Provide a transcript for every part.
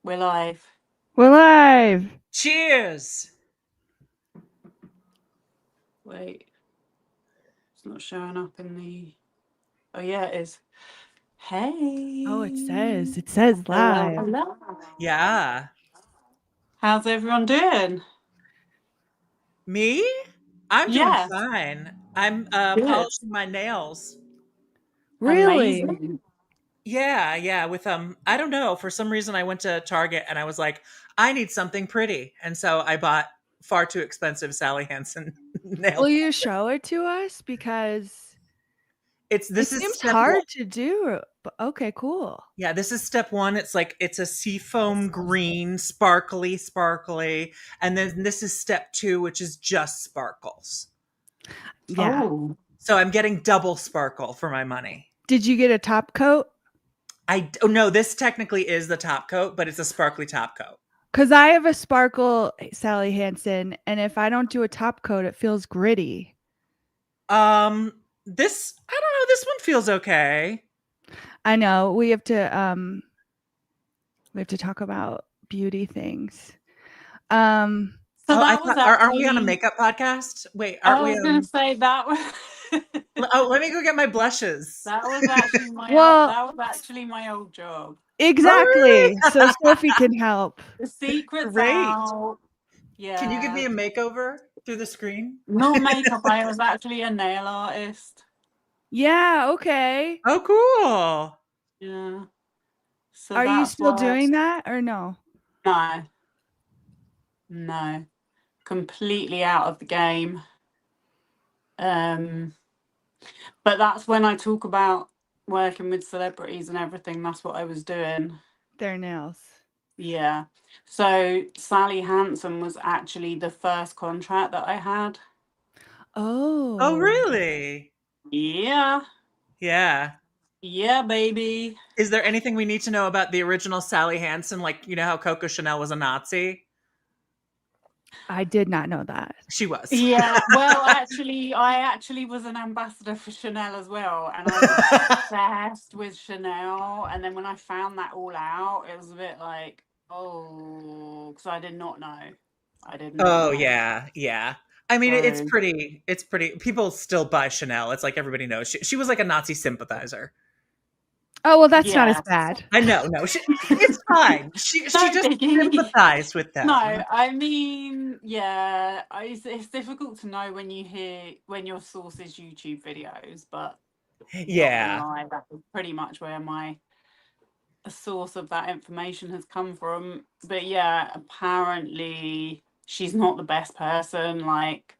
We're live. We're live. Cheers. Wait, it's not showing up in the. Oh yeah, it is. Hey. Oh, it says live. Hello. Yeah. How's everyone doing? Me? I'm doing Yeah. fine. I'm Good. polishing my nails. Really? Amazing. Yeah, with I don't know, for some reason I went to Target and I was like, I need something pretty. And so I bought far too expensive Sally Hansen nail Will you polish. show it to us? Because it This is seems step one. hard to do. But okay, cool. Yeah, this is step one. It's a seafoam green, sparkly. And then this is step two, which is just sparkles. Yeah. Oh. So I'm getting double sparkle for my money. Did you get a top coat? No, this technically is the top coat, but it's a sparkly top coat. Because I have a sparkle Sally Hansen, and if I don't do a top coat, it feels gritty. This I don't know. This one feels okay. I know we have to talk about beauty things. So I that was thought, aren't we on a actually. makeup podcast? Wait, I aren't we? was gonna say that was. Oh, let me go get my blushes. That was actually my. Well, That was actually my old job. exactly. Oh, So really? Sophie can help. The secret's Great. out. Can you give Yeah. me a makeover through the screen? Not makeup. I was actually a nail artist. Yeah. Okay. Oh, cool. Yeah. So Are you that's still what. doing that or no? No. No. Completely out of the game. Um, but that's when I talk about working with celebrities and everything. That's what I was doing. Their nails. Yeah. So Sally Hansen was actually the first contract that I had. Oh, Oh. really? Yeah. Yeah. Yeah, baby. Is there anything we need to know about the original Sally Hansen? Like, you know how Coco Chanel was a Nazi? I did not know that. She was. Yeah, well, actually, I actually was an ambassador for Chanel as well, and I was obsessed with Chanel. And then when I found that all out, it was a bit like, oh, because I did not know. I did not Oh, know. yeah. I mean, So it's pretty. People still buy Chanel. It's like everybody knows. She was like a Nazi sympathizer. Oh, well, that's not as yes, bad. I know, no, it's fine. She no just biggie. sympathized with No, them. I mean, yeah, it's difficult to know when your source is YouTube videos, but not gonna Yeah, lie, that was pretty much where my source of that information has come from. But yeah, apparently she's not the best person. Like,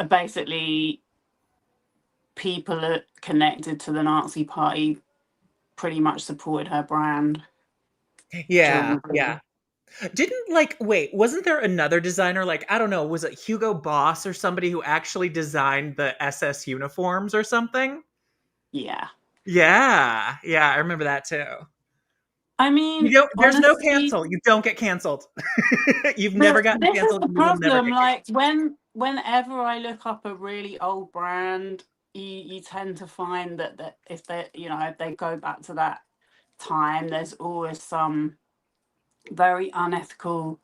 basically, people are connected to the Nazi party pretty much supported her brand during the yeah. Didn't wait, wasn't there another designer? Like, I don't know, was it Hugo Boss or somebody who actually designed the SS uniforms or something? yeah. Yeah, I remember that too. I You mean, don't, there's no honestly, cancel. You don't get canceled. You've never gotten this is canceled. the You will never problem. get Like canceled. whenever I look up a really old brand, you tend to find that if they go back to that time, there's always some very unethical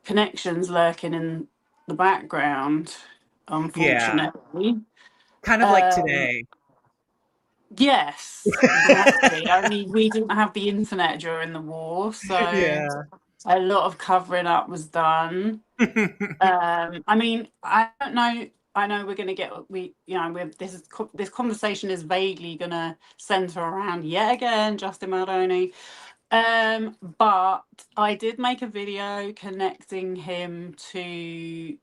connections lurking in the background, Yeah, unfortunately. kind of like Um, today. yes, exactly. I mean, we didn't have the internet during the war, so Yeah. a lot of covering up was done. I mean, I don't know. I know we're going to get this conversation is vaguely going to center around yet again Justin Maldoni. But I did make a video connecting him to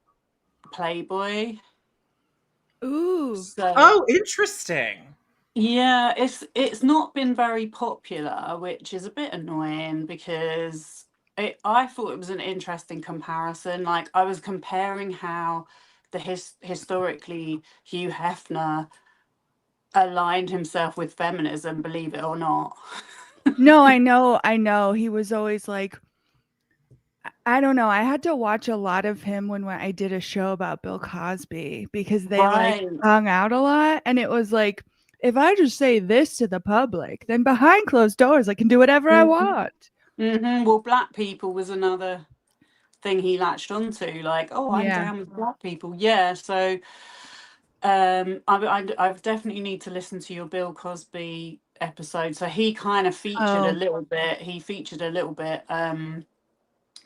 Playboy. Ooh. So Oh, interesting. yeah, it's not been very popular, which is a bit annoying because I thought it was an interesting comparison. Like I was comparing how historically Hugh Hefner aligned himself with feminism, believe it or not. No, I know. He was always like, I don't know. I had to watch a lot of him when I did a show about Bill Cosby because they like Right. hung out a lot. And it was like, if I just say this to the public, then behind closed doors, I can do whatever I want. Well, black people was another thing he latched onto. Like, oh, I'm Yeah. down with black people. Yeah. So, I definitely need to listen to your Bill Cosby episode. So he kind of featured a Oh, little bit.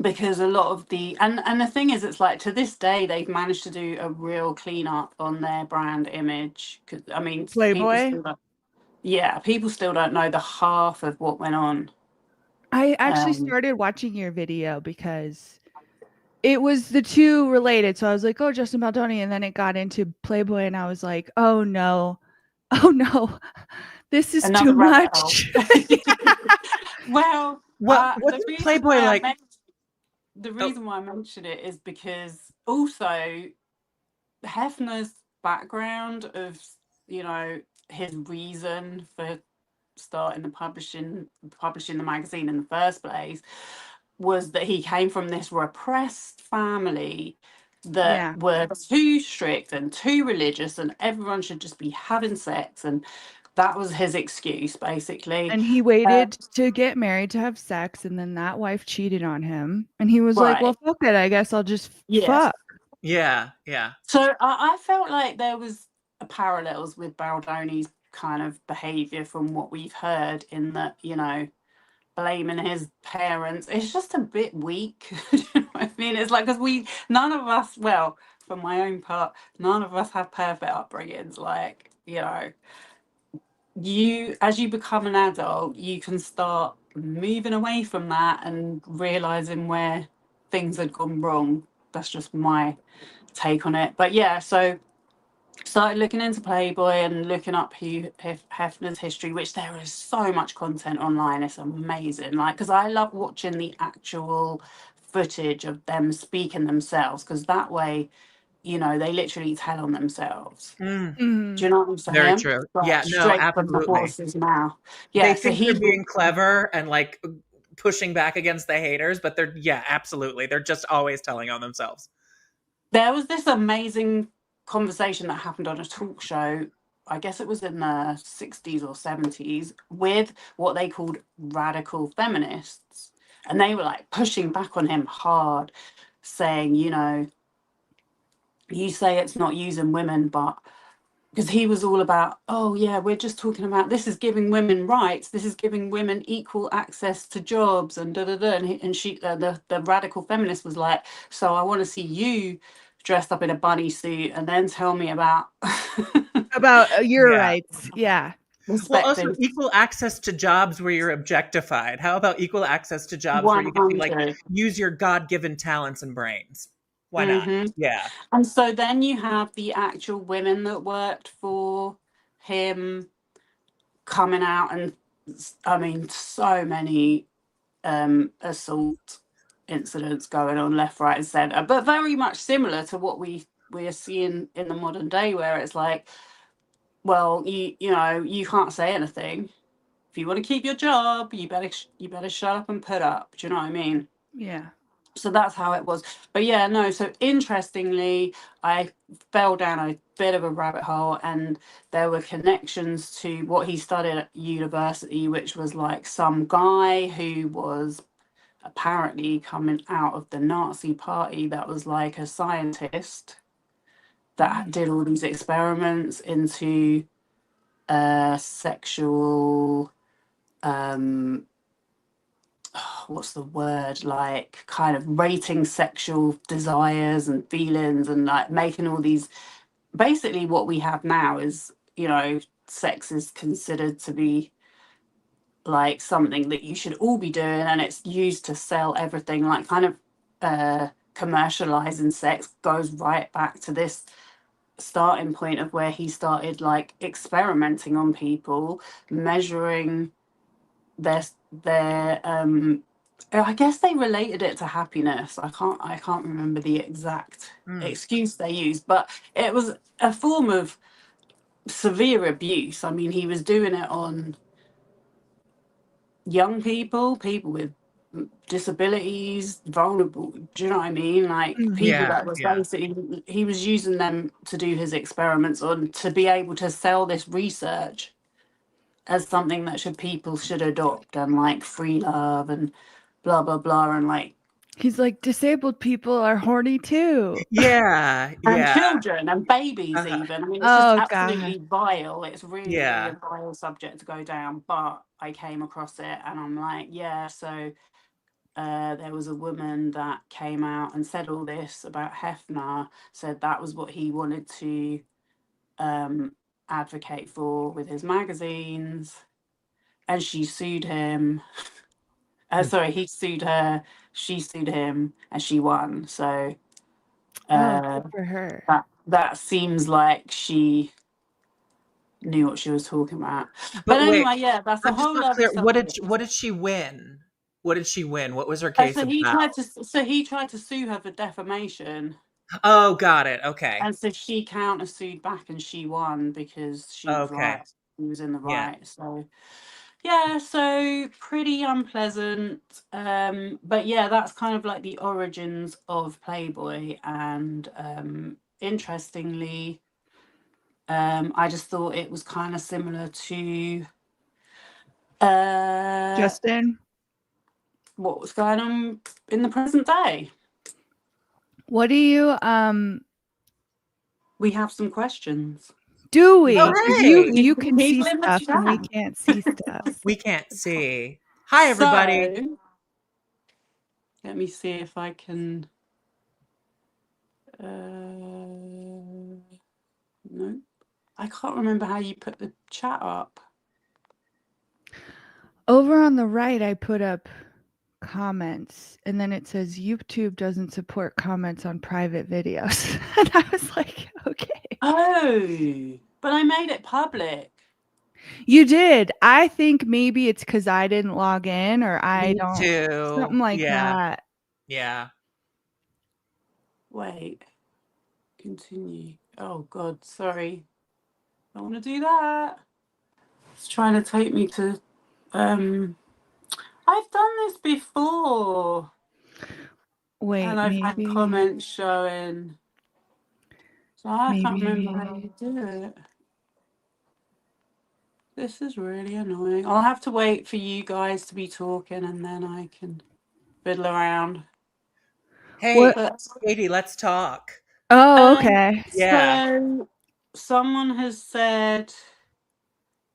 Because a lot of and the thing is, it's like to this day they've managed to do a real cleanup on their brand image. 'Cause, I mean, Playboy. people still don't know the half of what went on. I actually Um, started watching your video because it was the two related. So I was like, oh, Justin Baldoni. And then it got into Playboy, and I was like, oh no, oh no, this is too Another rabbit hole. much. Well, What's Playboy like? the Oh, reason why I mention it is because also Hefner's background of, you know, his reason for starting publishing the magazine in the first place was that he came from this repressed family that Yeah. were too strict and too religious, and everyone should just be having sex, and that was his excuse basically. And he waited to get married to have sex, and then that wife cheated on him. And he was like, well, Right. fuck it. I guess I'll just Yes. fuck. yeah, yeah. So I felt like there was parallels with Baldoni's kind of behavior from what we've heard, in that, you know, blaming his parents. It's just a bit weak. Do you know what I mean? It's like, because none of us, well, for my own part, none of us have perfect upbringings. Like, you know, as you become an adult, you can start moving away from that and realizing where things had gone wrong. That's just my take on it. But yeah, so started looking into Playboy and looking up Hefner's history, which there is so much content online. It's amazing. Like, because I love watching the actual footage of them speaking themselves, because that way, you know, they literally tell on themselves. Mm, Do you know what I'm very saying? true. Like, Yeah, no, straight from the absolutely. horse's mouth. They Yeah. So think they're he being clever and like pushing back against the haters, but yeah, absolutely. They're just always telling on themselves. There was this amazing conversation that happened on a talk show. I guess it was in the 60s or 70s, with what they called radical feminists. And they were like pushing back on him hard, saying, you know, you say it's not using women, but because he was all about, oh yeah, we're just talking about, this is giving women rights, this is giving women equal access to jobs, and da da da. And she, the radical feminist, was like, so I want to see you dressed up in a bunny suit and then tell me about About your Yeah. rights. Yeah. Well, also respecting equal access to jobs where you're objectified. How about equal access to jobs where you get to like 100. use your God-given talents and brains? Why not? Hmm. Yeah. And so then you have the actual women that worked for him coming out, and I mean, so many assault incidents going on left, right, and centre, but very much similar to what we are seeing in the modern day, where it's like, well, you know, you can't say anything. If you want to keep your job, you better shut up and put up. Do you know what I mean? Yeah. So that's how it was. But yeah, no. So interestingly, I fell down a bit of a rabbit hole, and there were connections to what he studied at university, which was like some guy who was apparently coming out of the Nazi party, that was like a scientist that did all these experiments into sexual, what's the word, like kind of rating sexual desires and feelings, and like making all these, basically what we have now is, you know, sex is considered to be like something that you should all be doing, and it's used to sell everything, like kind of commercializing sex goes right back to this starting point of where he started like experimenting on people, measuring their I guess they related it to happiness. I can't remember the exact Mm. excuse they used, but it was a form of severe abuse. I mean, he was doing it on young people with disabilities, vulnerable. Do you know what I mean? Like people Yeah, that was yeah. basically, he was using them to do his experiments on, to be able to sell this research as something that people should adopt, and like free love and blah blah blah, and like He's like, disabled people are horny too. Yeah, and yeah. children and babies Uh-huh. even. I mean, it's just Oh, absolutely God. vile. It's really, really Yeah. a vile subject to go down. But I came across it and I'm like, yeah, so there was a woman that came out and said all this about Hefner, said that was what he wanted to advocate for with his magazines. And she sued him. Sorry, he sued her, she sued him, and she won. So Oh, good for her. that seems like she knew what she was talking about. But But wait, anyway, yeah, that's a I'm just whole not other clear. subject. What did she win? What did she win? What was her case So he about? tried to sue her for defamation, Oh, got it. Okay. and so she countersued back, and she won because she was Okay. right. She was in the Yeah. right. So yeah, so pretty unpleasant. But yeah, that's kind of like the origins of Playboy, and interestingly, I just thought it was kind of similar to Justin, what was going on in the present day. what do you We have some questions. do we? Oh, 'Cause hey. you can see People in the stuff and we chat. can't see stuff. We can't see. Hi, everybody. So let me see if I can. No, I can't remember how you put the chat up. Over on the right, I put up comments, and then it says YouTube doesn't support comments on private videos. And I was like, okay. Oh, but I made it public. You did. I think maybe it's because I didn't log in or I Me don't. too. Something like Yeah. that. Yeah. Wait, continue. Oh God, sorry. I want to do that. It's trying to take me to. I've done this before, Wait, and I've had maybe. comments showing. So I can't remember how Maybe. you do it. This is really annoying. I'll have to wait for you guys to be talking, and then I can fiddle around. Hey, What? But Katie, let's talk. Oh, okay. Yeah. so someone has said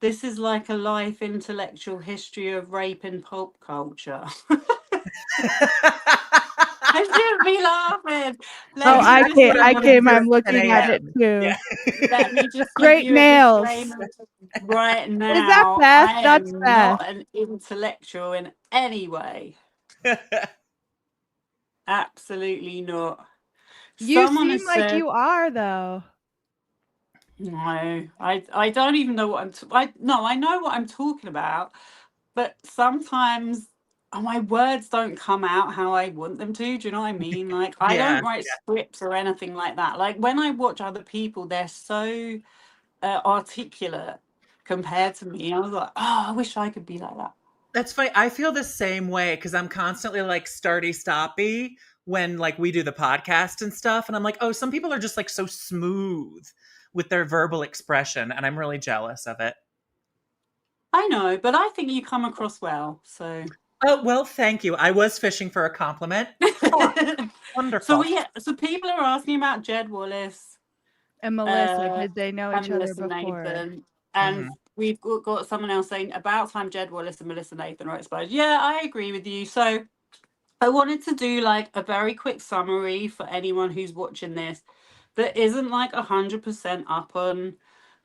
this is like a life intellectual history of rape in pulp culture. I shouldn't be laughing. Oh, That's I what came. I'm I gonna came. do I'm at 10 looking at it a.m. too. Yeah. let me just give Great you a nails. disclaimer right Is that now. Beth? I That's am Beth. not an intellectual in any way. Absolutely not. You Someone seem has like said, you are, though. no, I don't even know what I know what I'm talking about, but sometimes my words don't come out how I want them to. Do you know what I mean? Like, I Yeah. don't write scripts or anything like that. Like, when I watch other people, they're so articulate compared to me. I was like, oh, I wish I could be like that. That's funny. I feel the same way because I'm constantly like starty stoppy when like we do the podcast and stuff. And I'm like, oh, some people are just like so smooth with their verbal expression. And I'm really jealous of it. I know, but I think you come across well. So, Oh, well, thank you. I was fishing for a compliment. Wonderful. so people are asking about Jed Wallace. And Melissa, did they know And each other Melissa before? Nathan. And we've got someone else saying about time Jed Wallace and Melissa Nathan are exposed. Yeah, I agree with you. So I wanted to do like a very quick summary for anyone who's watching this that isn't like 100% up on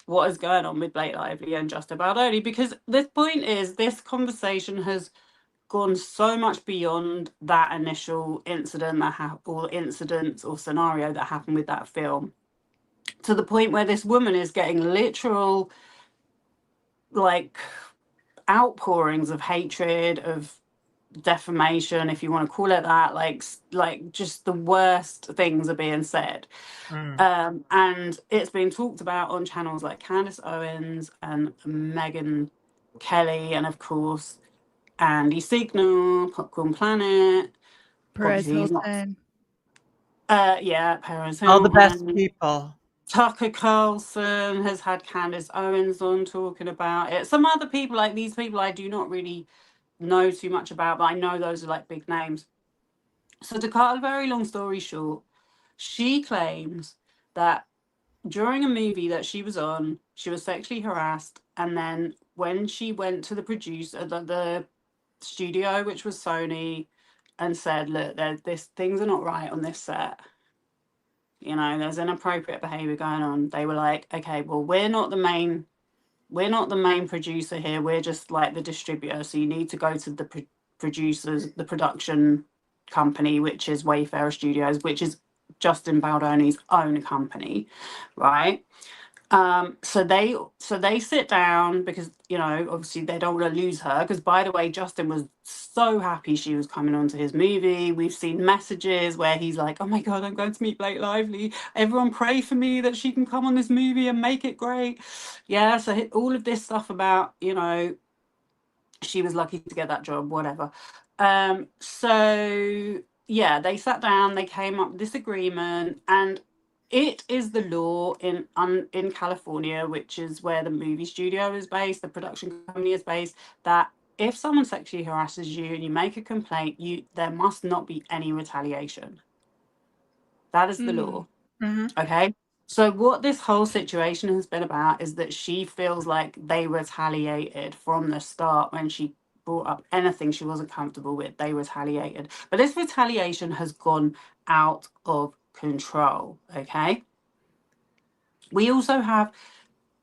what is going on with Blake Lively and Justin Baldoni, because the point is this conversation has gone so much beyond that initial incident or incidents or scenario that happened with that film, to the point where this woman is getting literal like outpourings of hatred, of defamation, if you want to call it that, like just the worst things are being said. And it's been talked about on channels like Candace Owens and Megyn Kelly, and of course Andy Signal, Popcorn Planet. Perez Obviously he's not Hilton. yeah, Paris All the best Hilton. people. Tucker Carlson has had Candace Owens on talking about it. Some other people, like these people I do not really know too much about, but I know those are like big names. So to cut a very long story short, she claims that during a movie that she was on, she was sexually harassed, and then when she went to the producer, the studio, which was Sony, and said, "Look, this things are not right on this set. You know, there's inappropriate behavior going on." They were like, "Okay, well, we're not the main producer here. We're just like the distributor. So you need to go to the producers, the production company, which is Wayfarer Studios, which is Justin Baldoni's own company, right?" So they sit down because, you know, obviously they don't want to lose her, because, by the way, Justin was so happy she was coming onto his movie. We've seen messages where he's like, "Oh my God, I'm going to meet Blake Lively. Everyone pray for me that she can come on this movie and make it great." Yeah, so all of this stuff about, you know, she was lucky to get that job, whatever. So yeah, they sat down, they came up with this agreement, and it is the law in California, which is where the movie studio is based, the production company is based, that if someone sexually harasses you and you make a complaint, there must not be any retaliation. That is the law. Okay. So what this whole situation has been about is that she feels like they retaliated from the start. When she brought up anything she wasn't comfortable with, they retaliated. But this retaliation has gone out of control. Okay. We also have,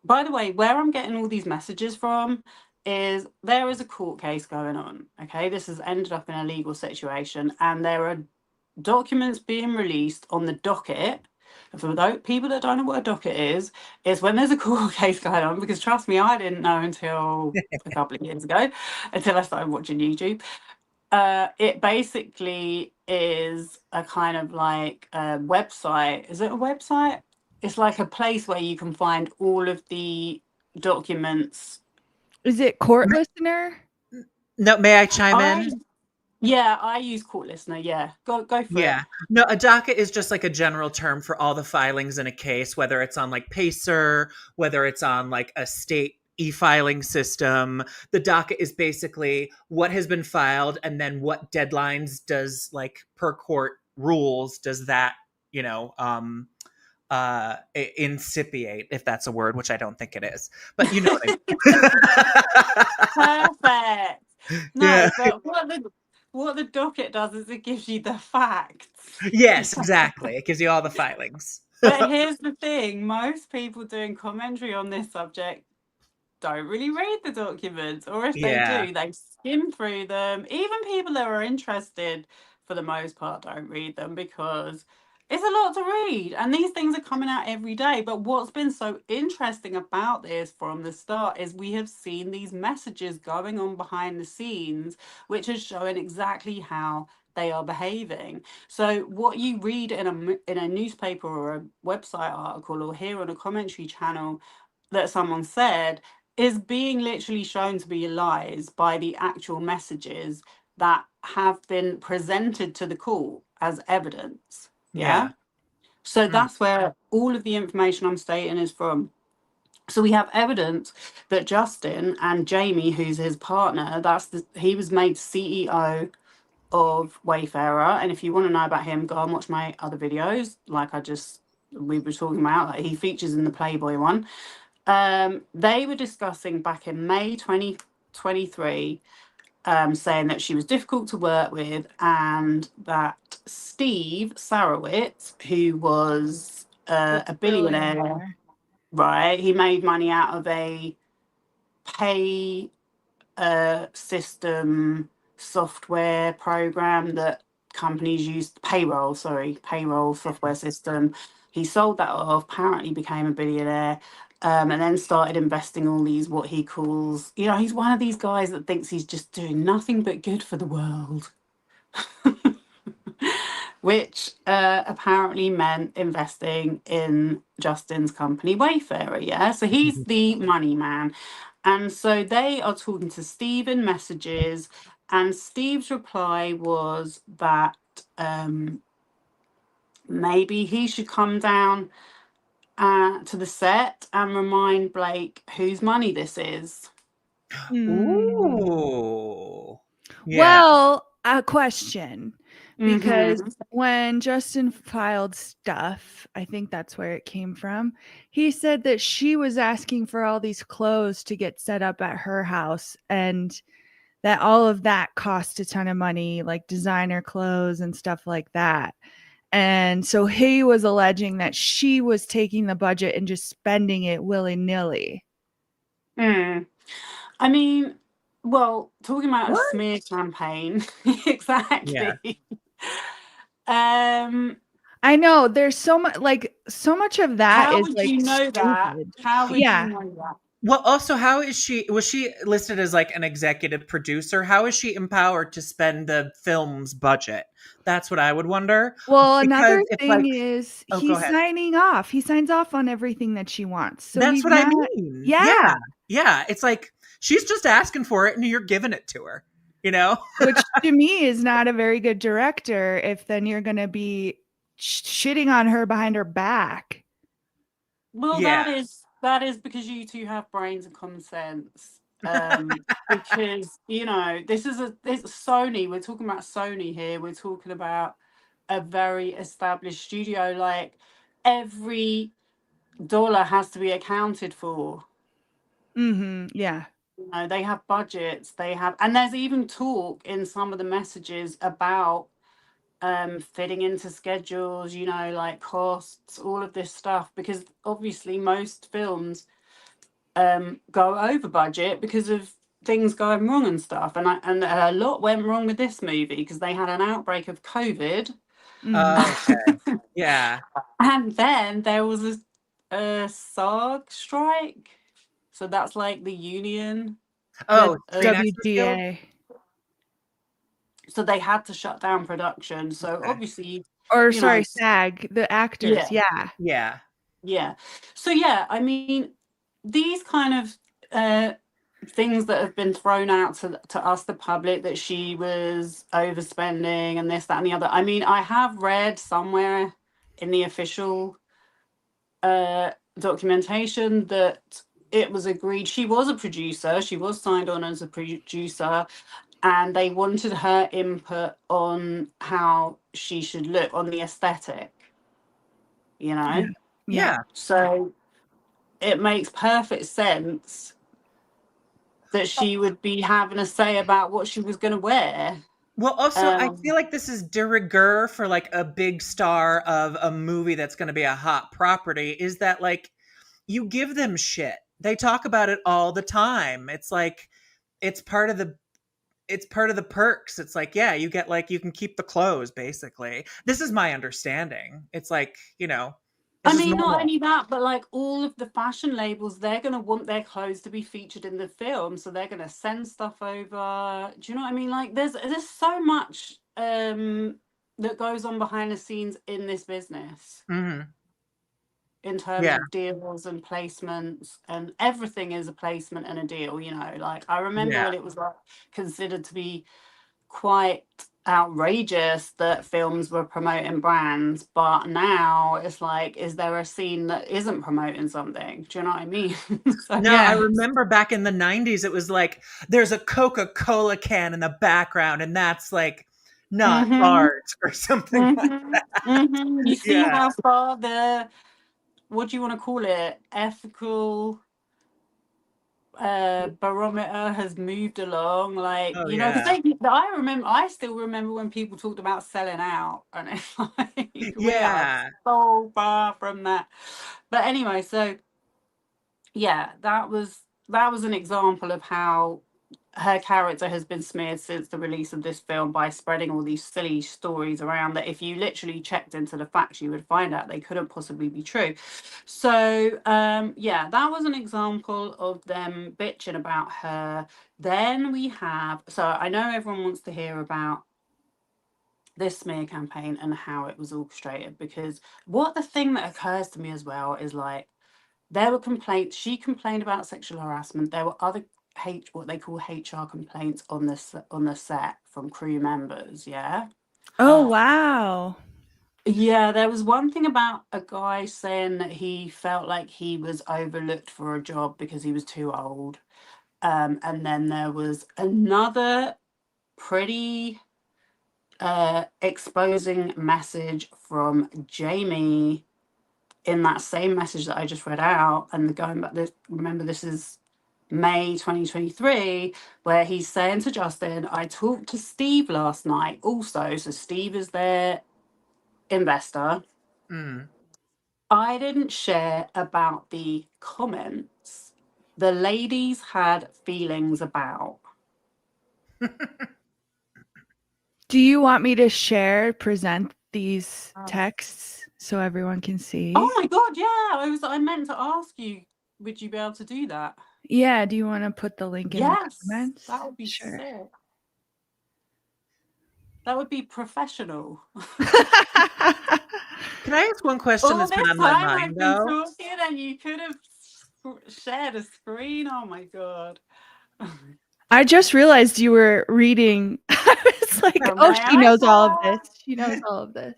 by the way, where I'm getting all these messages from is there is a court case going on. Okay. This has ended up in a legal situation, and there are documents being released on the docket. And for those people that don't know what a docket is when there's a court case going on, because trust me, I didn't know until a couple of years ago, until I started watching YouTube. It basically is a kind of like a website. Is it a website? It's like a place where you can find all of the documents. Is it Court Listener? No, may I chime in? Yeah, I use Court Listener. Yeah, go for it. No, a docket is just like a general term for all the filings in a case, whether it's on like Pacer, whether it's on like a state e-filing system. The docket is basically what has been filed, and then what deadlines does, like, per court rules, does that, you know, incipiate, if that's a word, which I don't think it is, but you know what I mean. Perfect. No, Yeah. but what the docket does is it gives you the facts. Yes, exactly. It gives you all the filings. But here's the thing, most people doing commentary on this subject don't really read the documents, or if they do, they skim through them. Even people that are interested, for the most part, don't read them, because it's a lot to read, and these things are coming out every day. But what's been so interesting about this from the start is we have seen these messages going on behind the scenes, which is showing exactly how they are behaving. So what you read in a newspaper or a website article, or hear on a commentary channel that someone said, is being literally shown to be lies by the actual messages that have been presented to the court as evidence. Yeah. So that's where all of the information I'm stating is from. So we have evidence that Justin and Jamie, who's his partner, he was made CEO of Wayfarer. And if you want to know about him, go and watch my other videos. Like we were talking about, like he features in the Playboy one. They were discussing back in May 2023, saying that she was difficult to work with, and that Steve Sarowitz, who was a billionaire, right? He made money out of a pay system software program that companies use, payroll software system. He sold that off, apparently became a billionaire, and then started investing all these, what he calls, you know, he's one of these guys that thinks he's just doing nothing but good for the world. Which apparently meant investing in Justin's company, Wayfarer. Yeah, so he's the money man. And so they are talking to Steve in messages, and Steve's reply was that maybe he should come down to the set and remind Blake whose money this is. Ooh. Yeah. Well, a question. Because Mhm. when Justin filed stuff, I think that's where it came from. He said that she was asking for all these clothes to get set up at her house and that all of that cost a ton of money, like designer clothes and stuff like that. And so he was alleging that she was taking the budget and just spending it willy-nilly. Mm. I mean, well, talking about a What? smear campaign, Yeah. exactly. Um, I know there's so much of that how is would like you know that? stupid. How would you Yeah. know that? Well, also, how is she? Was she listed as like an executive producer? How is she empowered to spend the film's budget? That's what I would wonder. Well, Because another it's like, thing is oh, go he's ahead. signing off. He signs off on everything that she wants. So That's he's what I not. mean. Yeah. Yeah. It's like she's just asking for it, and you're giving it to her. You know? Which to me is not a very good director if then you're going to be shitting on her behind her back. Well, Yeah. that is because you two have brains and common sense. Because this is Sony. We're talking about Sony here. We're talking about a very established studio. Like every dollar has to be accounted for. Yeah. They have budgets. And there's even talk in some of the messages about fitting into schedules. Like costs, all of this stuff. Because obviously most films go over budget because of things going wrong and stuff. And a lot went wrong with this movie because they had an outbreak of COVID. Okay. Yeah. And then there was a SAG strike. So that's like the union. Oh, The Screen Actors Guild. WGA. So they had to shut down production. So Okay. obviously, Or you know, sorry, SAG, the actors. yeah, Yeah. Yeah. yeah. So yeah, I mean, these kind of things that have been thrown out to us, the public, that she was overspending and this, that, and the other. I mean, I have read somewhere in the official documentation that it was agreed she was a producer, she was signed on as a producer, and they wanted her input on how she should look, on the aesthetic, Yeah. Yeah. So it makes perfect sense that she would be having a say about what she was going to wear. Well, also, I feel like this is de rigueur for like a big star of a movie that's going to be a hot property, is that like you give them shit. They talk about it all the time. It's like it's part of the perks. It's like, yeah, you get like you can keep the clothes basically. This is my understanding. It's like, I it's just mean, not normal. only that, but like all of the fashion labels, they're going to want their clothes to be featured in the film. So they're going to send stuff over. Do you know what I mean? Like there's so much that goes on behind the scenes in this business. Mhm. In terms Yeah. of deals and placements, and everything is a placement and a deal. Like I remember Yeah. when it was like considered to be quite outrageous that films were promoting brands, but now it's like, is there a scene that isn't promoting something? Do you know what I mean? So, No, I remember back in the 90s, it was like there's a Coca-Cola can in the background, and that's like not mhm, art or something like mhm. You see yeah. how far what do you want to call it, ethical barometer has moved along, like, Oh because yeah. I still remember when people talked about selling out, and it's like we are Yeah. so far from that. But anyway, so yeah, that was an example of how her character has been smeared since the release of this film by spreading all these silly stories around that if you literally checked into the facts, you would find out they couldn't possibly be true. So yeah, that was an example of them bitching about her. Then we have, so I know everyone wants to hear about this smear campaign and how it was orchestrated, because what the thing that occurs to me as well is like, there were complaints. She complained about sexual harassment. There were other what they call HR complaints on the set from crew members. Yeah. Oh, wow. Yeah, there was one thing about a guy saying that he felt like he was overlooked for a job because he was too old. And then there was another pretty exposing message from Jamie in that same message that I just read out. And going back, remember, this is May 2023, where he's saying to Justin, I talked to Steve last night also. So Steve is their investor. I didn't share about the comments the ladies had feelings about. Do you want me to present these texts so everyone can see? Oh my God, yeah. I meant to ask you, would you be able to do that? Yeah, do you want to put the link in the comments? That would be Sure. sick. That would be professional. Can I ask one question that's been on my mind, I've though? been talking and you could have shared a screen. Oh my God. I just realized you were reading. I was like, oh, she knows all of this. She knows all of this.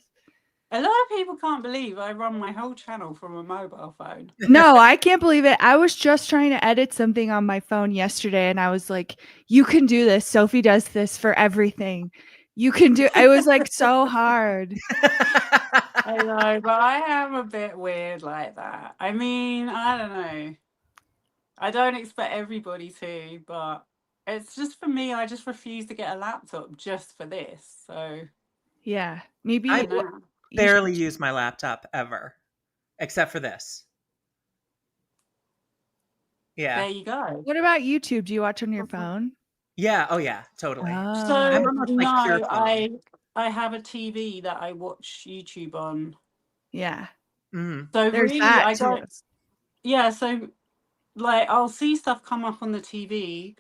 A lot of people can't believe I run my whole channel from a mobile phone. No, I can't believe it. I was just trying to edit something on my phone yesterday and I was like, you can do this. Sophie does this for everything. You can do it. Was like so hard. I know, but I am a bit weird like that. I mean, I don't know. I don't expect everybody to, but it's just for me, I just refuse to get a laptop just for this. So yeah, maybe I barely use my laptop ever, except for this. Yeah. There you go. What about YouTube? Do you watch on your phone? Yeah. Oh yeah, totally. So I'm almost like pure phone. I have a TV that I watch YouTube on. Yeah. Mm-hmm. So there's really, that I too. got so like I'll see stuff come up on the TV,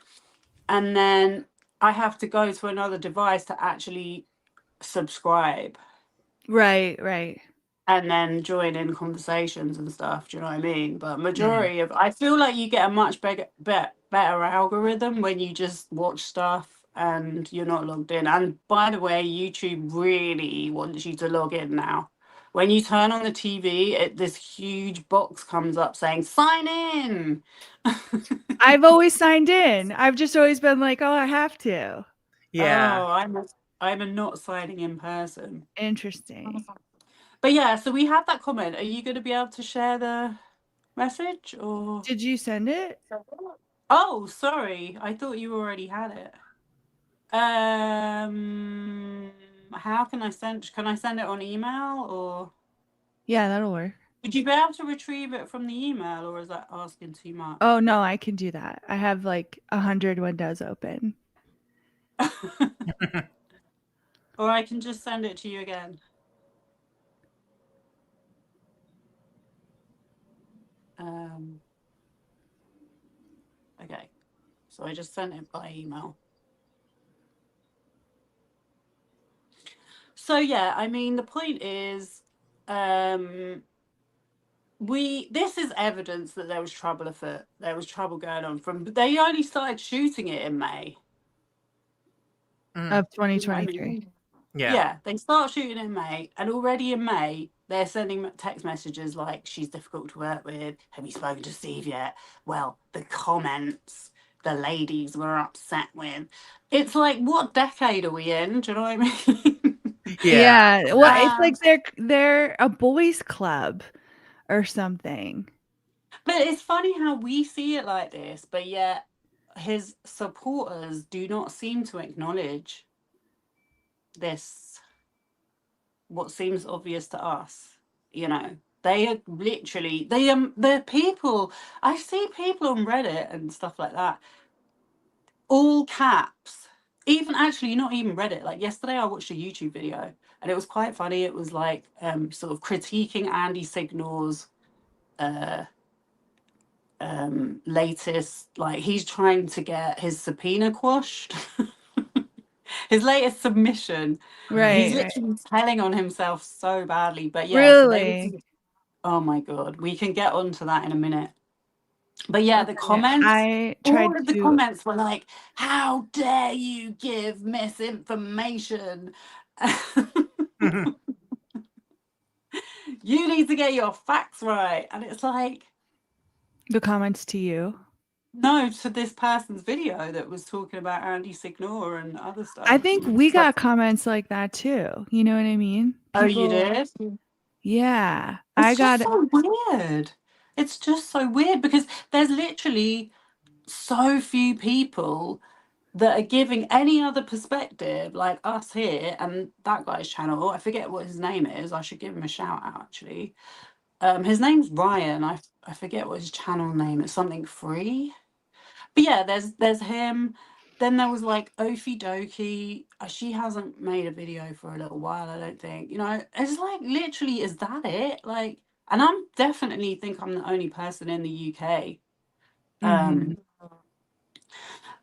and then I have to go to another device to actually subscribe. Right. And then join in conversations and stuff. Do you know what I mean? But majority of, I feel like you get a much better algorithm when you just watch stuff and you're not logged in. And by the way, YouTube really wants you to log in now. When you turn on the TV, this huge box comes up saying sign in. I've always signed in. I've just always been like, oh, I have to. Yeah. Oh, I'm a not signing in person. Interesting. But yeah, so we have that comment. Are you going to be able to share the message, or did you send it? Oh, sorry. I thought you already had it. How can I send it on email, or Yeah, that'll work. would you be able to retrieve it from the email, or is that asking too much? Oh no, I can do that. I have like 100 windows open. Or I can just send it to you again. Okay, so I just sent it by email. So yeah, I mean, the point is, this is evidence that there was trouble afoot. There was trouble going on they only started shooting it in May of 2023. Yeah, they start shooting in May, and already in May they're sending text messages like, she's difficult to work with, have you spoken to Steve yet? Well, the comments the ladies were upset with, it's like, what decade are we in? Do you know what I mean? Yeah. Well, it's like they're a boys club or something. But it's funny how we see it like this, but yet his supporters do not seem to acknowledge this, what seems obvious to us. You know, they are literally, they're people, I see people on Reddit and stuff like that, all caps, even actually not even Reddit. Like yesterday I watched a YouTube video and it was quite funny. It was like sort of critiquing Andy Signal's latest, like he's trying to get his subpoena quashed. His latest submission, right? He's literally telling on himself so badly. But yeah, really, oh my God, we can get onto that in a minute. But yeah, the comments, all of the comments were like, how dare you give misinformation? You need to get your facts right. And it's like, the comments to you. No, to this person's video that was talking about Andy Signor and other stuff. I think we got comments like that too. You know what I mean? Oh, you did? Yeah. It's just so weird. It's just so weird because there's literally so few people that are giving any other perspective like us here and that guy's channel. I forget what his name is. I should give him a shout out actually. His name's Ryan. I forget what his channel name is. Something free. But yeah, there's him. Then there was like Ofi Doki. She hasn't made a video for a little while, I don't think. You know, it's like literally, is that it? Like, and I'm definitely think I'm the only person in the UK.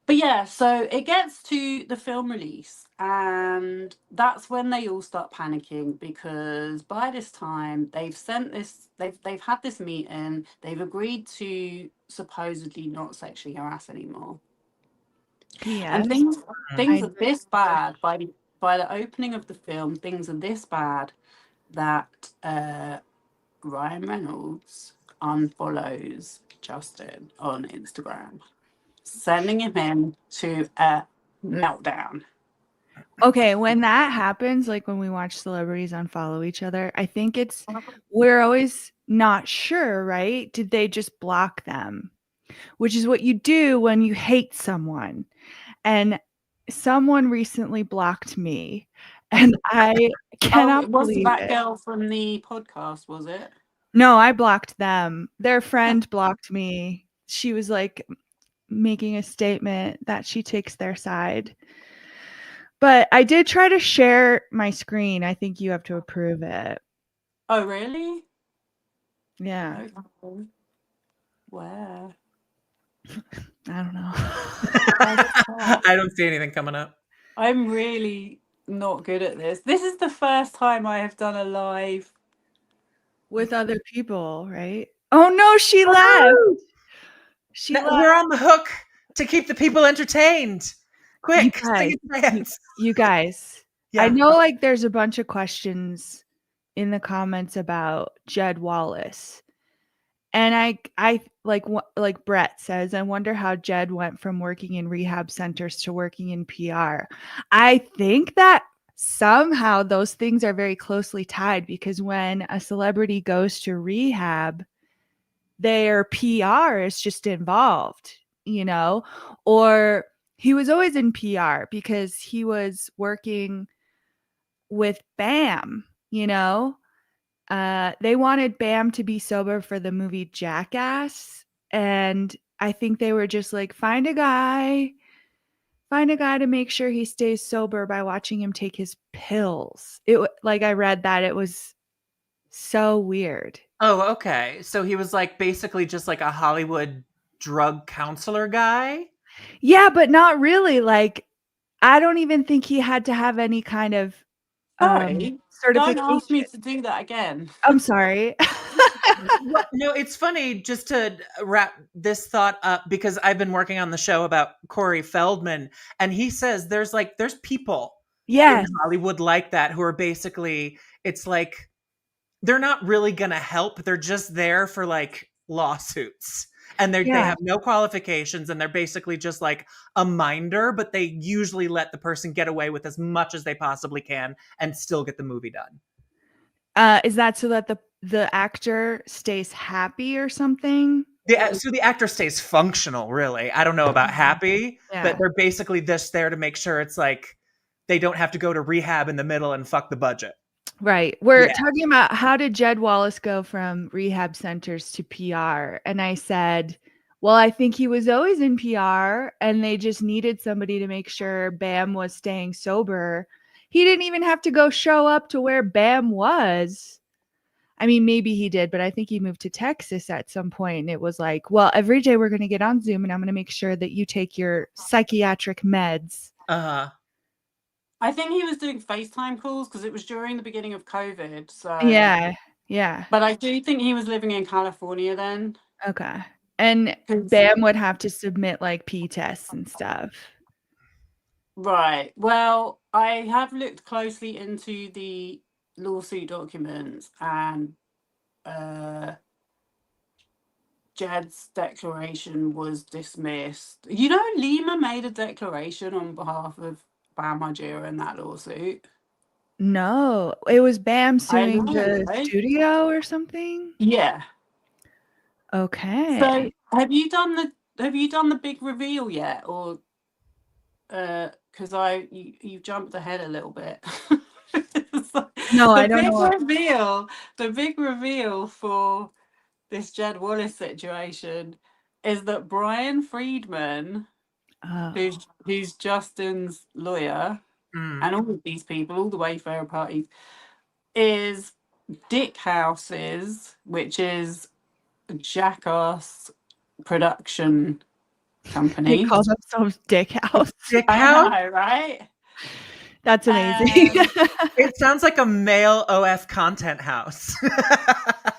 But yeah, so it gets to the film release, and that's when they all start panicking because by this time they've had this meeting, they've agreed to supposedly not sexually harass anymore. And things are this bad by the opening of the film. Things are this bad that Ryan Reynolds unfollows Justin on Instagram, sending him into a meltdown. Okay, when that happens, like when we watch celebrities unfollow each other, I think we're always not sure, right? Did they just block them? Which is what you do when you hate someone. And someone recently blocked me, and I cannot it wasn't believe that it. girl from the podcast, was it? No, I blocked them. Their friend blocked me. She was like making a statement that she takes their side. But I did try to share my screen. I think you have to approve it. Oh, really? Yeah. Okay. Where? I don't know. I don't see anything coming up. I'm really not good at this. This is the first time I have done a live With other people, right? Oh no, she left. She left. We're on the hook to keep the people entertained. Quick, sing it dance. You guys. Yeah. I know like there's a bunch of questions in the comments about Jed Wallace. And I like Brett says, I wonder how Jed went from working in rehab centers to working in PR. I think that somehow those things are very closely tied because when a celebrity goes to rehab, their PR is just involved, you know, or he was always in PR because he was working with BAM, you know. They wanted Bam to be sober for the movie Jackass, and I think they were just like, find a guy to make sure he stays sober by watching him take his pills. Like I read that it was so weird. Oh, okay. So he was like basically just like a Hollywood drug counselor guy? Yeah, but not really. Like I don't even think he had to have any kind of Sorry, certification. don't ask me to do that again. I'm sorry. No, it's funny just to wrap this thought up because I've been working on the show about Corey Feldman, and he says there's people in Hollywood like that who are basically, it's like they're not really gonna help. They're just there for like lawsuits. And they have no qualifications and they're basically just like a minder, but they usually let the person get away with as much as they possibly can and still get the movie done. Is that so that the actor stays happy or something? So the actor stays functional, really. I don't know about happy, but they're basically just there to make sure it's like they don't have to go to rehab in the middle and fuck the budget. Right. We're talking about how did Jed Wallace go from rehab centers to PR? And I said, well, I think he was always in PR and they just needed somebody to make sure Bam was staying sober. He didn't even have to go show up to where Bam was. I mean, maybe he did, but I think he moved to Texas at some point. And it was like, well, every day we're going to get on Zoom and I'm going to make sure that you take your psychiatric meds. Uh-huh. I think he was doing FaceTime calls because it was during the beginning of COVID. So yeah. But I do think he was living in California then. Okay. And Bam would have to submit like P tests and stuff. Right. Well, I have looked closely into the lawsuit documents and Jed's declaration was dismissed. You know, Lima made a declaration on behalf of Bam Margera in that lawsuit. No, it was Bam I suing know, the right? studio or something. Yeah. Okay. So have you done the big reveal yet, or because you jumped ahead a little bit. No, I the don't big know. reveal, the big reveal for this Jed Wallace situation is that Brian Friedman, Oh, who's Justin's lawyer, Mm. and all of these people, all the Wayfarer parties, is Dick House's, which is a jackass production they company. call themselves Dick House. Dick I House? know, right? That's amazing. It sounds like a male OF content house.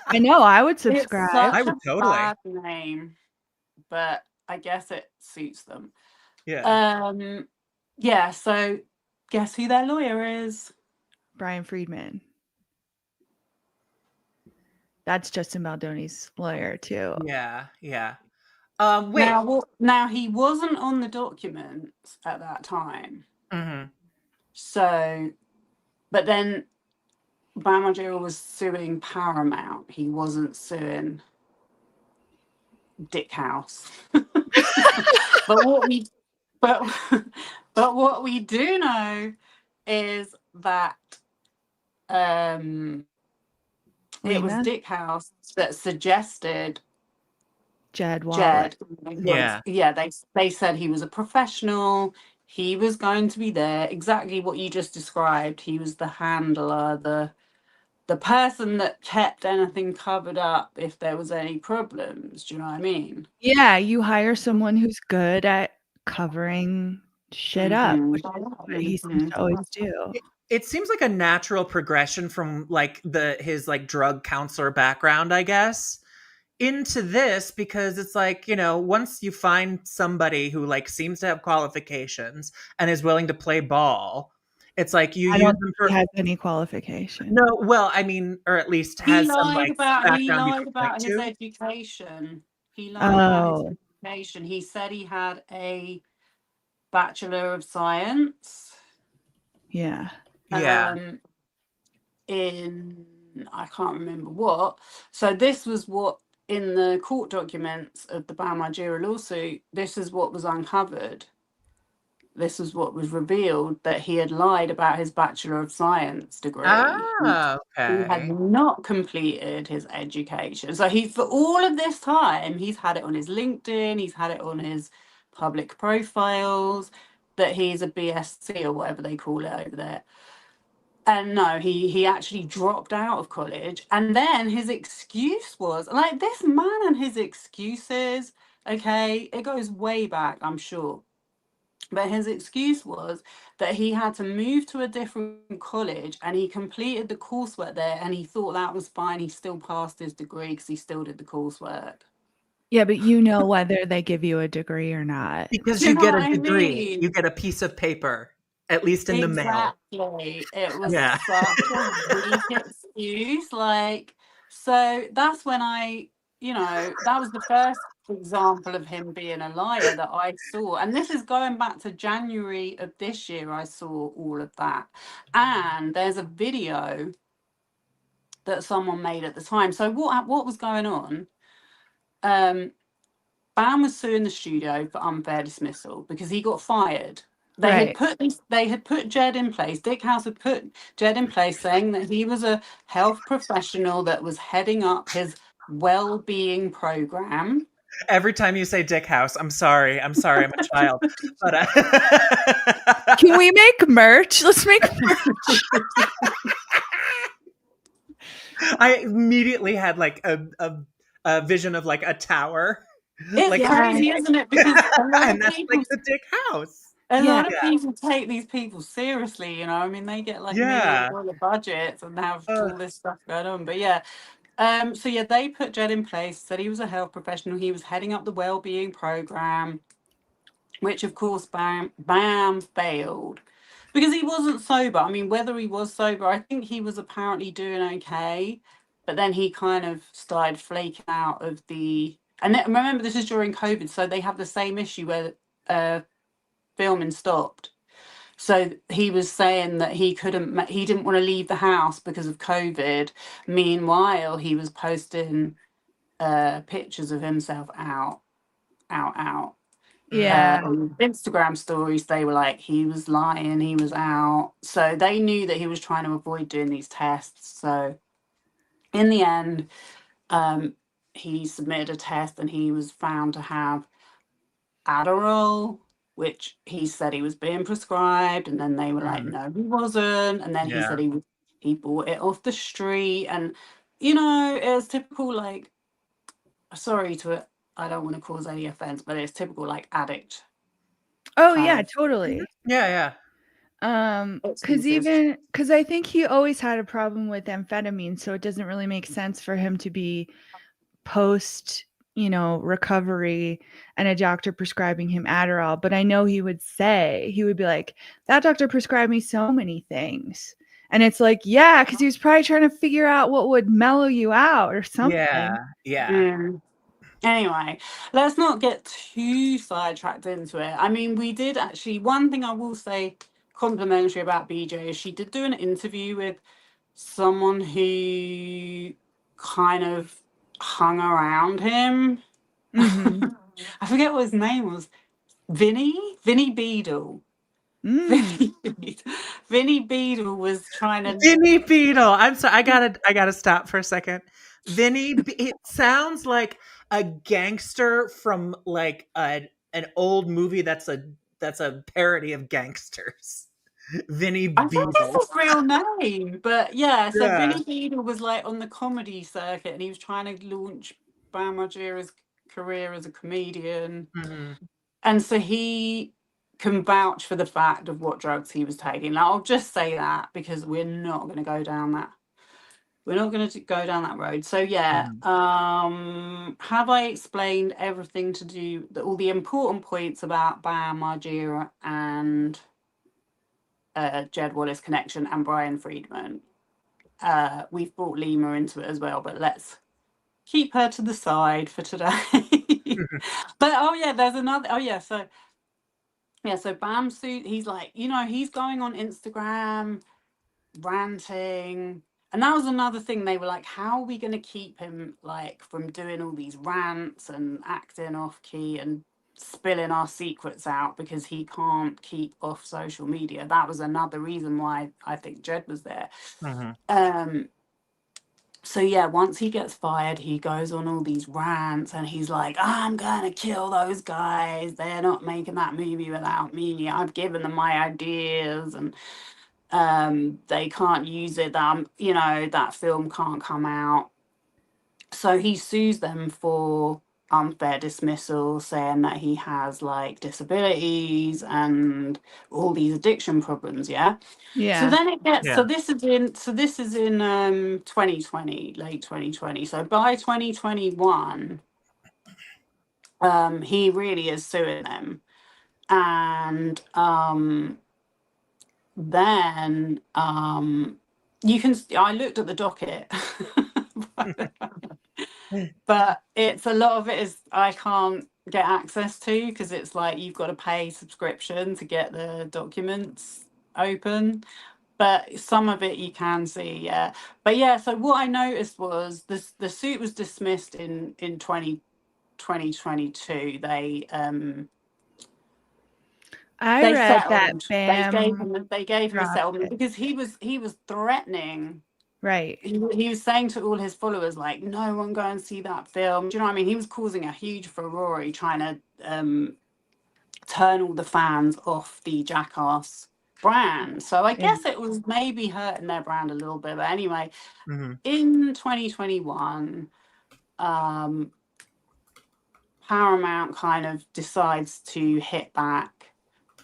I know. I would It's subscribe. such I would a totally. bad name, but I guess it suits them. Yeah. Yeah, so guess who their lawyer is? Brian Friedman. That's Justin Baldoni's lawyer too. Yeah. Yeah. Wait. Now he wasn't on the documents at that time. Mm-hmm. So, but then Bam Margera was suing Paramount. He wasn't suing Dick House. but what we but but what we do know is that it was Lima? Dick House that suggested Jed Wallace. Jed. Yeah, they said he was a professional. He was going to be there, exactly what you just described. He was the handler, the person that kept anything covered up if there was any problems. Do you know what I mean? Yeah, you hire someone who's good at covering shit up, which is what he seems to always do. It seems like a natural progression from like his like drug counselor background, I guess, into this, because it's like, you know, once you find somebody who like seems to have qualifications and is willing to play ball, it's like you I use don't them think for he has any qualification. no, well, I mean, or at least He has some lied like about background you can point his to. education. He lied about his Oh, education. He said he had a Bachelor of Science. yeah. Yeah. In I can't remember what. So this was what in the court documents of the Bam Margera lawsuit. This is what was uncovered. This was what was revealed, that he had lied about his Bachelor of Science degree. Ah, He had okay. not completed his education. So he, for all of this time, he's had it on his LinkedIn, he's had it on his public profiles that he's a BSc or whatever they call it over there. And no, he actually dropped out of college. And then his excuse was like, this man and his excuses, okay, it goes way back, I'm sure. But his excuse was that he had to move to a different college and he completed the coursework there and he thought that was fine. He still passed his degree because he still did the coursework. Yeah, but you know whether they give you a degree or not. Because Do you you know get what a I degree, you mean? get a piece of paper, at least in the mail. Exactly. It was Yeah. such a weak excuse. Like, so that's when that was the first example of him being a liar that I saw. And this is going back to January of this year, I saw all of that. And there's a video that someone made at the time. So what was going on? Bam was suing the studio for unfair dismissal because he got fired. Right. They had put Jed in place. Dick House had put Jed in place, saying that he was a health professional that was heading up his well-being program. Every time you say Dick House, I'm sorry, I'm a child. But Can we make merch? Let's make merch. I immediately had like a vision of like a tower. It's like crazy, isn't it? Because a lot and of that's people like the Dick House. Yeah. people take these people seriously, you know. I mean, they get like Yeah. $1 million budgets and have all this stuff going on. But yeah. So yeah, they put Jed in place, said he was a health professional. He was heading up the well-being program, which of course Bam failed because he wasn't sober. I mean, whether he was sober, I think he was apparently doing okay, but then he kind of started flaking out of the And remember, this is during COVID, so they have the same issue where filming stopped. So he was saying that he didn't want to leave the house because of COVID. Meanwhile, he was posting pictures of himself out. Yeah. On Instagram stories, they were like, he was lying, he was out. So they knew that he was trying to avoid doing these tests. So in the end, he submitted a test and he was found to have Adderall, which he said he was being prescribed, and then they were like, no, he wasn't. And then he said he bought it off the street. And it was typical, like, sorry to it, I don't want to cause any offense, but it's typical, like, addict. Oh yeah, totally. Yeah. Because I think he always had a problem with amphetamine, so it doesn't really make sense for him to be post recovery and a doctor prescribing him Adderall. But I know he would be like, that doctor prescribed me so many things. And it's like, yeah, because he was probably trying to figure out what would mellow you out or something. Yeah. Anyway, let's not get too sidetracked into it. I mean, we did actually, one thing I will say complimentary about BJ is she did do an interview with someone who kind of hung around him. Mm-hmm. I forget what his name was. Vinny Beadle. Vinny Beadle was trying to. Vinny Beadle. I'm sorry. I gotta stop for a second. It sounds like a gangster from like an old movie that's a parody of gangsters. Vinny I think Beadle. that's his real name, but yeah. So Vinny Beadle was like on the comedy circuit, and he was trying to launch Bam Margera's career as a comedian, and so he can vouch for the fact of what drugs he was taking. Now, I'll just say that because we're not going to go down that. We're not going to go down that road. So yeah, have I explained everything to do all the important points about Bam Margera and Jed Wallace connection and Brian Friedman? We've brought Lima into it as well, but let's keep her to the side for today. But there's another. So Bam suit. He's like, he's going on Instagram ranting. And that was another thing. They were like, how are we going to keep him like from doing all these rants and acting off key and spilling our secrets out because he can't keep off social media? That was another reason why I think Jed was there. So yeah, once he gets fired, he goes on all these rants and he's like, I'm gonna kill those guys. They're not making that movie without me. I've given them my ideas and they can't use it. That film can't come out. So he sues them for unfair dismissal, saying that he has like disabilities and all these addiction problems. Yeah. So then it gets. So this is in 2020, late 2020. So by 2021, he really is suing them, and then you can. I looked at the docket. But it's a lot of it is I can't get access to because it's like you've got to pay subscription to get the documents open. But some of it you can see, yeah. But yeah, so what I noticed was the suit was dismissed in 2022. They I read that Bam. They gave him a settlement because he was threatening. Right. He was saying to all his followers, like, no one go and see that film. Do you know what I mean? He was causing a huge furore trying to turn all the fans off the Jackass brand. So I guess it was maybe hurting their brand a little bit. But anyway, in 2021, Paramount kind of decides to hit back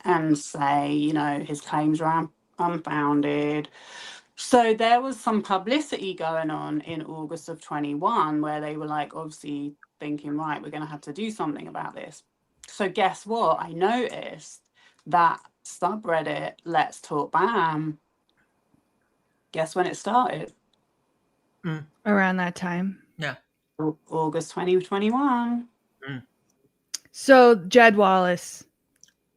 and say, his claims are unfounded. So there was some publicity going on in August of 21 where they were like obviously thinking, right, we're going to have to do something about this. So guess what? I noticed that subreddit Let's Talk Bam. Guess when it started? Around that time. Yeah. August 2021. So Jed Wallace.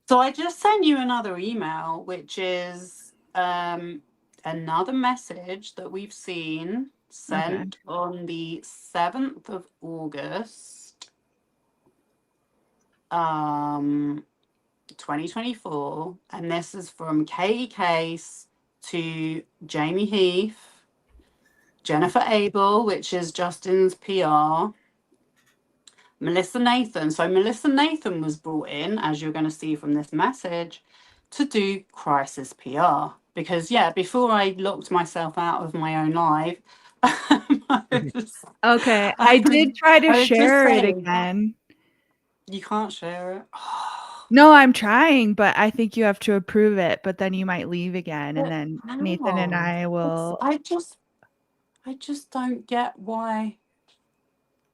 So I just sent you another email, which is another message that we've seen sent on the 7th of August, 2024. And this is from Katie Case to Jamie Heath, Jennifer Abel, which is Justin's PR, Melissa Nathan. So Melissa Nathan was brought in, as you're going to see from this message, to do crisis PR. Because, yeah, before I locked myself out of my own live, I did try to share it again. You can't share it. No, I'm trying, but I think you have to approve it, but then you might leave again, and then Nathan and I will. I just don't get why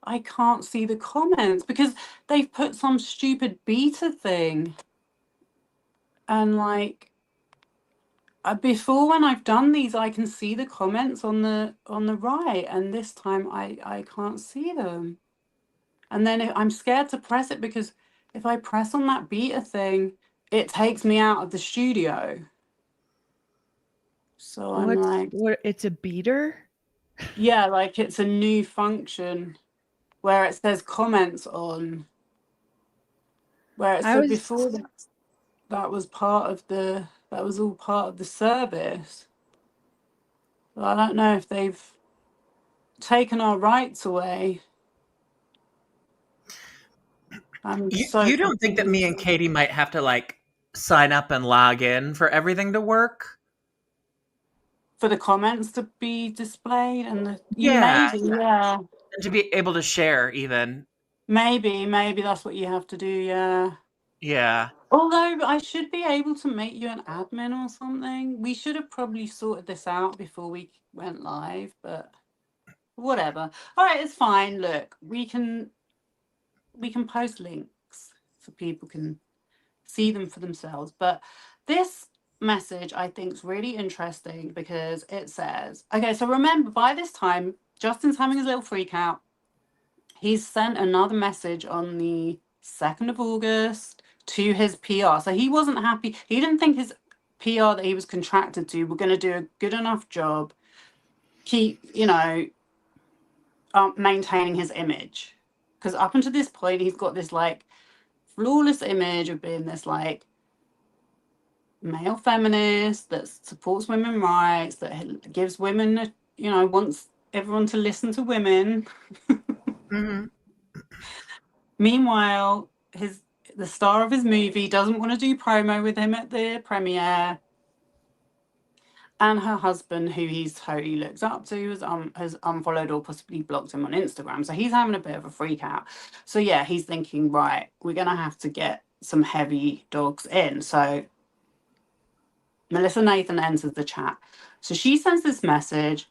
I can't see the comments, because they've put some stupid beta thing. And like before, when I've done these, I can see the comments on the right, and this time I can't see them. And then I'm scared to press it, because if I press on that beta thing, it takes me out of the studio. So I'm like, what? It's a beater? Yeah, like it's a new function where it says comments on. Where it said before that was part of that was all part of the service. But I don't know if they've taken our rights away. You don't think that me and Katie might have to like sign up and log in for everything to work? For the comments to be displayed and And to be able to share even. Maybe that's what you have to do, yeah. Yeah. Although I should be able to make you an admin or something. We should have probably sorted this out before we went live, but whatever. All right, it's fine. Look, we can post links so people can see them for themselves. But this message I think is really interesting, because it says, okay, so remember, by this time, Justin's having his little freak out. He's sent another message on the 2nd of August to his PR. So he wasn't happy. He didn't think his PR that he was contracted to were going to do a good enough job, keep, maintaining his image. Because up until this point, he's got this like flawless image of being this like male feminist that supports women's rights, that gives women, wants everyone to listen to women. Mm-hmm. Meanwhile, the star of his movie doesn't want to do promo with him at the premiere. And her husband, who he's totally looks up to, has unfollowed or possibly blocked him on Instagram. So he's having a bit of a freak out. So yeah, he's thinking, right, we're going to have to get some heavy dogs in. So Melissa Nathan enters the chat. So she sends this message,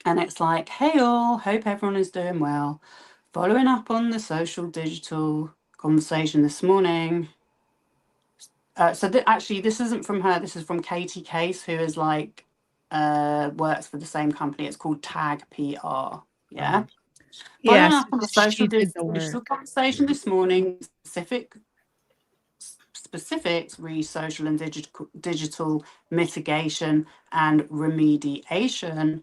and it's like, hey all, hope everyone is doing well. Following up on the social digital conversation this morning. So actually, this isn't from her. This is from Katie Case, who is like works for the same company. It's called Tag PR. Yeah. Following up on the social digital conversation this morning, specifics re social and digital mitigation and remediation.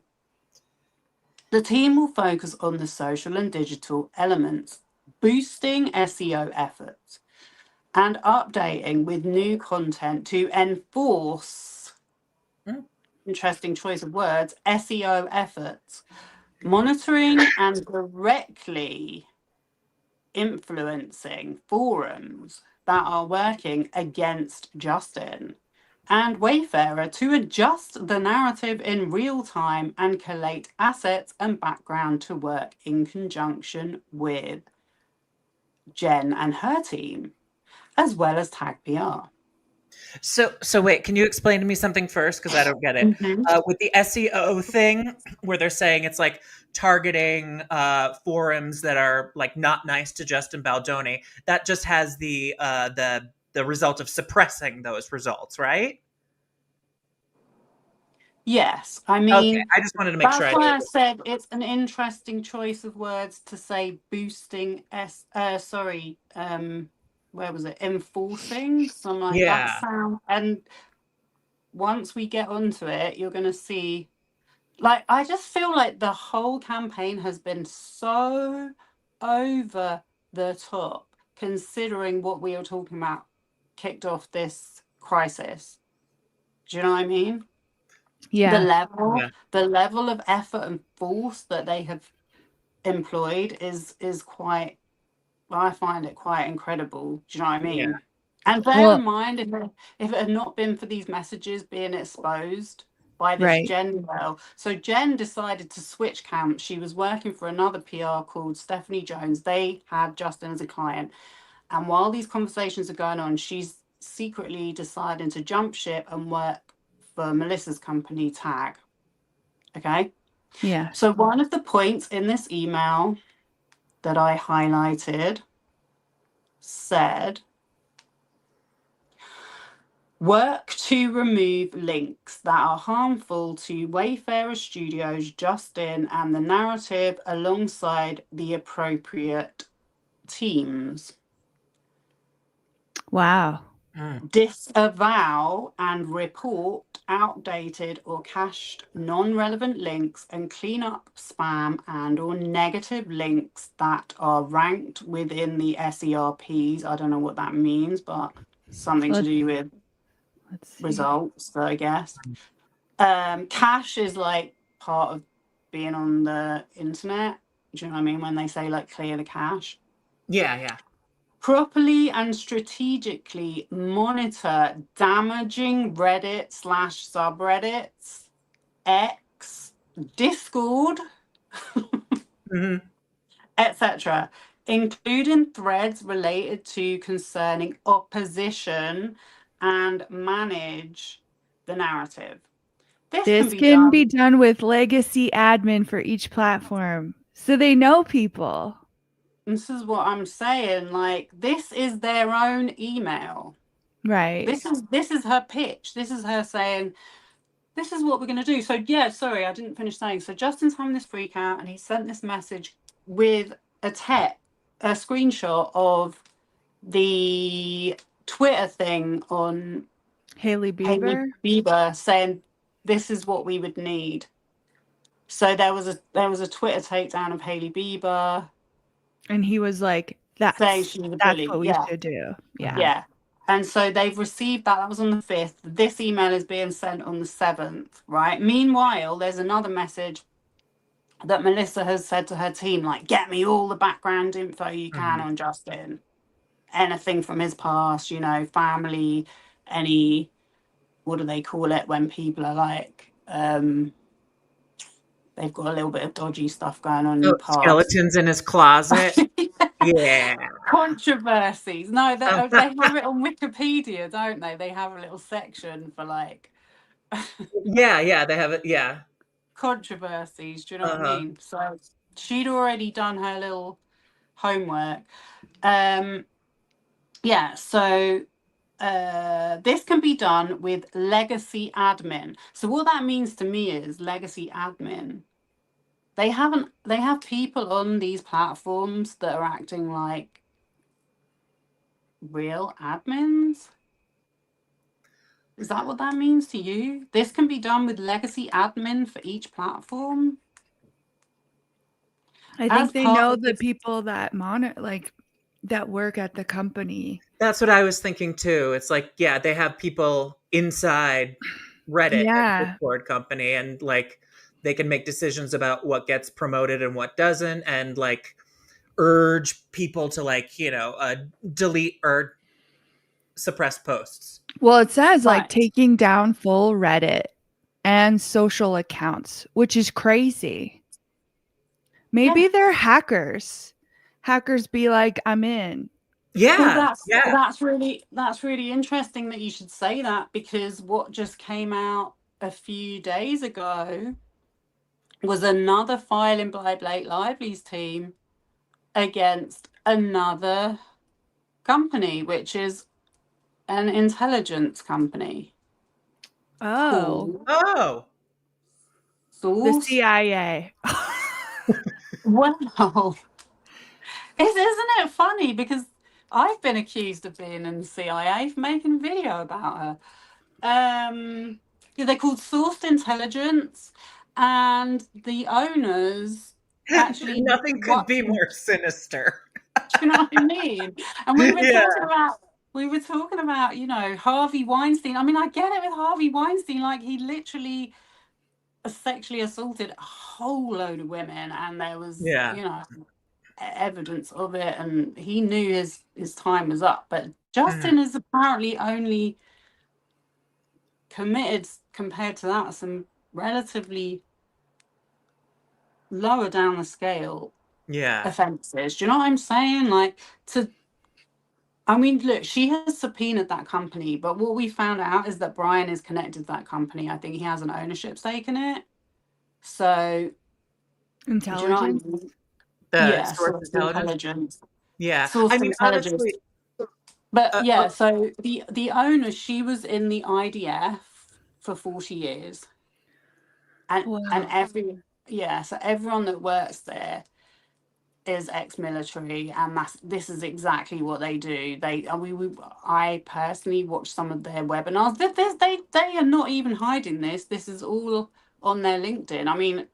The team will focus on the social and digital elements, boosting SEO efforts, and updating with new content to enforce, interesting choice of words, SEO efforts, monitoring and directly influencing forums that are working against Justin and Wayfarer to adjust the narrative in real time and collate assets and background to work in conjunction with Jen and her team, as well as Tag PR. So wait, can you explain to me something first? Because I don't get it. With the SEO thing, where they're saying it's like targeting forums that are like not nice to Justin Baldoni, that just has the result of suppressing those results, right? Yes, I Okay, mean, I just wanted to make sure. that's why I said it's an interesting choice of words to say boosting where was it? Enforcing. So I'm like, that Yeah. sound, and once we get onto it, you're gonna see, like, I just feel like the whole campaign has been so over the top, considering what we are talking about kicked off this crisis. Do you know what I mean? Yeah. Yeah. The level of effort and force that they have employed is quite, I find it quite incredible. Do you know what I Yeah. mean? And bear Well, in mind, if it had not been for these messages being exposed by this right. Jen girl, so Jen decided to switch camps. She was working for another PR called Stephanie Jones. They had Justin as a client, and while these conversations are going on, she's secretly deciding to jump ship and work for Melissa's company, Tag. Okay. Yeah. So one of the points in this email that I highlighted said, work to remove links that are harmful to Wayfarer Studios, Justin, and the narrative alongside the appropriate teams. Wow. Disavow and report outdated or cached non-relevant links and clean up spam and or negative links that are ranked within the SERPs. I don't know what that means, but something to Let's do with see. results, I guess. Cache is like part of being on the internet. Do you know what I mean? When they say like clear the cache. Yeah. Yeah. Properly and strategically monitor damaging Reddit / subreddits, X, Discord, Hmm. etc., including threads related to concerning opposition, and manage the narrative. This can be done with legacy admin for each platform. So they know people. This is what I'm saying. Like, this is their own email. Right. This is her pitch. This is her saying, this is what we're going to do. So yeah, sorry, I didn't finish saying. So Justin's having this freak out, and he sent this message with a screenshot of the Twitter thing on Hailey Bieber. saying, this is what we would need. So there was a Twitter takedown of Hailey Bieber, and he was like, saying she was a that's bully. what we should do. Yeah. Yeah. And so they've received that. That was on the 5th. This email is being sent on the 7th, right? Meanwhile, there's another message that Melissa has said to her team, like, get me all the background info you can on Justin. Anything from his past, you know, family, any, what do they call it when people are like, they've got a little bit of dodgy stuff going on in the past. Skeletons in his closet. Yeah. Controversies. No, they have it on Wikipedia, don't they? They have a little section for like Yeah, they have it. Yeah. controversies. Do you know what I mean? So she'd already done her little homework. Yeah, so this can be done with legacy admin. So what that means to me is legacy admin. They have people on these platforms that are acting like real admins. Is that what that means to you? This can be done with legacy admin for each platform. I think they know the people that monitor, like, that work at the company. That's what I was thinking too. It's like, yeah, they have people inside Reddit and Discord company, and like they can make decisions about what gets promoted and what doesn't, and like urge people to like, you know, delete or suppress posts. Well, it says like taking down full Reddit and social accounts, which is crazy. Maybe they're hackers. Hackers be like, I'm in. Yeah. That's really interesting that you should say that, because what just came out a few days ago was another file in Blake Lively's team against another company, which is an intelligence company. Oh. Oh. source. CIA. Well, isn't it funny? Because I've been accused of being in the CIA for making a video about her. Yeah, they're called Sourced Intelligence, and the owners actually Nothing could what be do more sinister. you know what I mean? And Yeah. we were talking about, Harvey Weinstein. I mean, I get it with Harvey Weinstein, like he literally sexually assaulted a whole load of women, and there was, Yeah. evidence of it, and he knew his time was up. But Mhm. Justin is apparently only committed, compared to that, some relatively lower down the scale Yeah. offenses. Do you know what I'm saying? I mean, look, she has subpoenaed that company, but what we found out is that Brian is connected to that company. I think he has an ownership stake in it. So, do you know what I Intelligence. mean? The Yeah, source source intelligence. intelligence. Yeah. Source I mean, intelligence. honestly, But uh, yeah, uh, so the owner, she was in the IDF for 40 years. And Wow. so everyone that works there is ex-military, and this is exactly what they do. I personally watched some of their webinars. They are not even hiding this. This is all on their LinkedIn. I mean,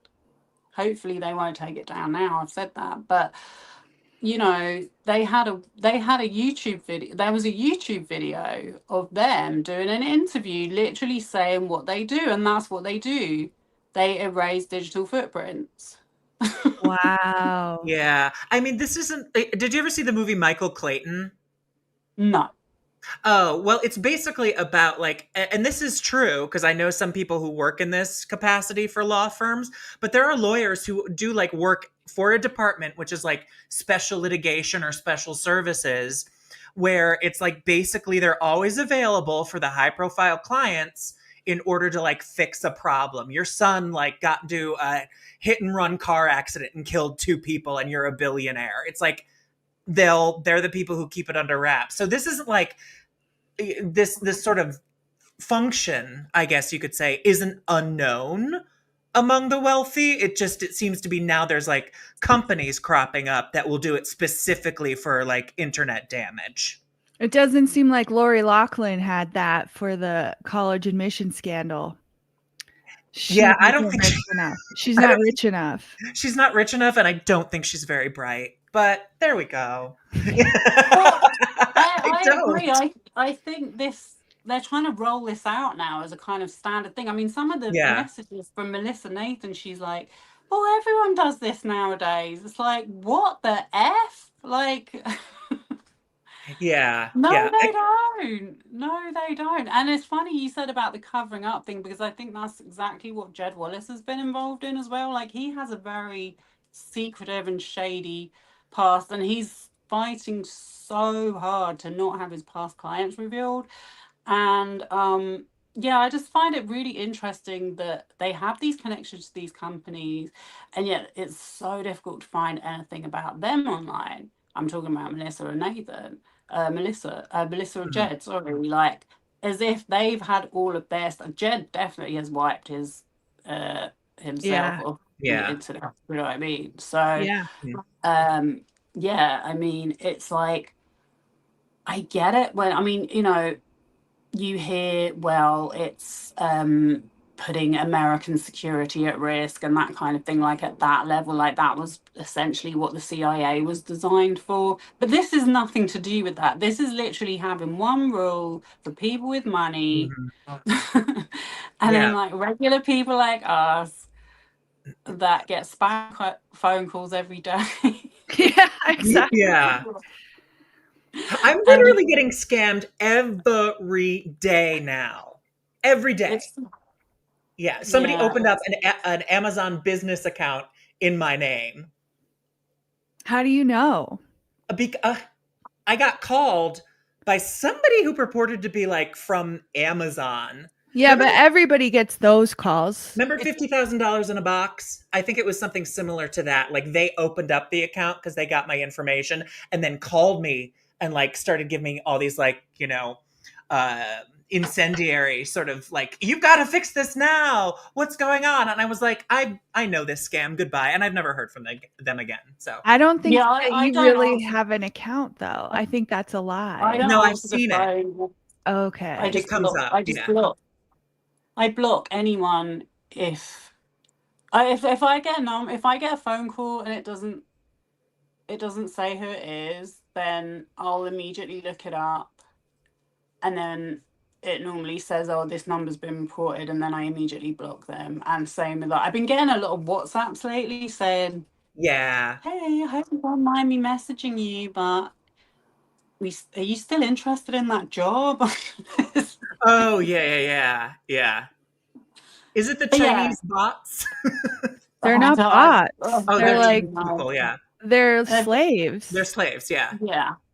hopefully they won't take it down now. I've said that, but they had a YouTube video. There was a YouTube video of them doing an interview, literally saying what they do, and that's what they do. They erase digital footprints. Wow. yeah. I mean, this isn't. Did you ever see the movie Michael Clayton? No. Oh, well, it's basically about like, and this is true because I know some people who work in this capacity for law firms, but there are lawyers who do like work for a department, which is like special litigation or special services, where it's like basically they're always available for the high profile clients in order to like fix a problem. Your son like got into a hit and run car accident and killed two people and you're a billionaire. It's like they're the people who keep it under wraps. So this isn't like this sort of function, I guess you could say, isn't unknown among the wealthy. It seems to be now there's like companies cropping up that will do it specifically for like internet damage. It doesn't seem like Lori Loughlin had that for the college admission scandal. She Yeah, I don't wasn't think rich enough. She's I not don't, rich enough. she's not rich enough, and I don't think she's very bright. But there we go. Well, I I don't. agree. I think they're trying to roll this out now as a kind of standard thing. I mean, some of the Yeah. messages from Melissa Nathan, she's like, "Oh, everyone does this nowadays." It's like, what the f? Like, Yeah. no, Yeah. they don't. No, they don't. And it's funny you said about the covering up thing, because I think that's exactly what Jed Wallace has been involved in as well. Like, he has a very secretive and shady past, and he's fighting so hard to not have his past clients revealed. And yeah, I just find it really interesting that they have these connections to these companies, and yet it's so difficult to find anything about them online. I'm talking about Melissa and Nathan, Melissa and Mhm. Jed, sorry, like, as if they've had all of their stuff. Jed definitely has wiped himself Yeah. off the Yeah. internet, you know what I mean? So, Yeah. um, yeah, I mean, it's like, I get it when, I mean, you hear, well, it's putting American security at risk and that kind of thing, like at that level, like that was essentially what the CIA was designed for. But this is nothing to do with that. This is literally having one rule for people with money, Mhm. and Yeah. then like regular people like us that get spam phone calls every day. Yeah, exactly. Yeah. I'm And literally getting scammed every day now. Every day. it's, Yeah. Somebody yeah, opened up an Amazon business account in my name. How do you know? I got called by somebody who purported to be like from Amazon. Yeah, Remember, but everybody gets those calls. remember it's, $50,000 in a box? I think it was something similar to that. Like they opened up the account because they got my information and then called me and like started giving me all these like, uh, incendiary sort of like, you've got to fix this now. What's going on? And I was like, I know this scam. Goodbye. And I've never heard from them again. So I don't think Yeah, that I you don't really answer. have an account, though. I think that's a I lie. don't no, I've answer the seen it. phone. I Okay. It comes block. up. I just Yeah. block. I block anyone if I get if I get a phone call and it doesn't say who it is, then I'll immediately look it up, and then it normally says, "Oh, this number's been reported," and then I immediately block them. And same with that. I've been getting a lot of WhatsApps lately saying, Yeah. "Hey, I hope you don't mind me messaging you, but are you still interested in that job?" Oh, yeah. Is it the But yeah, Chinese bots? They're I not don't, bots. Oh, They're they're like, Chinese people. Yeah. they're They're slaves. Slaves. Yeah.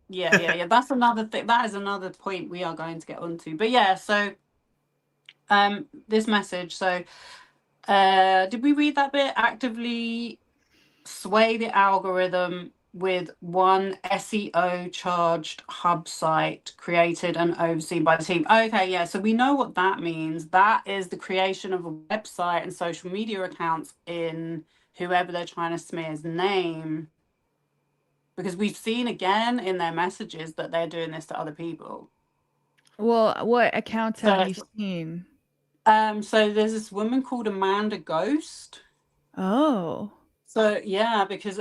Yeah. That's another thing. That is another point we are going to get onto. But yeah, so this message. So did we read that bit? Actively sway the algorithm with one SEO charged hub site created and overseen by the team. Okay, yeah. So we know what that means. That is the creation of a website and social media accounts in whoever they're trying to smear's name. Because we've seen again in their messages that they're doing this to other people. Well, what accounts So, have you seen? so there's this woman called Amanda Ghost. Oh. So yeah, because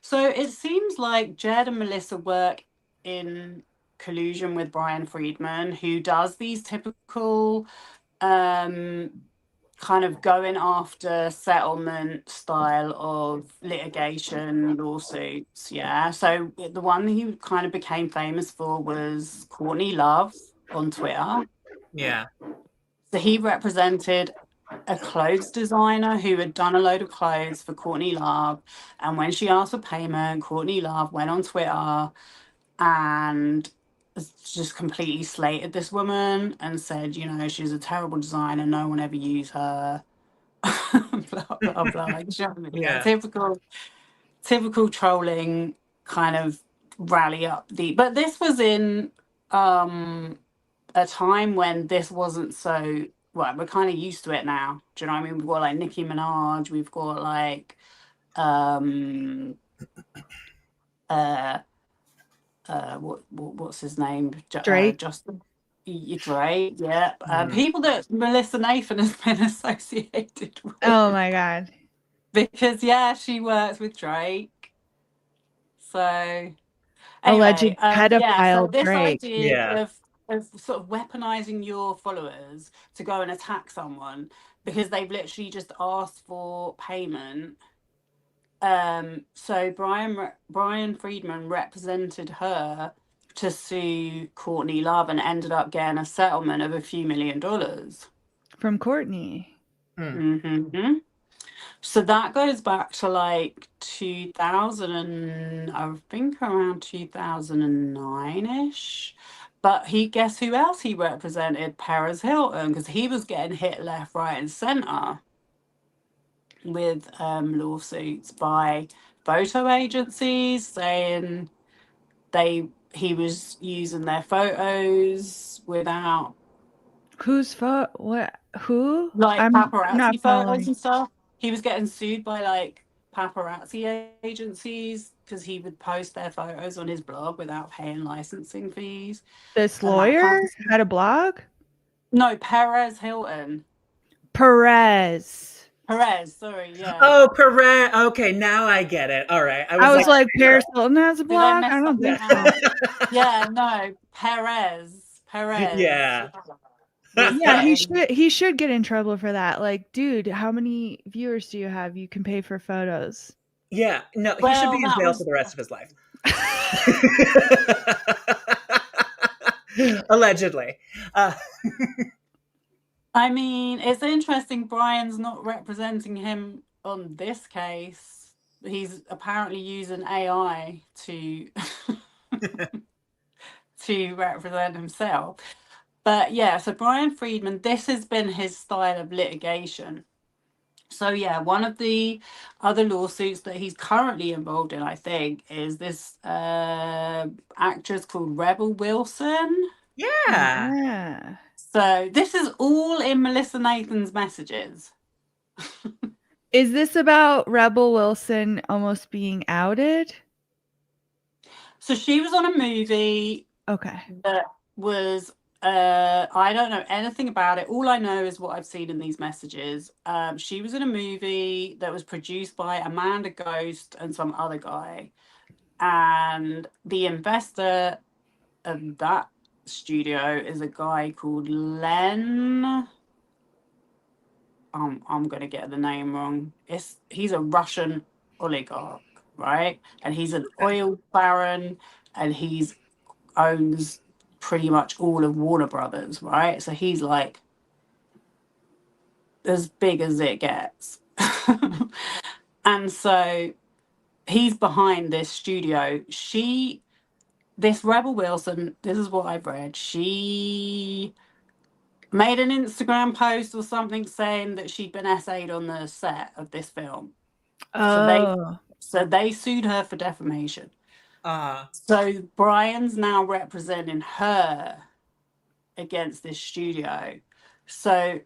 so it seems like Jed and Melissa work in collusion with Brian Friedman, who does these typical kind of going after settlement style of litigation lawsuits. Yeah. So the one he kind of became famous for was Courtney Love on Twitter. Yeah. So he represented a clothes designer who had done a load of clothes for Courtney Love. And when she asked for payment, Courtney Love went on Twitter and just completely slated this woman and said, she's a terrible designer. No one ever used her. Blah, blah, blah. Like, Yeah. typical trolling kind of rally up but this was in a time when this wasn't so, well, we're kind of used to it now. Do you know what I mean? We've got like Nicki Minaj, we've got like what's his name? Drake. Justin Drake, yeah. People that Melissa Nathan has been associated with. Oh my God. Because she works with Drake. So Alleged anyway, so pedophile this Drake. idea Yeah. of sort of weaponizing your followers to go and attack someone because they've literally just asked for payment. So Brian Friedman represented her to sue Courtney Love and ended up getting a settlement of a few $1 million. From Courtney. Mm-hmm. So that goes back to like 2000, and I think around 2009-ish. But guess who else he represented? Perez Hilton, because he was getting hit left, right, and center with lawsuits by photo agencies saying he was using their photos without What? Who? like I'm not paparazzi photos following. and stuff. He was getting sued by like paparazzi agencies because he would post their photos on his blog without paying licensing fees. This And that kind lawyer of had a blog? No, Perez Hilton. Perez. Sorry, yeah. Oh, Perez. Okay, now I get it. All right. I was like, Paris Hilton has a Did I blog? mess I don't something think so. out? Yeah, no, Perez. Yeah. Yeah, he should get in trouble for that. Like, dude, how many viewers do you have? You can pay for photos. Yeah. No, he should Well, be in jail for the rest of his life. Allegedly. I mean, it's interesting Brian's not representing him on this case. He's apparently using AI to to represent himself. But yeah, so Brian Friedman, this has been his style of litigation. So yeah, one of the other lawsuits that he's currently involved in, I think, is this actress called Rebel Wilson. Yeah. Yeah. So this is all in Melissa Nathan's messages. Is this about Rebel Wilson almost being outed? So she was on a movie Okay. that was I don't know anything about it. All I know is what I've seen in these messages. She was in a movie that was produced by Amanda Ghost and some other guy, and the investor of that studio is a guy called Len. I'm gonna get the name wrong. He's a Russian oligarch, right? And he's an oil baron, and he's owns pretty much all of Warner Brothers, right? So he's like as big as it gets. And so he's behind this studio. This Rebel Wilson, this is what I've read. She made an Instagram post or something saying that she'd been essayed on the set of this film. Oh. So they sued her for defamation. Uh, So Brian's now representing her against this studio. So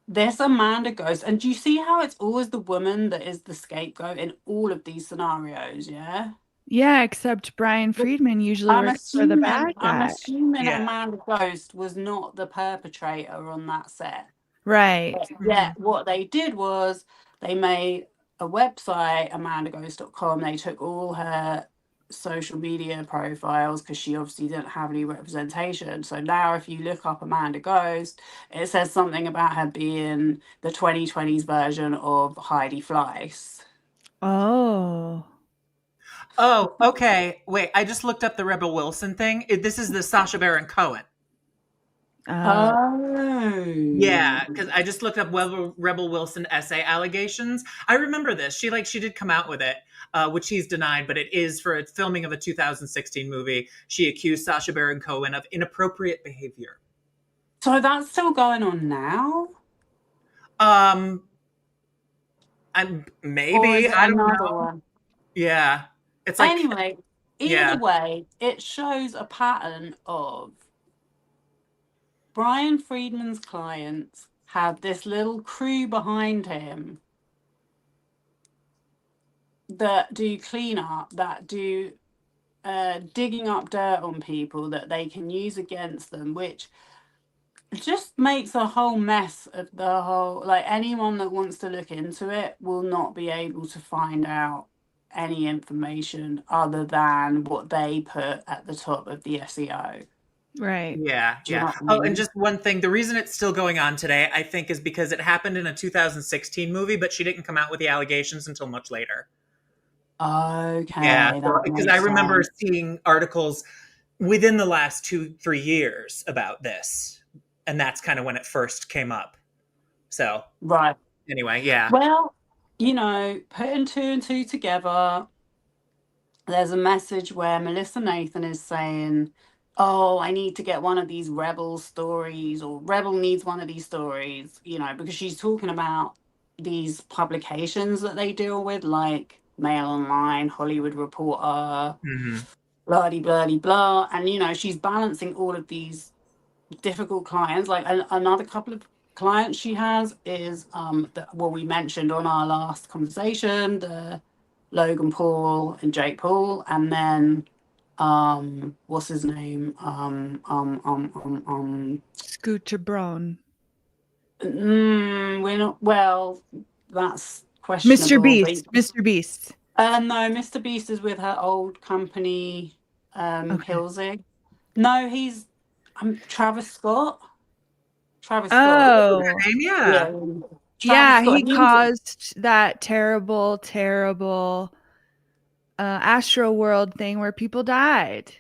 this Amanda Ghost, and do you see how it's always the woman that is the scapegoat in all of these scenarios? Yeah. Yeah, except Brian Friedman usually works for the bad I'm guy. assuming Yeah. Amanda Ghost was not the perpetrator on that set. Right. Yeah, what they did was they made a website, amandaghost.com. They took all her social media profiles because she obviously didn't have any representation. So now if you look up Amanda Ghost, it says something about her being the 2020s version of Heidi Fleiss. Oh. oh, okay. Wait, I just looked up the Rebel Wilson thing. This is the Sacha Baron Cohen. Oh. Yeah, because I just looked up Rebel Wilson essay allegations. I remember this. She did come out with it, which he's denied, but it is for a filming of a 2016 movie. She accused Sacha Baron Cohen of inappropriate behavior. So that's still going on now? I'm Or maybe is it I don't another know. one? Yeah, it's like Anyway, yeah. either way, it shows a pattern of Brian Friedman's clients have this little crew behind him that do cleanup, that do digging up dirt on people that they can use against them, which just makes a whole mess of the whole. Like anyone that wants to look into it will not be able to find out any information other than what they put at the top of the SEO. Right. Yeah, Do you yeah. know what I Oh, and mean? just one thing, the reason it's still going on today, I think, is because it happened in a 2016 movie, but she didn't come out with the allegations until much later. Okay, Yeah, that because I makes remember sense. seeing articles within the last 2-3 years about this, and that's kind of when it first came up. So Right. anyway, yeah. Well, putting two and two together, there's a message where Melissa Nathan is saying, "Oh, I need to get one of these Rebel stories," or "Rebel needs one of these stories," because she's talking about these publications that they deal with, like Mail Online, Hollywood Reporter, hmm blah blah blah blah, and she's balancing all of these difficult clients. Like another couple of clients she has is we mentioned on our last conversation, the Logan Paul and Jake Paul, and then what's his name? Scooter Braun. We're not well, that's Mr. questionable. Beast. Mr. Beast. No, Mr. Beast is with her old company, Okay. Hilsig. No, he's Travis Scott. Travis Scott. Oh. Yeah. Yeah. Travis Yeah, Scott. he caused that terrible, terrible Astro World thing where people died.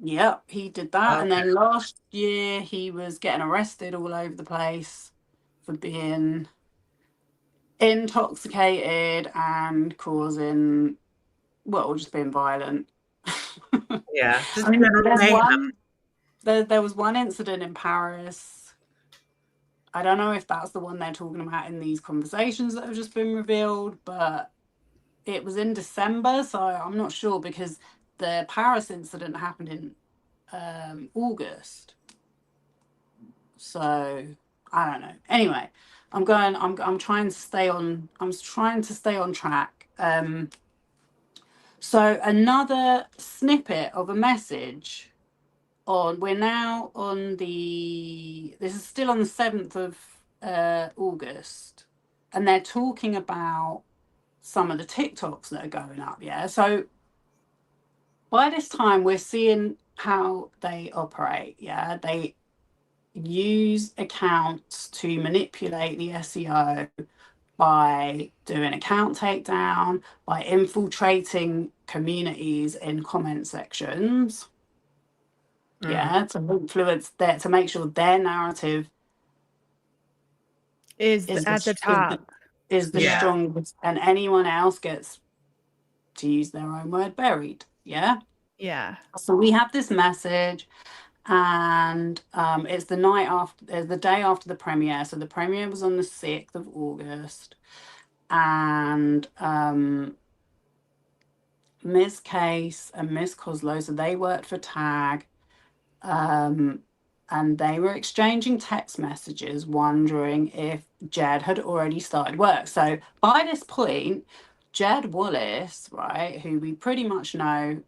Yep, he did that. And Okay. then last year he was getting arrested all over the place for being intoxicated and causing, just being violent. Yeah. Just I mean, general mayhem. there was one incident in Paris. I don't know if that's the one they're talking about in these conversations that have just been revealed, but it was in December, so I'm not sure because the Paris incident happened in August. So I don't know. Anyway, I'm trying to stay on. I'm trying to stay on track. So another snippet of a message on. We're now on the. This is still on the 7th of August, and they're talking about some of the TikToks that are going up. Yeah. So by this time, we're seeing how they operate. Yeah. They use accounts to manipulate the SEO by doing account takedown, by infiltrating communities in comment sections. Yeah, to influence that, to make sure their narrative Is is at the top. is the Yeah. strongest, and anyone else gets, to use their own word, buried. Yeah. Yeah. So we have this message, and it's the night after, the day after the premiere. So the premiere was on the 6th of August, and Ms. Case and Miss Coslow, so they worked for Tag, and they were exchanging text messages wondering if Jed had already started work. So by this point, Jed Wallace, right, who we pretty much know,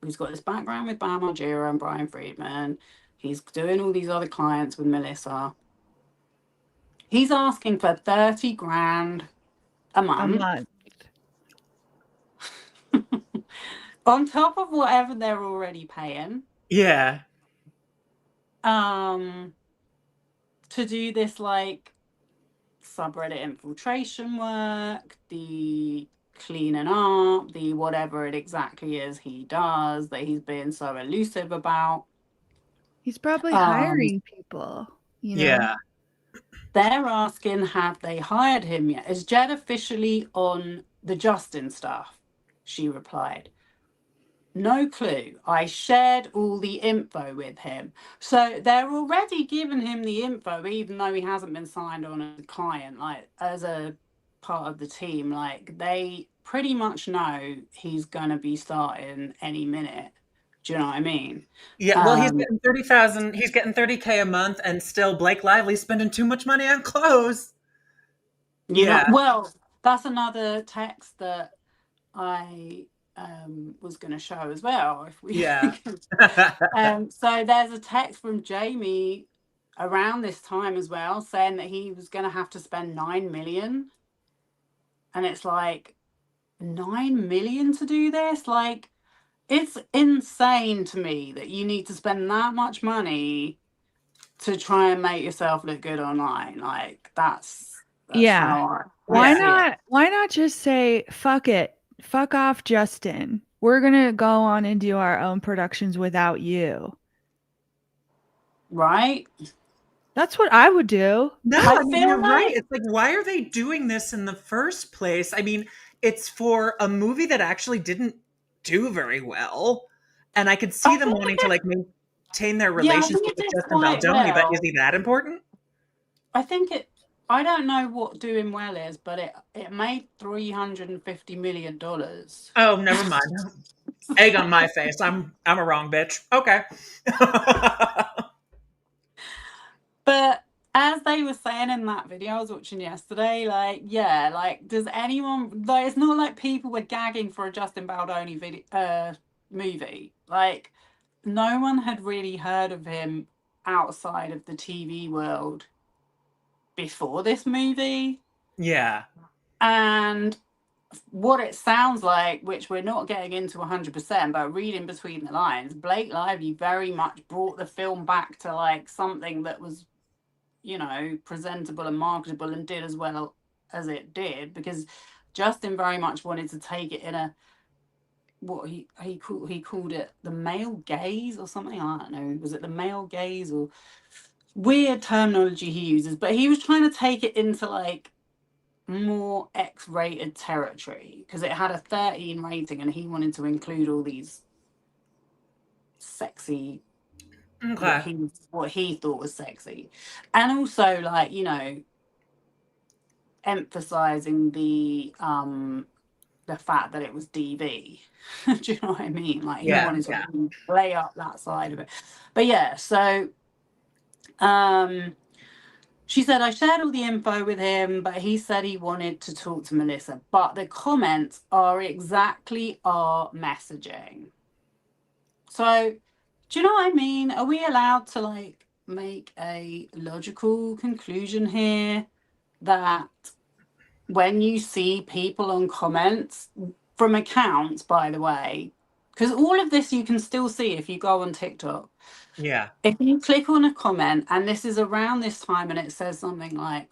who's got this background with Bam Margera and Brian Friedman, he's doing all these other clients with Melissa. He's asking for 30 grand a A month. month. On top of whatever they're already paying. Yeah. To do this like subreddit infiltration work, the cleaning up, the whatever it exactly is he does that he's being so elusive about. He's probably hiring people, you know? Yeah. They're asking, have they hired him yet? Is Jed officially on the Justin stuff? She replied, no clue. I shared all the info with him. So they're already giving him the info, even though he hasn't been signed on as a client, like as a part of the team. Like they pretty much know he's going to be starting any minute. Do you know what I mean? Yeah. Well, he's getting 30,000. He's getting 30K a month, and still Blake Lively's spending too much money on clothes. Yeah. Well, that's another text that I was going to show as well. If we, Yeah. So there's a text from Jamie around this time as well, saying that he was going to have to spend 9 million, and it's like 9 million to do this. Like, it's insane to me that you need to spend that much money to try and make yourself look good online. Like that's Yeah. how Why see not? it. Why not just say fuck it, fuck off, Justin? We're gonna go on and do our own productions without you. Right? That's what I would do. No, I I mean, feel you're right. like It's like, why are they doing this in the first place? I mean, it's for a movie that actually didn't do very well. And I could see I them think wanting it to did. like maintain their Yeah, I relationship think it with did Justin quite Baldoni, but is well. he that important? I think it. I don't know what doing well is, but it made $350 million. Oh, never mind. Egg on my face. I'm a wrong bitch. Okay. But as they were saying in that video I was watching yesterday, like, yeah, like, does anyone, like, it's not like people were gagging for a Justin Baldoni movie. Like, no one had really heard of him outside of the TV world before this movie. Yeah. And what it sounds like, which we're not getting into 100%, but reading between the lines, Blake Lively very much brought the film back to like something that was, you know, presentable and marketable, and did as well as it did, because Justin very much wanted to take it in a, what he called it, the male gaze or something. I don't know, was it the male gaze or weird terminology he uses, but he was trying to take it into like more X-rated territory because it had a 13 rating, and he wanted to include all these sexy, Okay. what he thought was sexy, and also like, you know, emphasizing the fact that it was DV. Do you know what I mean? Like he Yeah. wanted to play up that side of it. But yeah, so She said, I shared all the info with him, but he said he wanted to talk to Melissa. But the comments are exactly our messaging. So, do you know what I mean? Are we allowed to like make a logical conclusion here that when you see people on comments from accounts, by the way, because all of this you can still see if you go on TikTok. Yeah. If you click on a comment and this is around this time and it says something like,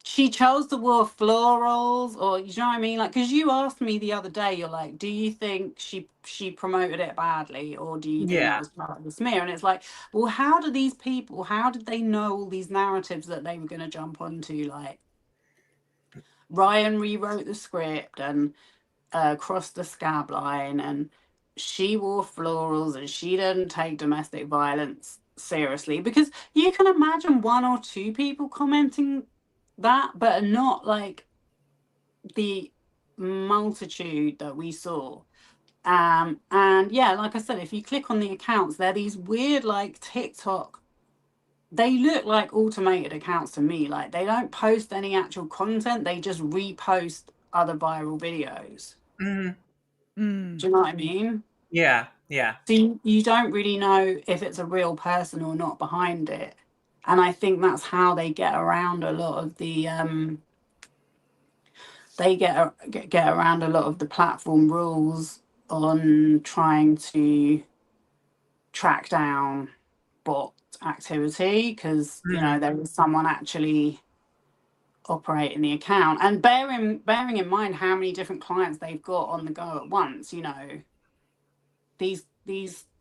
she chose the word florals, or you know what I mean? Like, because you asked me the other day, you're like, do you think she promoted it badly, or do you think that Yeah. was part of the smear? And it's like, well, how do these people, how did they know all these narratives that they were going to jump onto? Like, Ryan rewrote the script and crossed the scab line, and she wore florals, and she didn't take domestic violence seriously, because you can imagine one or two people commenting that, but not like the multitude that we saw. And yeah, like I said, if you click on the accounts, they're these weird like TikTok, they look like automated accounts to me. Like, they don't post any actual content, they just repost other viral videos. Mm-hmm. Do you know what I mean? Yeah. Yeah. So you don't really know if it's a real person or not behind it. And I think that's how they get around a lot of the get around a lot of the platform rules on trying to track down bot activity, because you know Mm-hmm. there is someone actually operating the account, and bearing in mind how many different clients they've got on the go at once. You know, these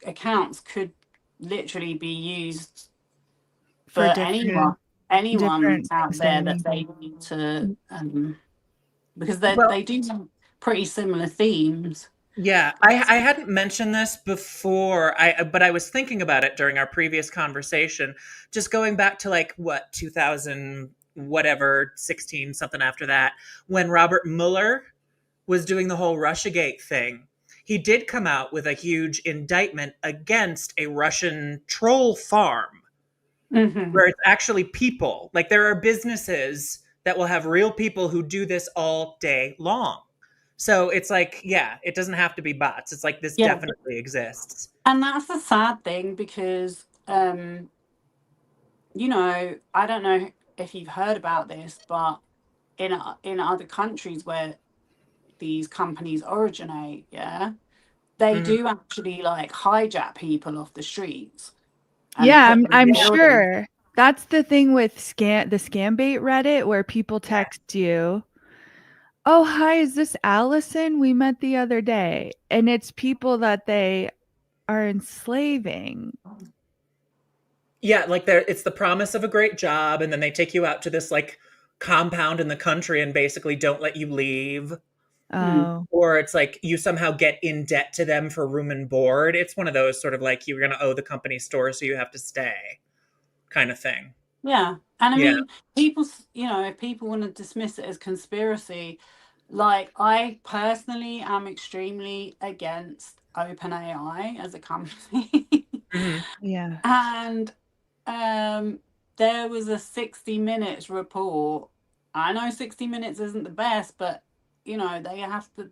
accounts could literally be used for For anyone different out there that things. they need to because Well, they do have pretty similar themes. yeah, I hadn't mentioned this before. But I was thinking about it during our previous conversation, just going back to like what 2000 whatever 16 something after that, when Robert Mueller was doing the whole Russiagate thing. He did come out with a huge indictment against a Russian troll farm Mm-hmm. where it's actually people. Like, there are businesses that will have real people who do this all day long. So it's like, yeah, it doesn't have to be bots. It's like this Yeah, definitely exists. and that's the sad thing, because you know, I don't know if you've heard about this, but in other countries where these companies originate, yeah, they Mhm. do actually like hijack people off the streets and Yeah, put them I'm in buildings. sure. That's the thing with the scam bait Reddit, where people Yeah. text you, "Oh, hi, is this Allison? We met the other day." And it's people that they are enslaving. Yeah, like it's the promise of a great job, and then they take you out to this like compound in the country and basically don't let you leave. Hmm. Oh. Or it's like you somehow get in debt to them for room and board. It's one of those sort of like you're going to owe the company store, so you have to stay kind of thing. Yeah. And I Yeah. mean, people, you know, if people want to dismiss it as conspiracy, like, I personally am extremely against OpenAI as a company. Hmm. Yeah. And there was a 60 Minutes report. I know 60 Minutes isn't the best, but you know, they have to,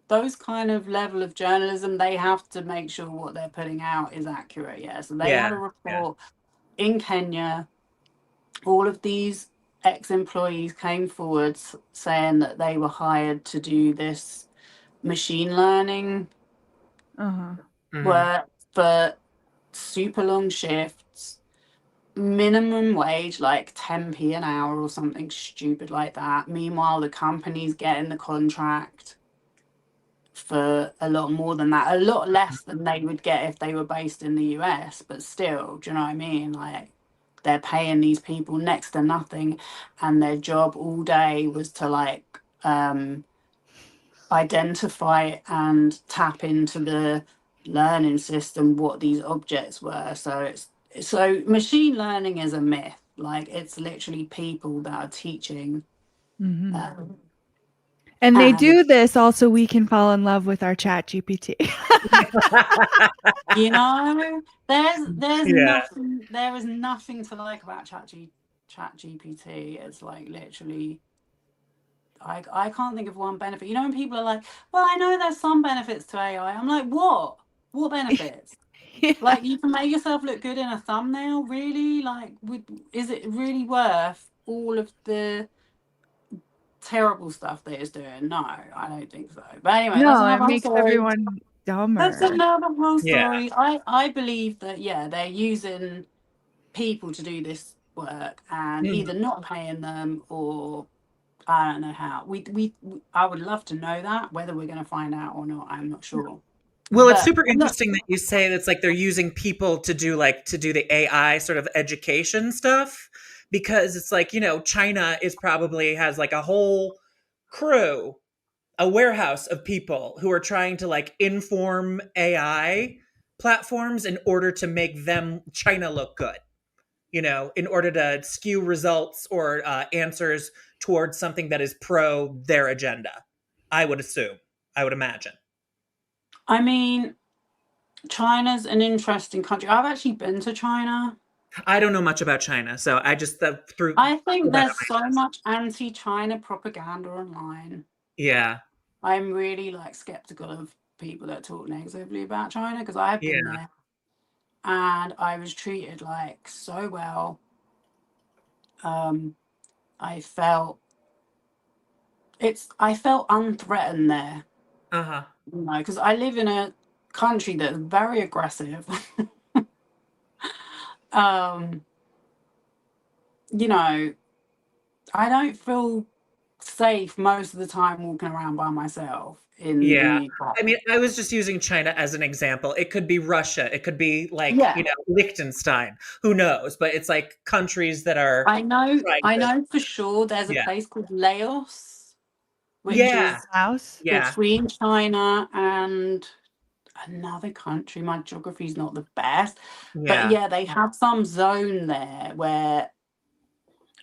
those kind of level of journalism, they have to make sure what they're putting out is accurate. Yeah. So they Yeah. had a Yeah. report in Kenya. All of these ex-employees came forward saying that they were hired to do this machine learning Uh-huh. Hmm. work for super long shifts, minimum wage like 10p an hour or something stupid like that. Meanwhile, the company's getting the contract for a lot more than that, a lot less than they would get if they were based in the US, but still, do you know what I mean? Like, they're paying these people next to nothing, and their job all day was to like identify and tap into the learning system what these objects were. So machine learning is a myth. Like, it's literally people that are teaching. Mhm. Um, And they And do this also we can fall in love with our chat GPT. you know, there's Yeah. nothing, there is nothing to like about chat GPT. It's like literally, I can't think of one benefit. You know, when people are like, well, I know there's some benefits to AI. I'm like, what benefits? Yeah. Like, you can make yourself look good in a thumbnail, really? Like, is it really worth all of the terrible stuff that it's doing? No, I don't think so. But anyway, that's No, it another whole makes story. everyone That's dumber. another whole Yeah. story. I believe that, yeah, they're using people to do this work and either not paying them, or I don't know how. I would love to know that. Whether we're going to find out or not, I'm not sure. Well, it's But super interesting that you say that's like they're using people to do the AI sort of education stuff, because it's like, China has like a whole crew, a warehouse of people who are trying to like inform AI platforms in order to make them China look good, in order to skew results or answers towards something that is pro their agenda. I would imagine. I mean, China's an interesting country. I've actually been to China. I don't know much about China, so I just threw I think that on there's so my chest. much anti-China propaganda online. Yeah, I'm really like skeptical of people that talk negatively about China, because I have been yeah, there and I was treated like so well. I felt I felt unthreatened there, uh-huh. because I live in a country that's very aggressive. um, you know, I don't feel safe most of the time walking around by myself in Yeah. the UK. I mean, I was just using China as an example. It could be Russia. It could be like, Yeah, Liechtenstein. Who knows? But it's like countries that are I know. trying I to, know for sure. There's a yeah. place called Laos, which Yeah. is House. Yeah. between China and another country. My geography's not the best, but Yeah. yeah, they have some zone there where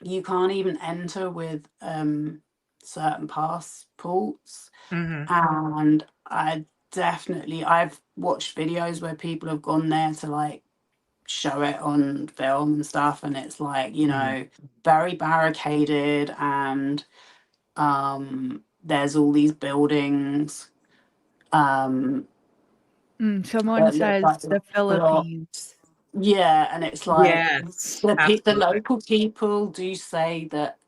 you can't even enter with certain passports. Hmm. And I've watched videos where people have gone there to like show it on film and stuff, and it's like, Hmm. very barricaded, and there's all these buildings Someone that look says like the block. Philippines. Yeah, and it's like Yes, the absolutely. local people do say that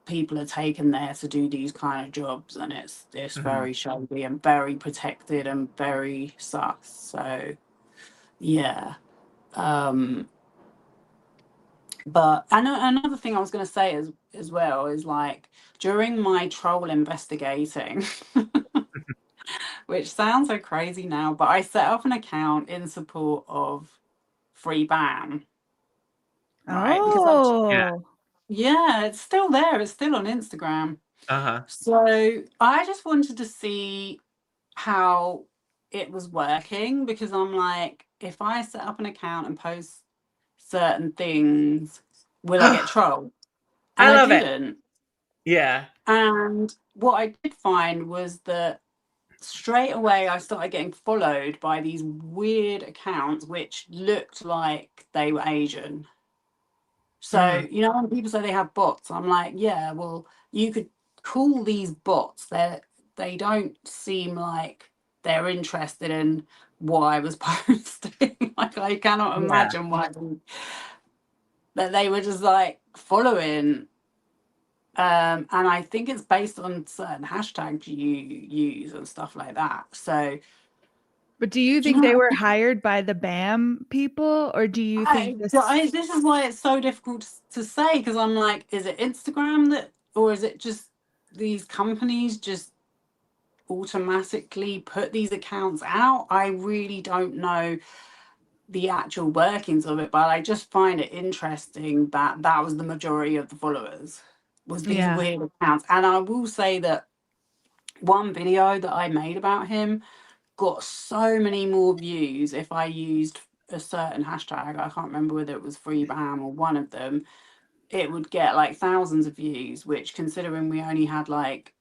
people are taken there to do these kind of jobs, and it's Hmm. very shabby and very protected and very sus. So yeah. um but another thing I was going to say as well is, like, during my troll investigating, which sounds so crazy now, but I set up an account in support of free BAM, right? Because Yeah. Oh, yeah, it's still there, it's still on Instagram. Uh-huh. So I just wanted to see how it was working, because I'm like, if I set up an account and post certain things, will I get trolled? And I I love it. didn't. Yeah. And what I did find was that straight away I started getting followed by these weird accounts which looked like they were Asian. So, Hmm. when people say they have bots, I'm like, yeah, well, you could call these bots. They don't seem like they're interested in what I was posting. Like, I cannot Yeah. imagine that they were just like following. And I think it's based on certain hashtags you use and stuff like that. So, but do you do you think know they what were hired by the BAM people, or do you think this? this is why it's so difficult to say, because I'm like, is it Instagram that, or is it just these companies just automatically put these accounts out? I really don't know the actual workings of it, but I just find it interesting that that was the majority of the followers, was these Yeah. weird accounts. And I will say that one video that I made about him got so many more views if I used a certain hashtag. I can't remember whether it was free BAM or one of them. It would get like thousands of views, which, considering we only had like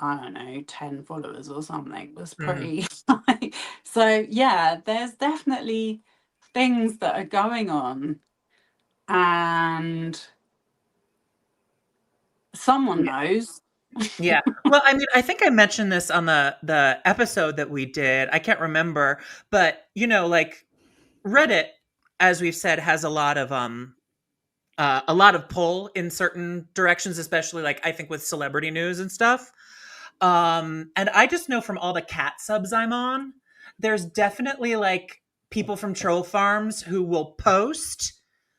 I don't know, 10 followers or something. It was Mhm. pretty so yeah, there's definitely things that are going on, and someone knows. Yeah. Well, I mean, I think I mentioned this on the episode that we did. I can't remember, but like Reddit, as we've said, has a lot of pull in certain directions, especially like I think with celebrity news and stuff. And I just know from all the cat subs I'm on, there's definitely like people from troll farms who will post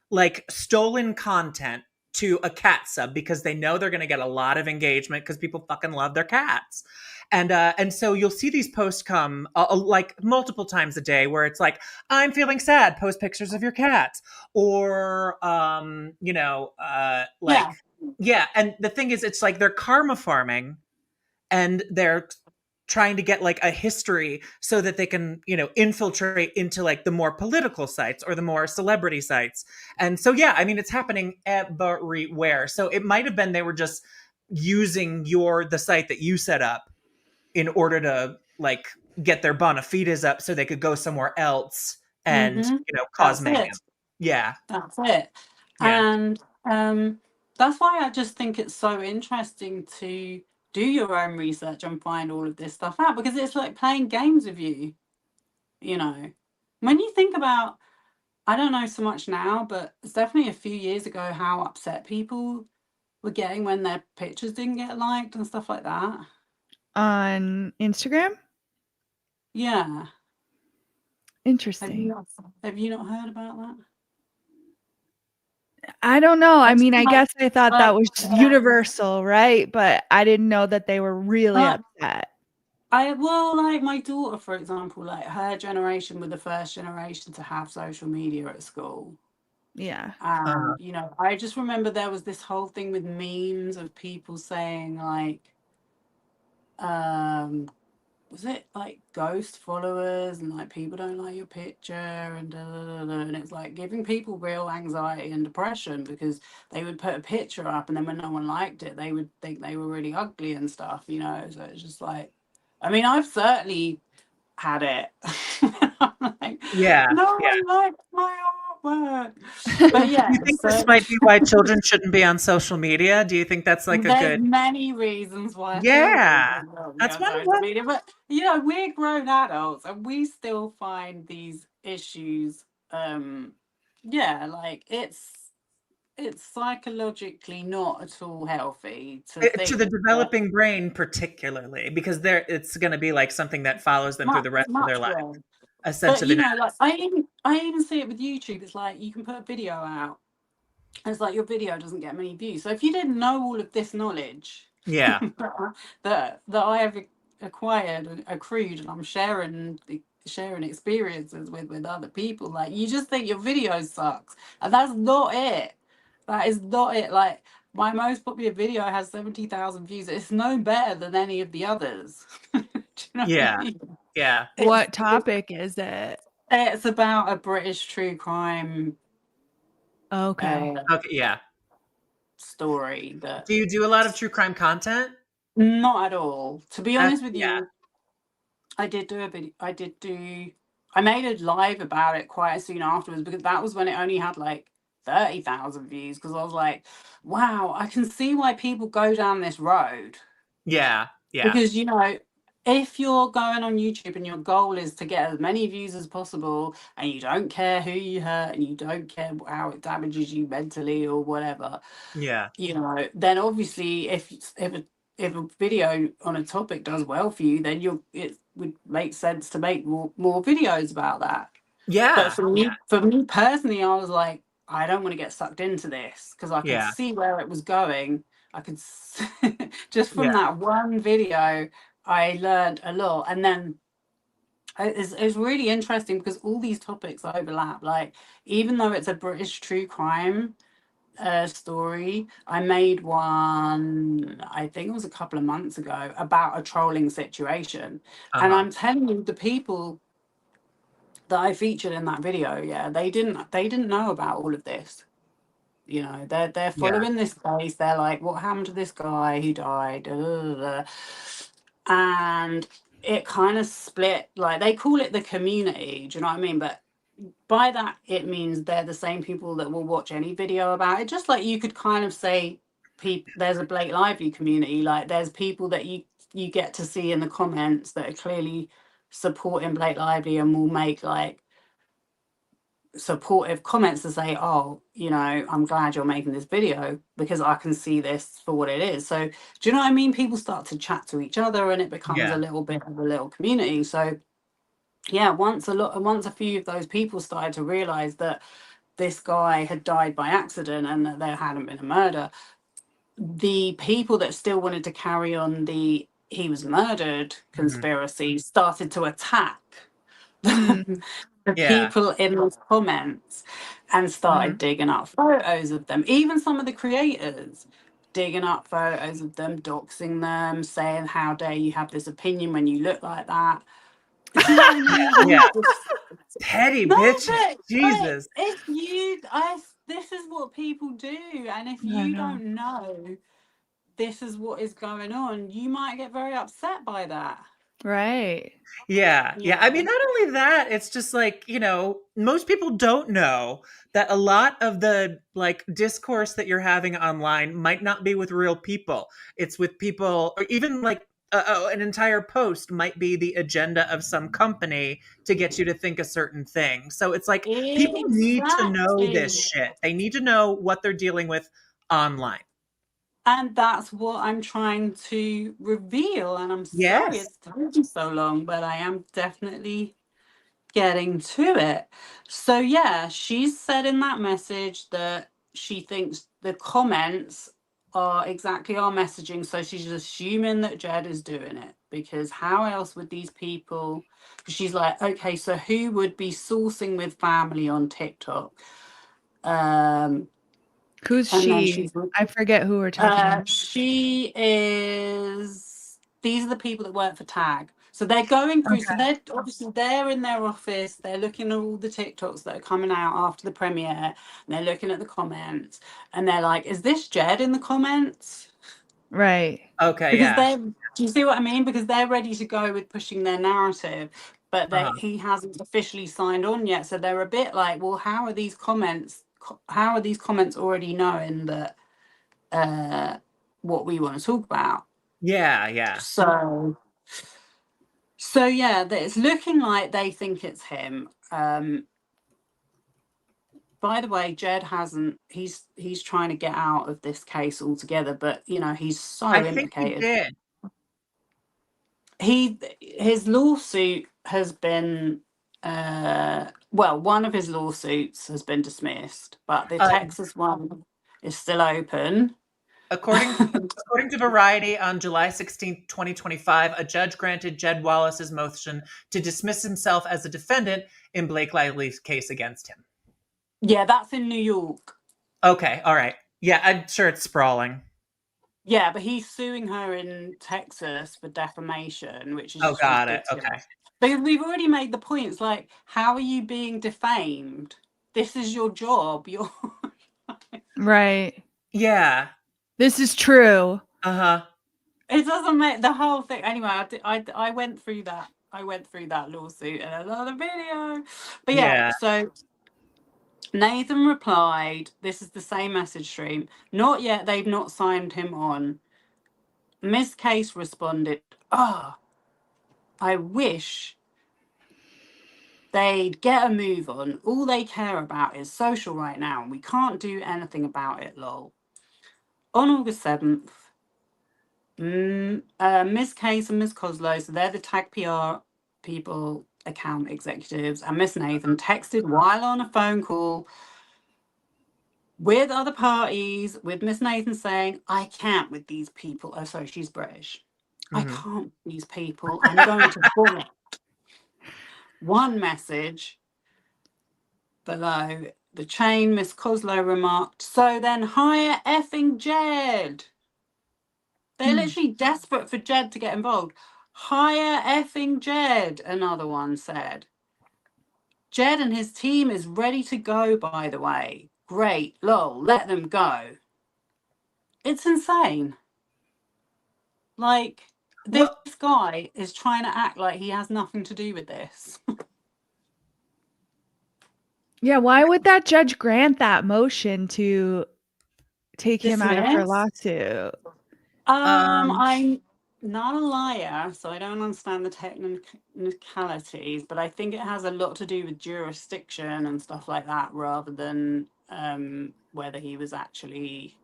like stolen content to a cat sub because they know they're going to get a lot of engagement because people fucking love their cats. And so you'll see these posts come like multiple times a day where it's like, I'm feeling sad, post pictures of your cats, or like, Yeah. yeah. And the thing is, it's like they're karma farming, and they're trying to get like a history so that they can infiltrate into like the more political sites or the more celebrity sites. And so yeah, I mean, it's happening everywhere. So it might have been they were just using the site that you set up in order to like get their bona fides up so they could go somewhere else and Mm-hmm. cause That's mayhem. it. Yeah. That's it. Yeah. And that's why I just think it's so interesting to do your own research and find all of this stuff out, because it's like playing games with you, you know. When you think about, I don't know so much now, but it's definitely a few years ago how upset people were getting when their pictures didn't get liked and stuff like that. On Instagram? Yeah. Have Interesting. you not heard about that? I don't know. I mean, I Like, guess I thought that was universal, right? But I didn't know that they were really upset. Like my daughter, for example, like her generation were the first generation to have social media at school. Yeah. I just remember there was this whole thing with memes of people saying like, was it like ghost followers and like people don't like your picture and and it's like giving people real anxiety and depression because they would put a picture up and then when no one liked it, they would think they were really ugly and stuff, So it's just like, I mean, I've certainly had it. I'm like, Yeah. no Yeah. one likes my artwork. But yeah, Do you think this so might be why children shouldn't be on social media? Do you think that's like a there's good? many reasons why children Yeah, should not be that's on one of social them. media, but we're grown adults and we still find these issues. Like it's psychologically not at all healthy to To the think that developing brain, particularly, because it's going to be like something that follows them through much the rest of their much life. worse. A sense But of like inadequacy. I even see it with YouTube. It's like you can put a video out. And it's like your video doesn't get many views. So if you didn't know all of this knowledge Yeah, that I have acquired and accrued, and I'm sharing experiences with other people, like you just think your video sucks, and that's not it. That is not it. Like my most popular video has 70,000 views. It's no better than any of the others. Do you know what I yeah, mean? yeah. What topic is it? It's about a British true crime Okay. Okay, yeah. story that Do you do a lot of true crime content? not at all. To be honest with Yeah, you, I did do a video. I made a live about it quite soon afterwards because that was when it only had like 30,000 views. Because I was like, wow, I can see why people go down this road. yeah, yeah, Because, if you're going on YouTube and your goal is to get as many views as possible and you don't care who you hurt and you don't care how it damages you mentally or whatever, yeah, then obviously if a video on a topic does well for you, then it would make sense to make more videos about that. But yeah, for me personally, I was like, I don't want to get sucked into this because I could yeah, see where it was going. I could just from yeah. that one video, I learned a lot, and then it's really interesting because all these topics overlap. Like even though it's a British true crime story. I made one, I think it was a couple of months ago, about a trolling situation. And Uh-huh. I'm telling you, the people that I featured in that video, yeah, they didn't know about all of this. You know, they're following this case. They're like, what happened to this guy who died? Da, da, da, da. And it kind of split, like they call it the community, do you know what I mean? But by that it means they're the same people that will watch any video about it. Just like you could kind of say there's a Blake Lively community, like there's people that you get to see in the comments that are clearly supporting Blake Lively and will make like supportive comments to say, oh, you know, I'm glad you're making this video because I can see this for what it is. So do you know what I mean? People start to chat to each other and it becomes a little bit of a little community. So yeah, once a few of those people started to realize that this guy had died by accident and that there hadn't been a murder, the people that still wanted to carry on the he was murdered conspiracy started to attack the people in those comments and started digging up photos of them. Even some of the creators digging up photos of them, doxing them, saying, how dare you have this opinion when you look like that. Do you know what I mean? Yeah. Petty bitch. Jesus. If this is what people do, and if you don't know this is what is going on, you might get very upset by that. Right. Yeah. I mean, not only that, it's just like, you know, most people don't know that a lot of the like discourse that you're having online might not be with real people. It's with people, or even like an entire post might be the agenda of some company to get you to think a certain thing. So it's like people need to know this shit. They need to know what they're dealing with online. And that's what I'm trying to reveal. And I'm sorry it's taken so long, but I am definitely getting to it. So yeah, she said in that message that she thinks the comments are exactly our messaging. So she's assuming that Jed is doing it, because how else would these people, she's like, okay, so who would be sourcing with family on TikTok? Who's she? I forget who we're talking about. She is, these are the people that work for Tag. So they're going through, so they're obviously they're in their office, they're looking at all the TikToks that are coming out after the premiere, and they're looking at the comments, and they're like, is this Jed in the comments? Right. Okay, because they're, do you see what I mean? Because they're ready to go with pushing their narrative, but he hasn't officially signed on yet. So they're a bit like, well, how are these comments already knowing that what we want to talk about? Yeah. So yeah, it's looking like they think it's him. By the way, Jed hasn't. He's trying to get out of this case altogether, but you know he's so implicated. Think he did. His lawsuit has been one of his lawsuits has been dismissed, but the Texas one is still open. According to Variety, on July 16th, 2025, a judge granted Jed Wallace's motion to dismiss himself as a defendant in Blake Lively's case against him. Yeah, that's in New York. Okay, all right. Yeah, I'm sure it's sprawling. Yeah, but he's suing her in Texas for defamation, which is got ridiculous. it. Okay. Because we've already made the points, like, how are you being defamed? This is your job. You're right. Yeah. This is true. It doesn't make the whole thing. Anyway, I went through that. I went through that lawsuit in another video. But yeah, so Nathan replied, this is the same message stream. Not yet, they've not signed him on. Miss Case responded, I wish they'd get a move on. All they care about is social right now, and we can't do anything about it, lol. On August 7th, Miss Case and Miss Coslow, so they're the Tag PR people, account executives, and Miss Nathan texted while on a phone call with other parties, with Miss Nathan saying, I can't with these people. Oh, sorry, she's British. I can't with these people. I'm going to vomit. One message below the chain, Miss Coslow remarked, so then hire effing Jed. They're literally desperate for Jed to get involved. Hire effing Jed, another one said. Jed and his team is ready to go, by the way. great, lol, let them go. It's insane. Like, this Well, guy is trying to act like he has nothing to do with this. Yeah, why would that judge grant that motion to take him out of her Dismiss? lawsuit? I'm not a liar, so I don't understand the technicalities, but I think it has a lot to do with jurisdiction and stuff like that, rather than whether he was actually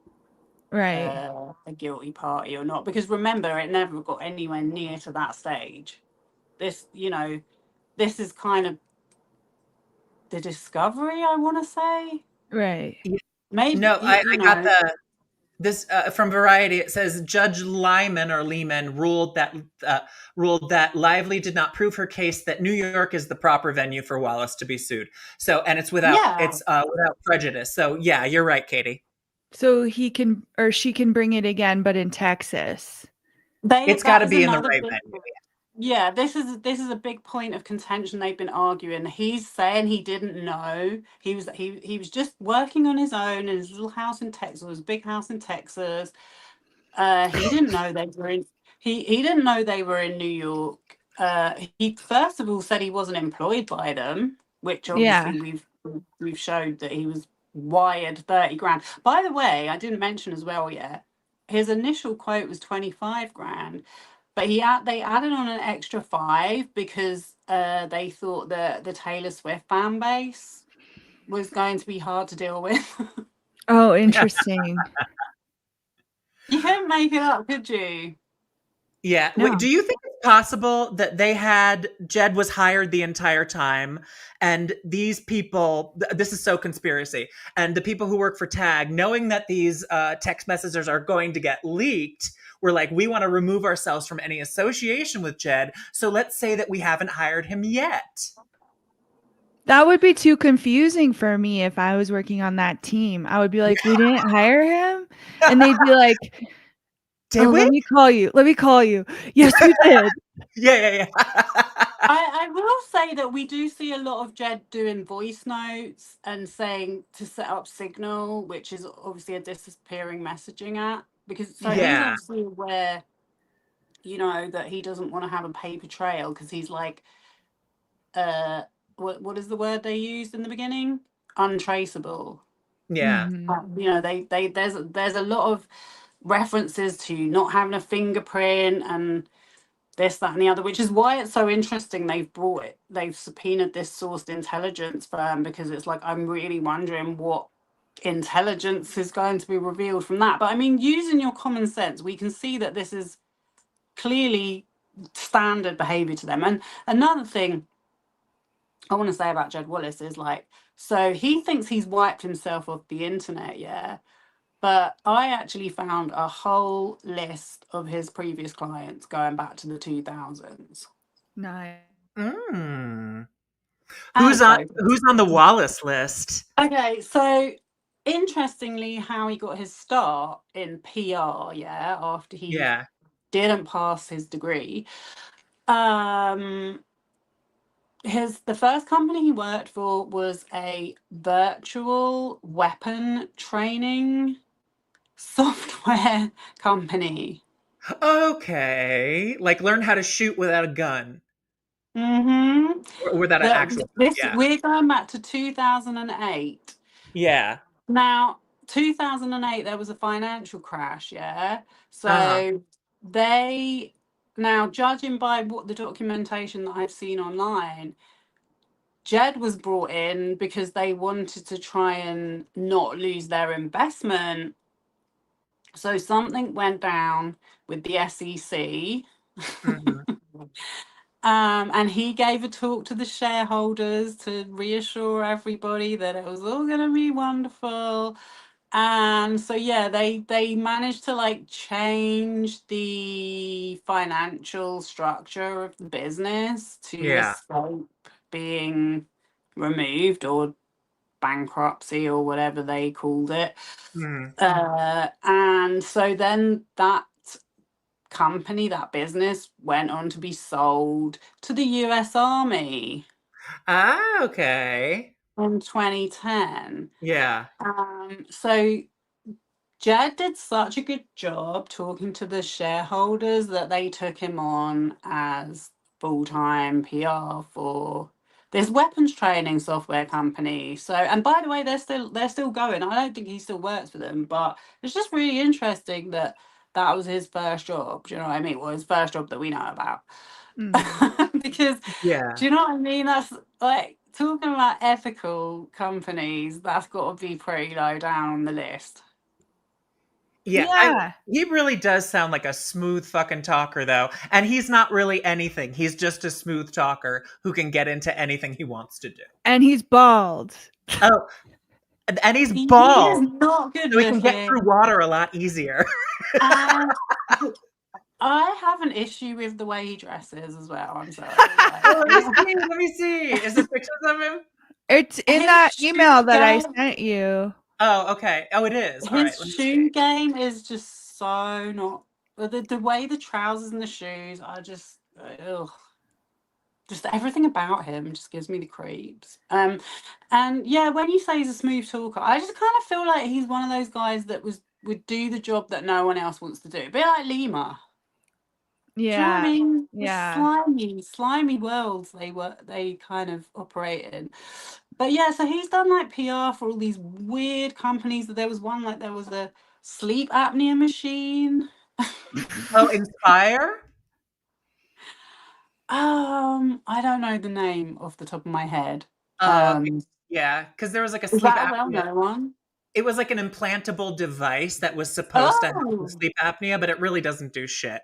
Right. a guilty party or not. Because remember, it never got anywhere near to that stage. This, this is kind of the discovery, I want to say. Right. Maybe, no, I got this from Variety. It says Judge Lyman or Lehman ruled that Lively did not prove her case that New York is the proper venue for Wallace to be sued. So, and it's without prejudice. So, yeah, you're right, Katie. So he can or she can bring it again, but in Texas. It's got to be in the right venue. Yeah, this is a big point of contention they've been arguing. He's saying he didn't know. He was just working on his own in his little house in Texas, his big house in Texas. He didn't know they were in he didn't know they were in New York. He first of all said he wasn't employed by them, which obviously we've showed that he was wired 30 grand. By the way, I didn't mention as well yet, his initial quote was 25 grand. But they added on an extra 5 because they thought that the Taylor Swift fan base was going to be hard to deal with. Oh, interesting. You couldn't make it up, could you? Yeah. No. Wait, do you think it's possible that Jed was hired the entire time, and these people, this is so conspiracy, and the people who work for TAG, knowing that these text messages are going to get leaked, we're like, we want to remove ourselves from any association with Jed, so let's say that we haven't hired him yet. That would be too confusing for me if I was working on that team. I would be like, we didn't hire him? And they'd be like, Did we? Let me call you. Let me call you. Yes, we did. Yeah. I will say that we do see a lot of Jed doing voice notes and saying to set up Signal, which is obviously a disappearing messaging app. Because he's obviously aware, that he doesn't want to have a paper trail because he's like, what is the word they used in the beginning? Untraceable. Yeah. Mm-hmm. There's a lot of references to not having a fingerprint and this, that, and the other, which is why it's so interesting they've subpoenaed this sourced intelligence firm, because it's like, I'm really wondering what intelligence is going to be revealed from that. But I mean, using your common sense, we can see that this is clearly standard behavior to them. And another thing I want to say about Jed Wallace is like, so he thinks he's wiped himself off the internet, yeah. But I actually found a whole list of his previous clients going back to the 2000s. Nice. Who's on the Wallace list? Okay, so interestingly, how he got his start in PR, after he didn't pass his degree. The first company he worked for was a virtual weapon training software company. Okay. Like learn how to shoot without a gun. Mm-hmm. Or without an actual gun. We're going back to 2008. Yeah. Now, 2008, there was a financial crash, So now, judging by what the documentation that I've seen online, Jed was brought in because they wanted to try and not lose their investment. So something went down with the SEC. Mm-hmm. And he gave a talk to the shareholders to reassure everybody that it was all going to be wonderful. And so, they managed to like change the financial structure of the business to escape being removed or bankruptcy or whatever they called it. And so then that company, that business, went on to be sold to the US Army. Ah, okay. in 2010. Yeah. So Jed did such a good job talking to the shareholders that they took him on as full-time PR for this weapons training software company. So, and by the way, they're still going. I don't think he still works for them, but it's just really interesting that that was his first job. Do you know what I mean? Well, his first job that we know about. Because, Yeah. do you know what I mean? That's like talking about ethical companies. That's got to be pretty low down on the list. Yeah. He really does sound like a smooth fucking talker, though. And he's not really anything. He's just a smooth talker who can get into anything he wants to do. And he's bald. Oh, and he's He is bald. not good So he can get looking. through water a lot easier. And I have an issue with the way he dresses as well. I'm sorry. Like, Let me see. Is there pictures of him? It's in his that shoe email that I game- sent you. Oh, okay. Oh, it is. All right. His Let me shoe see. game is just so not. The way the trousers and the shoes are just. Ugh. Just everything about him just gives me the creeps. And yeah, when you say he's a smooth talker, I just kind of feel like he's one of those guys that would do the job that no one else wants to do. A bit like Lima. Do you know what I Yeah. mean? Yeah. The slimy worlds they kind of operate in. But yeah, so he's done like PR for all these weird companies. There was one like there was a sleep apnea machine. Oh, Inspire? I don't know the name off the top of my head. Oh, okay. Yeah, because there was like a Is sleep that a apnea. well-known one? It was like an implantable device that was supposed to help Oh, with sleep apnea, but it really doesn't do shit.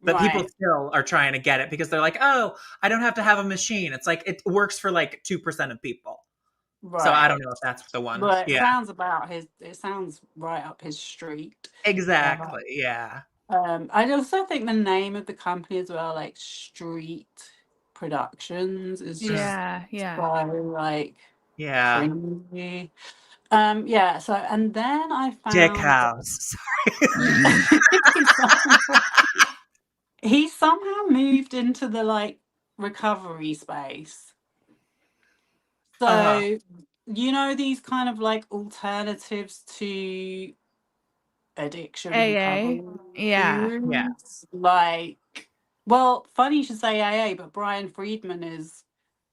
But people right, still are trying to get it because they're like, oh, I don't have to have a machine. It's like it works for like 2% of people. So I don't right. know if that's the one. But Yeah, it sounds right up his street. exactly. Yeah. I also think the name of the company as well, like Street Productions, is just Yeah. so like Yeah. cringy. Yeah, so and then I Dick found house. he somehow moved into the like recovery space. Uh-huh. So, you know, these kind of like alternatives to addiction AA. recovery Yeah. Yeah. gurus. Like, well, funny you should say AA, but Brian Friedman is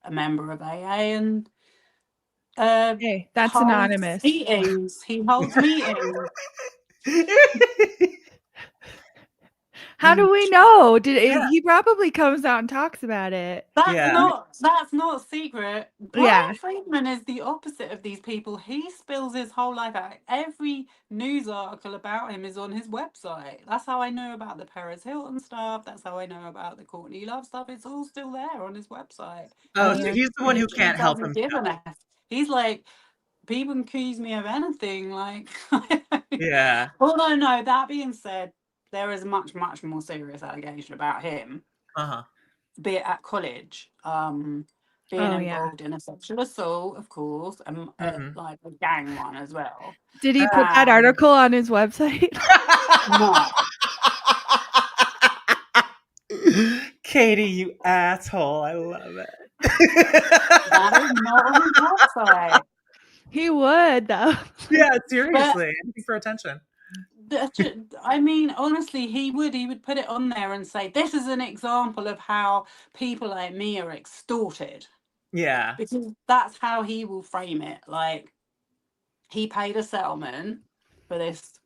a member of AA and Hey, that's holds anonymous. meetings. He holds meetings. How do we know? Yeah. He probably comes out and talks about it? Yeah. That's not secret. Yeah. Brian Friedman is the opposite of these people. He spills his whole life out. Every news article about him is on his website. That's how I know about the Paris Hilton stuff. That's how I know about the Courtney Love stuff. It's all still there on his website. Oh, And so he he's the one who literally can't help doesn't himself. give an F. He's like, people can accuse me of anything. Like, Yeah. although no, that being said, there is much, much more serious allegation about him, Uh-huh. be it at college, being Oh yeah. involved in a sexual assault, of course, and Mhm. like a gang one as well. Did he put that article on his website? No, Katie, you asshole. I love it. that is not on his website. He would though. Yeah, seriously. Anything for attention. I mean, honestly, he would put it on there and say, "This is an example of how people like me are extorted," Yeah. because that's how he will frame it. Like, he paid a settlement for this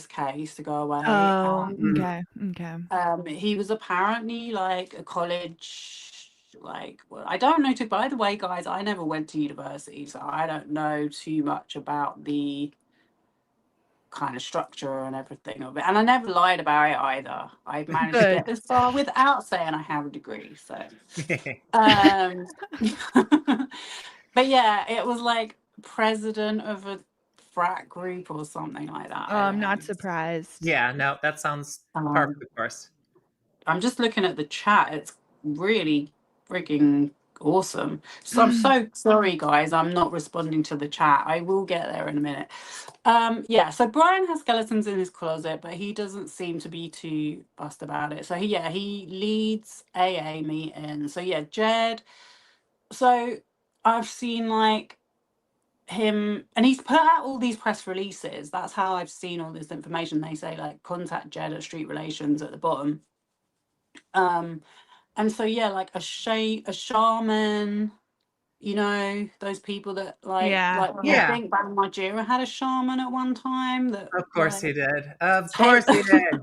case to go away. Oh, okay. He was apparently like a college, like, well, I don't know. By the way, guys, I never went to university, so I don't know too much about the kind of structure and everything of it. And I never lied about it either. I managed to Good. get this far without saying I have a degree. So, but yeah, it was like president of a frat group or something like that. Oh, I'm not surprised. Yeah, no, that sounds par for the course. I'm just looking at the chat. It's really freaking awesome. So I'm so sorry, guys. I'm not responding to the chat. I will get there in a minute. Yeah, so Brian has skeletons in his closet, but he doesn't seem to be too fussed about it. So he leads AA meetings. So yeah, Jed. So I've seen like him, and he's put out all these press releases. That's how I've seen all this information. They say like contact Jed at Street Relations at the bottom. And so yeah, like a shaman, you know, those people that like I Yeah. think Bam Margera had a shaman at one time that Of course he like did. Of course he did.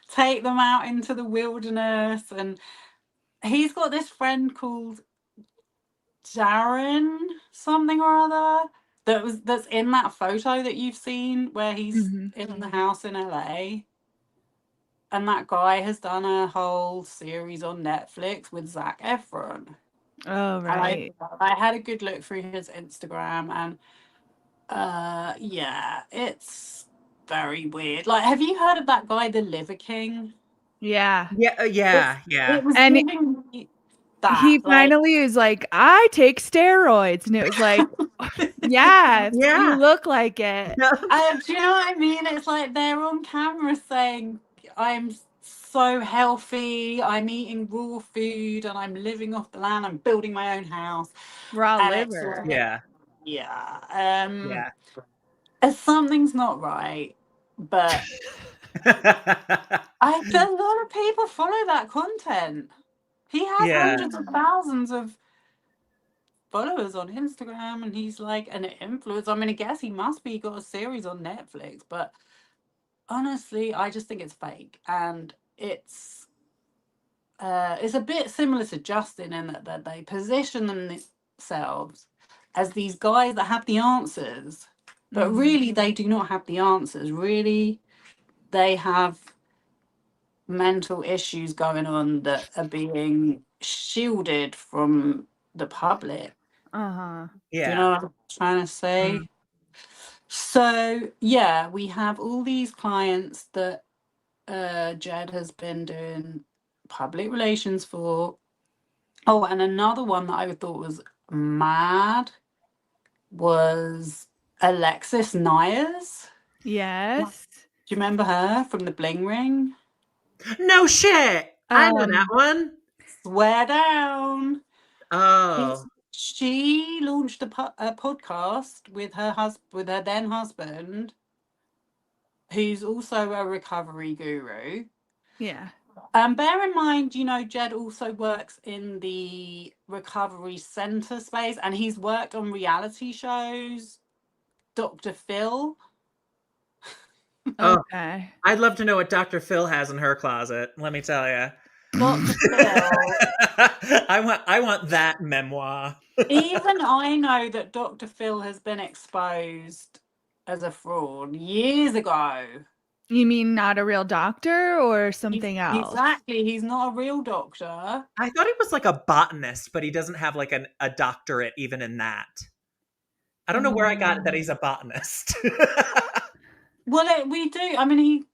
take them out into the wilderness. And he's got this friend called Darren something or other that's in that photo that you've seen where he's in the house in LA. And that guy has done a whole series on Netflix with Zac Efron. Oh, right. And I had a good look through his Instagram, and yeah, it's very weird. Like, have you heard of that guy, the Liver King? Yeah. It was And giving me that. he Like, finally was like, I take steroids. And it was like, yes, you look like it. do you know what I mean? It's like they're on camera saying, I'm so healthy, I'm eating raw food, and I'm living off the land, I'm building my own house. Raw And liver. yeah. Something's not right, but a lot of people follow that content. He has hundreds of thousands of followers on Instagram, and he's like an influencer. I mean, I guess he must be got a series on Netflix, but honestly, I just think it's fake, and it's a bit similar to Justin in that they position themselves as these guys that have the answers, but really they do not have the answers. Really, they have mental issues going on that are being shielded from the public. Uh-huh. Do you know what I'm trying to say? So yeah, we have all these clients that Jed has been doing public relations for. Oh, and another one that I thought was mad was Alexis Nyers. Yes. Do you remember her from the Bling Ring? No shit. I know that one. Swear down. Oh. She launched a podcast with her then husband, who's also a recovery guru. Yeah. Bear in mind, you know, Jed also works in the recovery center space, and he's worked on reality shows. Dr. Phil. Okay. I'd love to know what Dr. Phil has in her closet. Let me tell you. Dr. Phil. I want that memoir. Even I know that Dr. Phil has been exposed as a fraud years ago. You mean not a real doctor or something else? Exactly. He's not a real doctor. I thought he was like a botanist, but he doesn't have like a doctorate even in that. I don't know where I got that he's a botanist. Well, we do. I mean,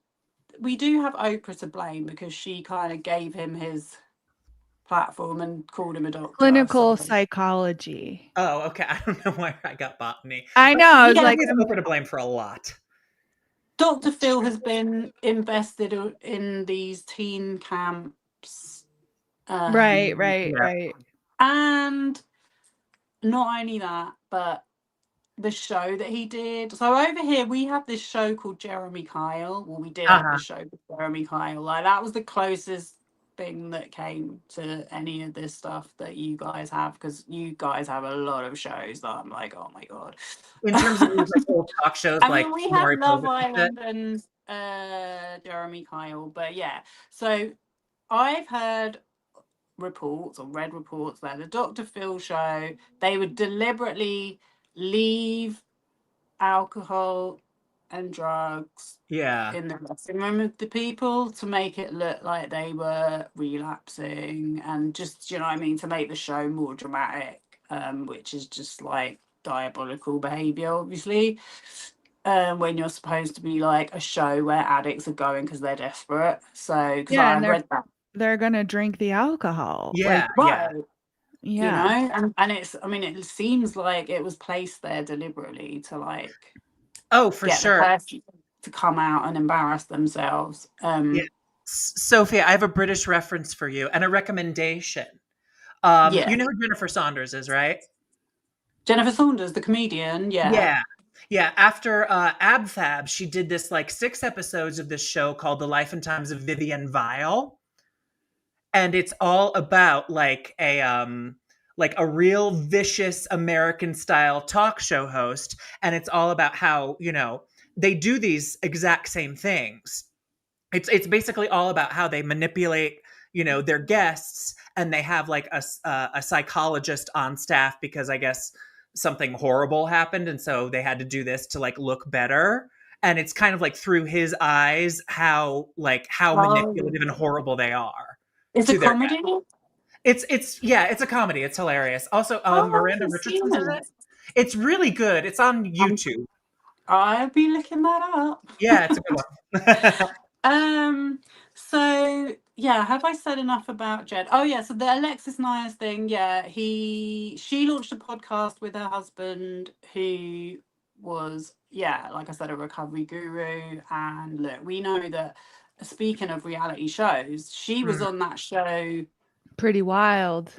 we do have Oprah to blame because she kind of gave him his platform and called him a doctor. Clinical psychology. Oh, okay. I don't know where I got botany. I know. I was like, he's Oprah to blame for a lot. Dr. Phil has been invested in these teen camps. Right. And not only that, but the show that he did. So over here, we have this show called Jeremy Kyle. Well, we did have the show with Jeremy Kyle. Like, that was the closest thing that came to any of this stuff that you guys have, because you guys have a lot of shows that I'm like, oh my god. In terms of these like old talk shows, I mean, we have Love Island and Jeremy Kyle, but yeah. So I've heard reports or read reports that the Dr. Phil show, they would deliberately leave alcohol and drugs in the dressing room of the people to make it look like they were relapsing, and just, you know what I mean, to make the show more dramatic, which is just like diabolical behavior, obviously, when you're supposed to be like a show where addicts are going because they're desperate. So because I read that they're gonna drink the alcohol. Yeah. You know, and it's, I mean, it seems like it was placed there deliberately to like, for sure, the person to come out and embarrass themselves. Sophia, I have a British reference for you and a recommendation. You know who Jennifer Saunders is, right? Jennifer Saunders, the comedian. Yeah. Yeah. After Ab she did this like 6 episodes of this show called The Life and Times of Vivian Vile. And it's all about like a real vicious American style talk show host. And it's all about how, you know, they do these exact same things. It's basically all about how they manipulate, you know, their guests, and they have like a psychologist on staff because I guess something horrible happened, and so they had to do this to like look better. And it's kind of like through his eyes how manipulative and horrible they are It's a to their comedy. it's yeah, it's a comedy. It's hilarious. Also, Oh, Miranda I've Richardson's seen in it. it. It's really good. It's on YouTube. I'll be looking that up. Yeah, it's a good one. So yeah, have I said enough about Jed? Oh yeah, so the Alexis Nyers thing, yeah, she launched a podcast with her husband who was, yeah, like I said, a recovery guru. And look, we know that, speaking of reality shows, she was on that show Pretty wild.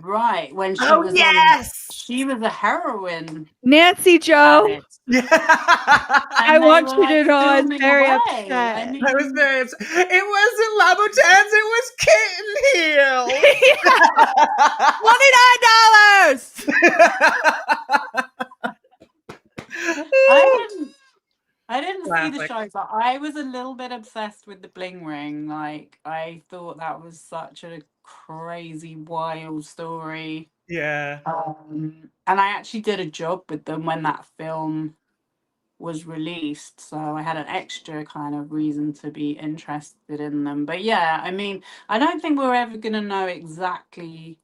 right when she Oh, was yes! she was a heroin Nancy Joe. addict. Yeah. I And they want were you to like know I was filming very away. upset. I mean, I was very upset. It wasn't Labutans, it was Kitten Hill. $29. I didn't see the Classic. show, but I was a little bit obsessed with the bling ring. Like, I thought that was such a crazy, wild story. Yeah. And I actually did a job with them when that film was released, so I had an extra kind of reason to be interested in them. But yeah, I mean, I don't think we're ever going to know exactly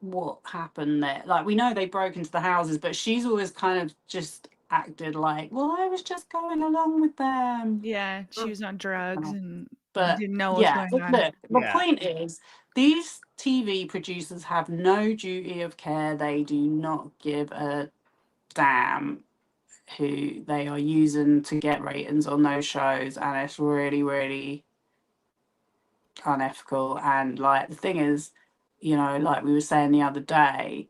what happened there. Like, we know they broke into the houses, but she's always kind of just acted like, well, I was just going along with them. Yeah, she was on drugs and But didn't know what was yeah, going on. look, the Yeah. point is, these TV producers have no duty of care. They do not give a damn who they are using to get ratings on those shows, and it's really, really unethical. And like, the thing is, you know, like we were saying the other day,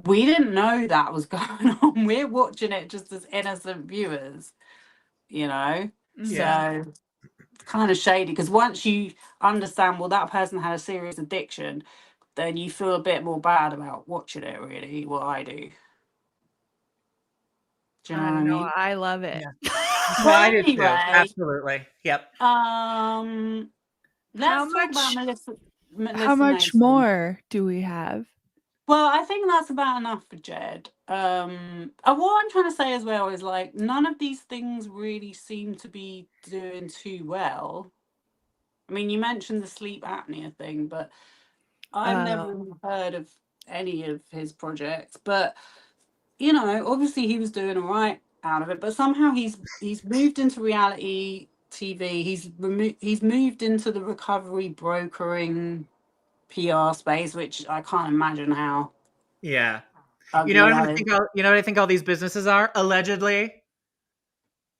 we didn't know that was going on. We're watching it just as innocent viewers, you know. Yeah. So it's kind of shady, because once you understand, well, that person had a serious addiction, then you feel a bit more bad about watching it, really. Well, I do. Do you know I what I don't know. mean? I love it. Yeah. Well, No, I did too. anyway, Absolutely. Yep. How let's talk about much Melissa much Nathan. more do we have? Well, I think that's about enough for Jed. What I'm trying to say as well is, like, none of these things really seem to be doing too well. I mean, you mentioned the sleep apnea thing, but I've never heard of any of his projects. But, you know, obviously he was doing all right out of it, but somehow he's moved into reality TV. He's moved into the recovery brokering PR space, which I can't imagine how Yeah. You know ugly what that I is. think I think all these businesses are? Allegedly.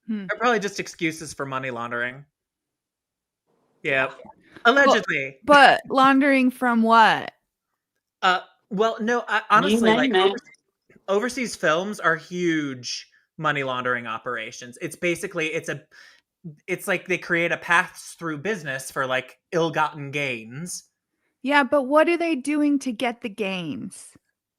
Hmm. They're probably just excuses for money laundering. Yeah. Allegedly. But laundering from what? Well, no, You honestly, like name it. overseas films are huge money laundering operations. It's basically it's like they create a paths through business for like ill-gotten gains. Yeah, but what are they doing to get the gains?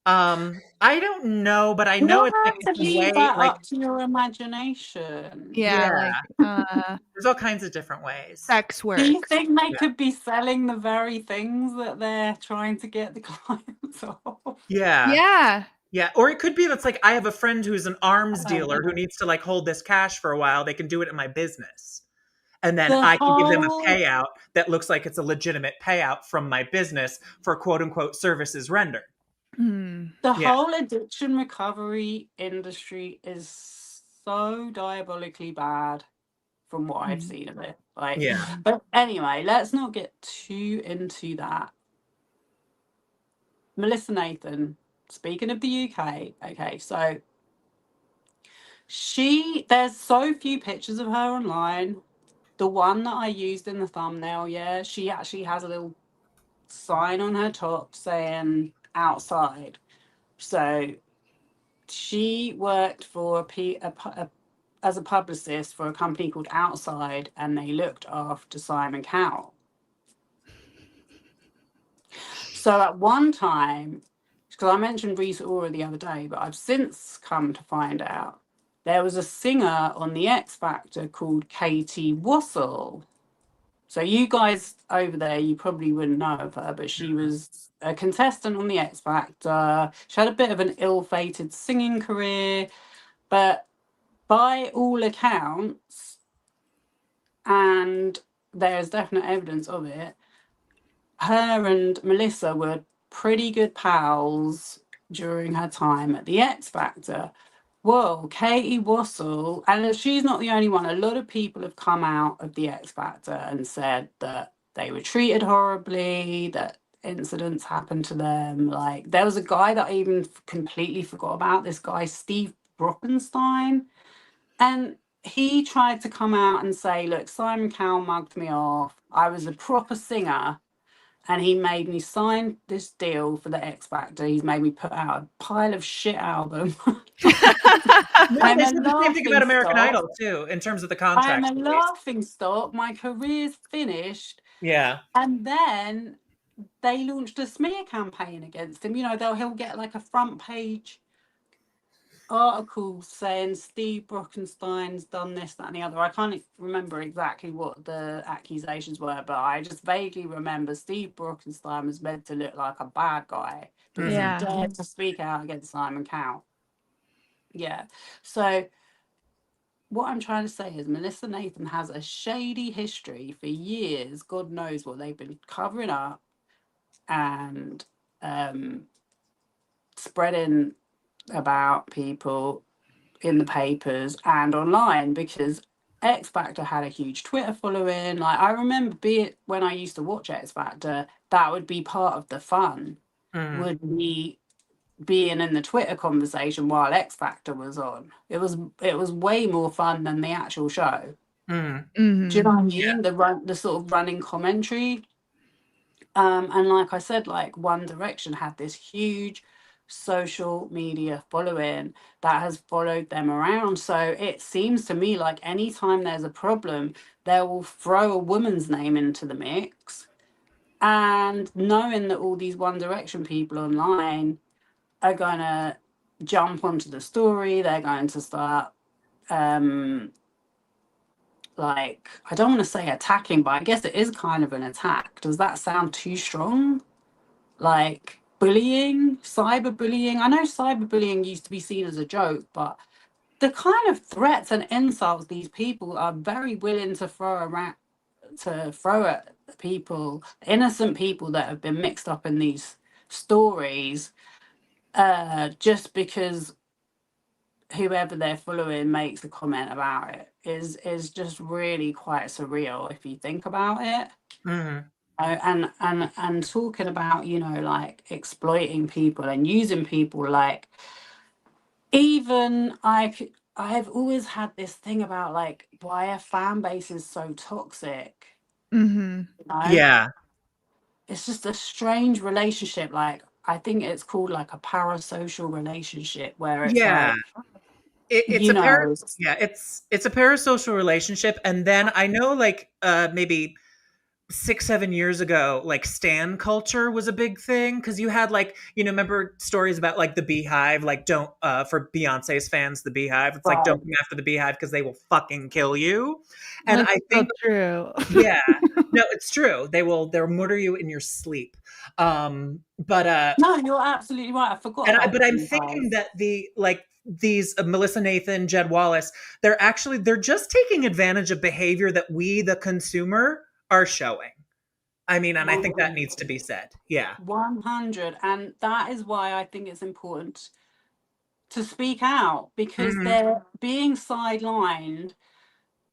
I don't know, but I You know don't have it's to a leave way that like up to your imagination. Yeah, yeah, like there's all kinds of different ways. sex work. Do you think they Yeah. could be selling the very things that they're trying to get the clients off? Yeah. Yeah. Yeah, or it could be that's like I have a friend who's an arms dealer who needs to like hold this cash for a while. They can do it in my business. And then The I can give them a whole payout that looks like it's a legitimate payout from my business for quote unquote services rendered. Hmm. the Yeah. whole addiction recovery industry is so diabolically bad from what I've seen of it. Like, Yeah. but anyway, let's not get too into that. Melissa Nathan, speaking of the UK, okay, so there's so few pictures of her online. The one that I used in the thumbnail, yeah, she actually has a little sign on her top saying outside. So she worked for as a publicist for a company called Outside, and they looked after Simon Cowell. So at one time, because I mentioned Rita Ora the other day, but I've since come to find out there was a singer on the X Factor called Katie Wassel. So you guys over there, you probably wouldn't know of her, but she was a contestant on the X Factor. She had a bit of an ill-fated singing career, but by all accounts, and there's definite evidence of it, her and Melissa were pretty good pals during her time at the X Factor. Well, Katie Wassel, and she's not the only one. A lot of people have come out of the X Factor and said that they were treated horribly, that incidents happened to them. Like, there was a guy that I even completely forgot about, this guy, Steve Brockenstein. And he tried to come out and say, look, Simon Cowell mugged me off. I was a proper singer. And he made me sign this deal for the X Factor. He's made me put out a pile of shit album. No, they said the same thing about American Idol too, in terms of the contract. I'm a laughing stock. My career's finished. Yeah. And then they launched a smear campaign against him. You know, he'll get like a front page article saying Steve Brockenstein's done this, that, and the other. I can't remember exactly what the accusations were, but I just vaguely remember Steve Brockenstein was meant to look like a bad guy because he dared to speak out against Simon Cowell. Yeah. So what I'm trying to say is Melissa Nathan has a shady history for years. God knows what they've been covering up and spreading about people in the papers and online, because X Factor had a huge Twitter following. Like, I remember when I used to watch X Factor, that would be part of the fun, would be being in the Twitter conversation while X Factor was on. It was way more fun than the actual show. Do you know what I mean? Yeah. The sort of running commentary. And like I said, like One Direction had this huge social media following that has followed them around. So it seems to me like anytime there's a problem, they will throw a woman's name into the mix. And knowing that all these One Direction people online are going to jump onto the story, they're going to start like, I don't want to say attacking, but I guess it is kind of an attack. Does that sound too strong? Like bullying, cyberbullying. I know cyberbullying used to be seen as a joke, but the kind of threats and insults these people are very willing to throw at people, innocent people that have been mixed up in these stories, just because whoever they're following makes a comment about it is just really quite surreal if you think about it. And talking about, you know, like exploiting people and using people, like, even I've always had this thing about like why a fan base is so toxic. You know? Yeah. It's just a strange relationship. Like, I think it's called like a parasocial relationship where it's like, it's a parasocial relationship. And then I know, like, maybe 6-7 years ago, like stan culture was a big thing, because you had, like, you know, remember stories about like the Beehive, like, don't for Beyonce's fans, the Beehive, it's like, don't come after the Beehive because they will fucking kill you. And that's I think true. Yeah, no, it's true. They'll murder you in your sleep. But no, you're absolutely right. I forgot. But I'm thinking that these Melissa Nathan, Jed Wallace, they're just taking advantage of behavior that we, the consumer, are showing. I mean, and 100. I think that needs to be said. Yeah. 100. And that is why I think it's important to speak out, because they're being sidelined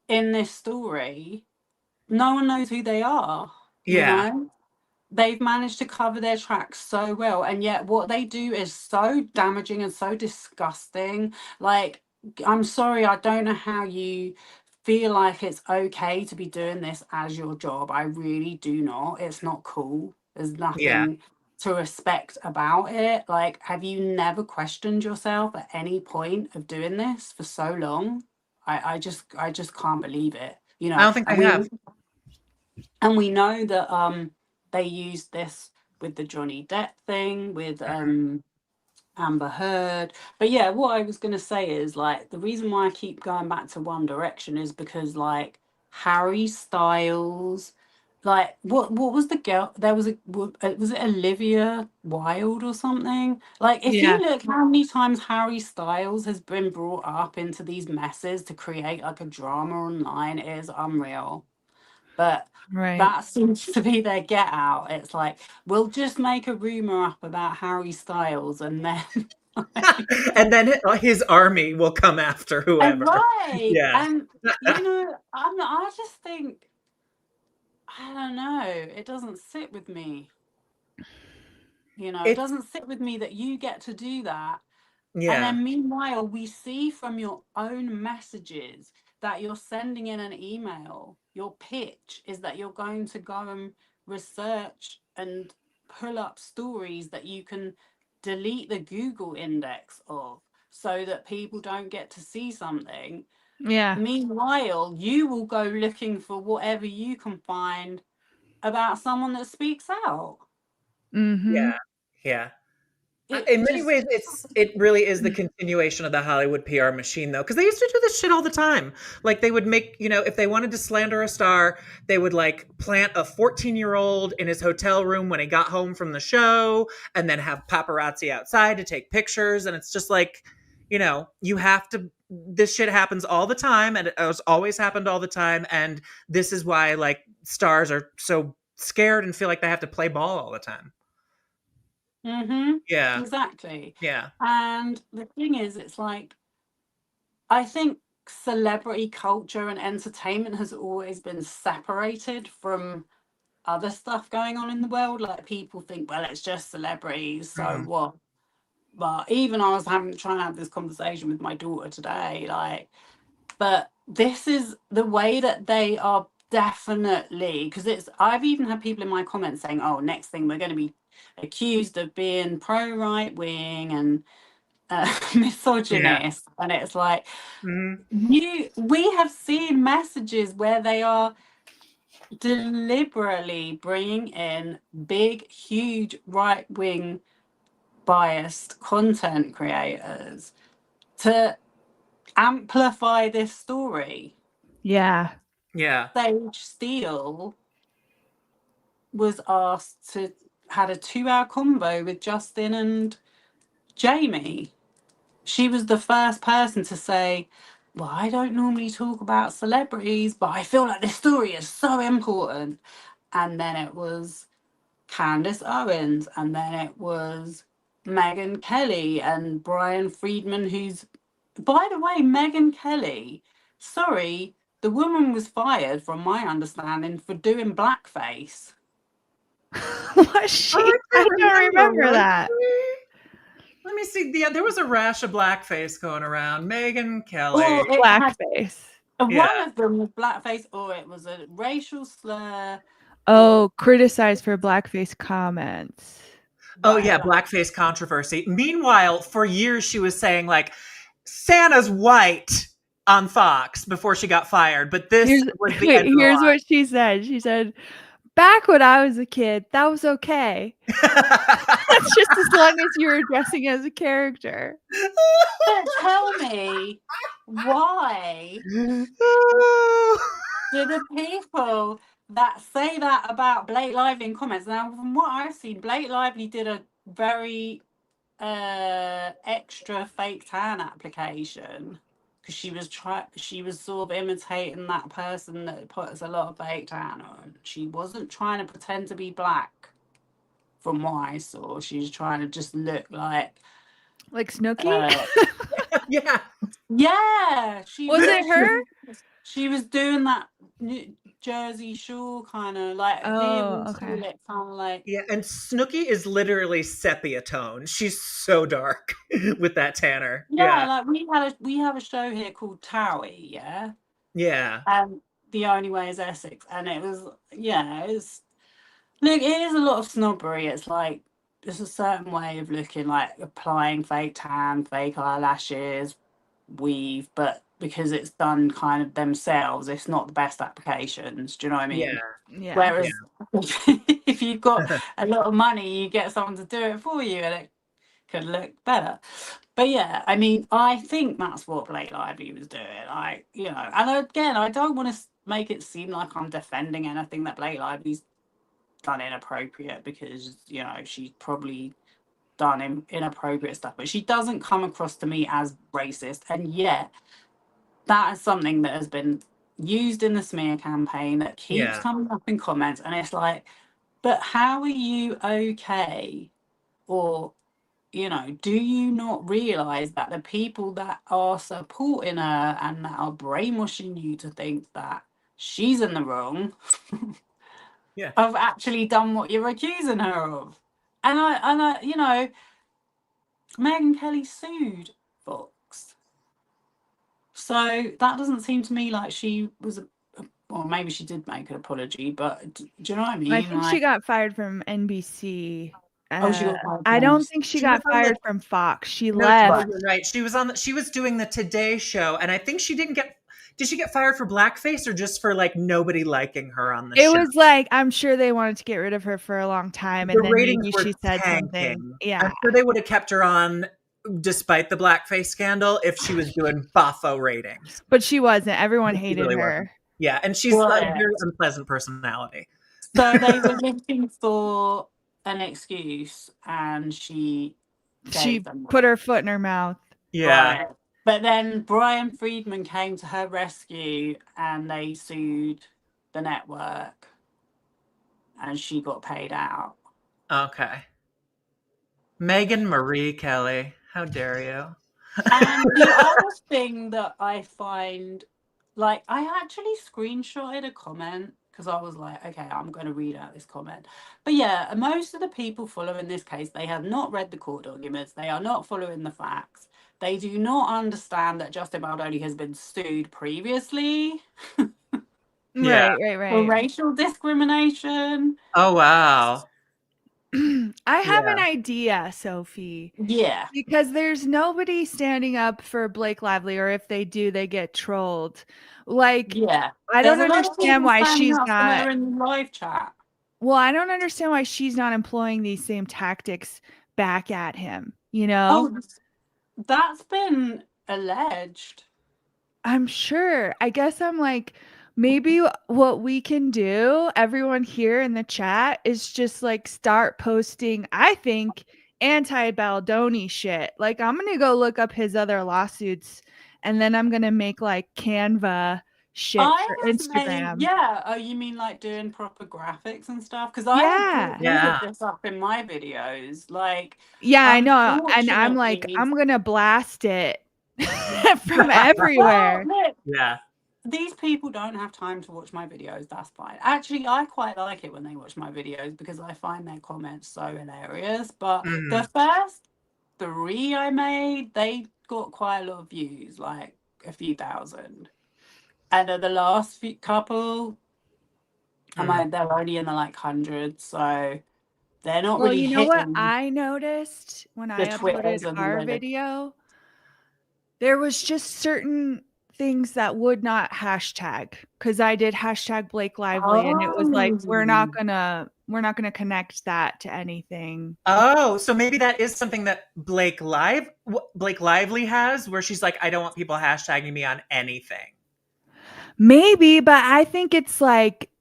in this story. No one knows who they are. Yeah. You know? They've managed to cover their tracks so well, and yet what they do is so damaging and so disgusting. Like, I'm sorry, I don't know how you feel like it's okay to be doing this as your job. I really do not. It's not cool. There's nothing to respect about it. Like, have you never questioned yourself at any point of doing this for so long? I just can't believe it, you I know. don't think I have. And we know that they used this with the Johnny Depp thing, with Amber Heard. But yeah, what I was gonna say is, like, the reason why I keep going back to One Direction is because, like, Harry Styles, like, what was the girl? There was was it Olivia Wilde or something? Like, if Yeah. you look how many times Harry Styles has been brought up into these messes to create like a drama online, it is unreal. But Right. that seems to be their get out. It's like, we'll just make a rumor up about Harry Styles, and then And then his army will come after and whoever. right. Yeah. And you know, I just think, I don't know, it doesn't sit with me. You know, it It's doesn't sit with me that you get to do that. And yeah. then meanwhile, we see from your own messages that you're sending in an email. Your pitch is that you're going to go and research and pull up stories that you can delete the Google index of, so that people don't get to see something. Yeah. Meanwhile, you will go looking for whatever you can find about someone that speaks out. Mm-hmm. Yeah. Yeah. It In many just, ways, it really is the continuation of the Hollywood PR machine, though, because they used to do this shit all the time. Like they would make, if they wanted to slander a star, they would like plant a 14-year-old in his hotel room when he got home from the show, and then have paparazzi outside to take pictures. And it's just like, you have to. This shit happens all the time, and it has always happened all the time. And this is why like stars are so scared and feel like they have to play ball all the time. Yeah. exactly. Yeah. And the thing is, it's like, I think celebrity culture and entertainment has always been separated from other stuff going on in the world. Like, people think, well, it's just celebrities, so Mhm. what? But even I was trying to have this conversation with my daughter today, like, but this is the way that they are, definitely, because I've even had people in my comments saying, oh, next thing we're going to be accused of being pro right wing and Yeah. misogynist. And it's like, Mhm. we have seen messages where they are deliberately bringing in big, huge right wing biased content creators to amplify this story. Yeah. Yeah. Sage Steele was asked to had a 2-hour convo with Justin and Jamie. She was the first person to say, well, I don't normally talk about celebrities, but I feel like this story is so important. And then it was Candace Owens, and then it was Megyn Kelly and Brian Friedman, who's, by the way, Megyn Kelly, sorry, the woman was fired, from my understanding, for doing blackface. Was Oh, she? I I can't don't remember. remember that. Let me see. Yeah, there was a rash of blackface going around. Megyn Kelly. Or it had, Blackface. Yeah. one of them was blackface, or it was a racial slur, or Oh, criticized for blackface comments. Oh, yeah, whatever. blackface controversy. Meanwhile, for years she was saying like Santa's white on Fox before she got fired, but this Here's was the wait, end of here's what she said. She said, "Back when I was a kid, that was okay. the That's just as long as you were dressing as a character." But tell me, why line. do the people that say that about Blake Lively in comments, now from what I've seen, Blake Lively did a very extra fake tan application, because she was sort of imitating that person that puts a lot of fake tan on. She wasn't trying to pretend to be black, from what I saw. She was trying to just look like Like Snooki? uh Yeah. yeah, Was it her? she was doing that Jersey Shore kind of, like, here Oh, we see okay. it kind of like, Yeah, and Snooki is literally sepia tone. She's so dark with that tanner. yeah, Yeah. like, we have a show here called Towie, yeah, Yeah. and The Only Way is Essex, and it was, yeah, it's, look, it is a lot of snobbery. It's like, there's a certain way of looking, like applying fake tan, fake eyelashes, weave, but because it's done kind of themselves, it's not the best applications. Do you know what I mean? Yeah. Whereas if you've got a lot of money, you get someone to do it for you, and it could look better. But yeah, I mean, I think that's what Blake Lively was doing. Like, you know, and again, I don't want to make it seem like I'm defending anything that Blake Lively's done inappropriate, because, you know, she's probably done inappropriate stuff, but she doesn't come across to me as racist. And yet, that is something that has been used in the smear campaign that keeps coming up in comments, and it's like, but how are you okay? Or, you know, do you not realize that the people that are supporting her and that are brainwashing you to think that she's in the wrong have actually done what you're accusing her of? And I, you know, Megyn Kelly sued Fox, so that doesn't seem to me like she was or maybe she did make an apology, but do you know what I mean? I think she got fired from NBC. She got fired I from don't NBC. think she got fired from Fox. She No, left. you're right. She was on. She was doing the Today Show, and I think she didn't get. Did she get fired for blackface or just for like nobody liking her on the show? It was like, I'm sure they wanted to get rid of her for a long time, and The then ratings maybe were she said tanking. something. Yeah, I'm sure they would have kept her on despite the blackface scandal if she was doing boffo ratings. but she wasn't. Everyone But she hated really her. wasn't. Yeah, and she's a very unpleasant personality. So they were looking for an excuse, and she put her foot in her mouth. Yeah. Right. But then Brian Friedman came to her rescue, and they sued the network, and she got paid out. Okay. Megyn Marie Kelly, how dare you? And the other thing that I find, like, I actually screenshotted a comment because I was like, okay, I'm going to read out this comment. But yeah, most of the people following this case, they have not read the court documents. They are not following the facts. They do not understand that Justin Baldoni has been sued previously. Right. For racial discrimination. Oh, wow. I have an idea, Sophie. Yeah. Because there's nobody standing up for Blake Lively, or if they do, they get trolled. Like, I don't understand why she's not in the live chat. Well, I don't understand why she's not employing these same tactics back at him, you know? Oh, that's been alleged. I'm sure. I guess I'm like, maybe what we can do, everyone here in the chat, is just like start posting, I think, anti-Baldoni shit. Like, I'm going to go look up his other lawsuits, and then I'm going to make like Canva shit for Instagram. Oh, you mean like doing proper graphics and stuff? Because I put this up in my videos. Like, I know. And I'm like, I'm going to blast it from everywhere. Well, look, these people don't have time to watch my videos. That's fine. Actually, I quite like it when they watch my videos because I find their comments so hilarious. But the first 3 I made, they got quite a lot of views, like a few thousand. And the last couple, they're only in the like hundreds, so they're not really hitting. You know what I noticed when I uploaded our video? There was just certain things that would not hashtag, because I did hashtag Blake Lively, and it was like, we're not gonna connect that to anything. Oh, so maybe that is something that Blake Lively has, where she's like, I don't want people hashtagging me on anything. Maybe, but I think it's like,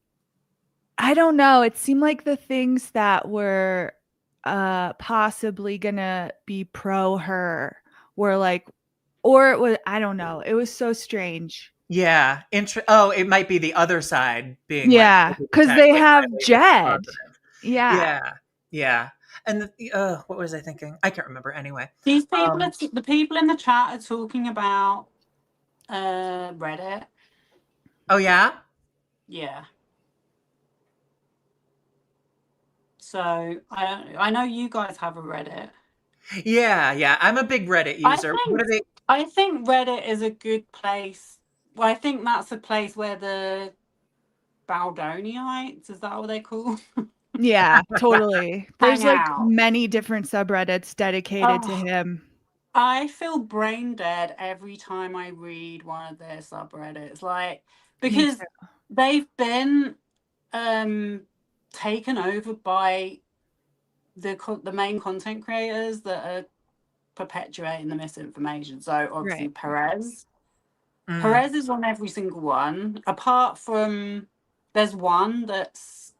I don't know. It seemed like the things that were possibly gonna be pro her were like, or it was, I don't know. It was so strange. Yeah. It might be the other side being because they have Jed. Yeah. And what was I thinking? I can't remember anyway. These people, the people in the chat are talking about Reddit. Oh, yeah? Yeah. So I know you guys have a Reddit. Yeah. I'm a big Reddit user. I think Reddit is a good place. Well, I think that's a place where the Baldoniites, is that what they're called? Yeah, totally. There's Hang like out. many different subreddits dedicated to Oh. him. I feel brain dead every time I read one of their subreddits, like, because they've been taken over by the main content creators that are perpetuating the misinformation. So obviously Right. Perez Mm. is on every single one, apart from there's one that's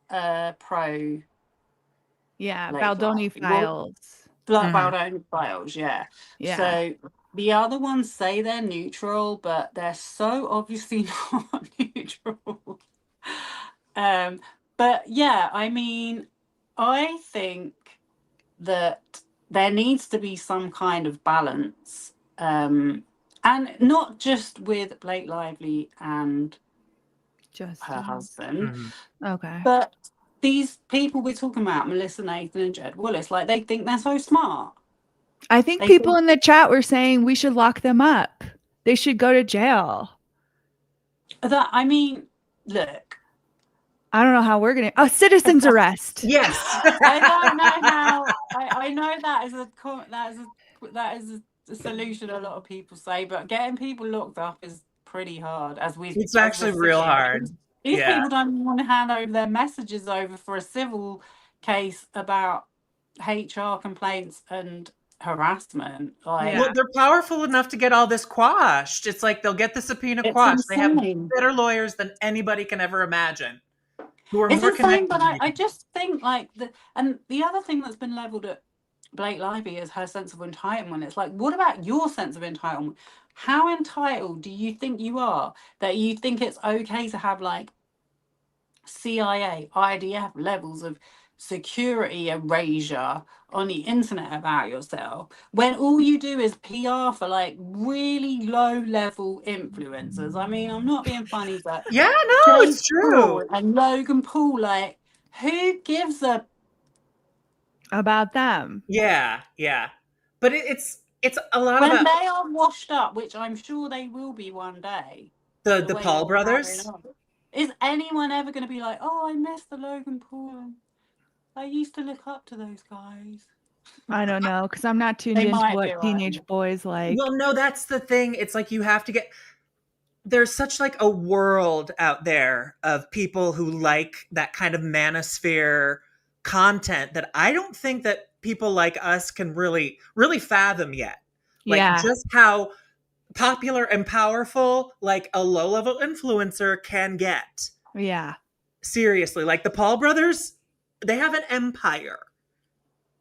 pro Yeah, Blake Baldoni Lively. Well, files. Baldoni files, yeah. Yeah. So the other ones say they're neutral, but they're so obviously not neutral. But yeah, I mean, I think that there needs to be some kind of balance, and not just with Blake Lively and her husband, Okay. but these people we're talking about, Melissa Nathan and Jed Wallace, like, they think they're so smart. I think They people think- in the chat were saying we should lock them up. They should go to jail. That, I mean, look, I don't know how we're gonna. Oh, citizen's arrest. Yes. I don't know how. I know that is a solution a lot of people say, but getting people locked up is pretty hard. It's actually real hard. These Yeah. people don't even want to hand over their messages over for a civil case about HR complaints and harassment. Like, Yeah. Well, they're powerful enough to get all this quashed. It's like they'll get the subpoena it's quashed. They have insane. better lawyers than anybody can ever imagine, who are It's more insane, connected. but I just think, like, the other thing that's been leveled at Blake Lively is her sense of entitlement. It's like, what about your sense of entitlement? How entitled do you think you are that you think it's okay to have, like, CIA, IDF levels of security erasure on the internet about yourself, when all you do is PR for, like, really low level influencers? I mean, I'm not being funny, but Yeah, no, Jake it's true. Paul and Logan Paul, like, who gives a About them. Yeah, yeah. But it's a lot when about they are washed up, which I'm sure they will be one day. the way Paul it's brothers. carrying on. Is anyone ever going to be like, oh, I miss the Logan Paul? I used to look up to those guys. I don't know, because I'm not tuned They into might what be, right? teenage boys like. Well, no, that's the thing. It's like you have to get there's such like a world out there of people who like that kind of manosphere content that I don't think that people like us can really fathom yet. Like Yeah. just how popular and powerful like a low-level influencer can get. Yeah. Seriously, like the Paul brothers, they have an empire.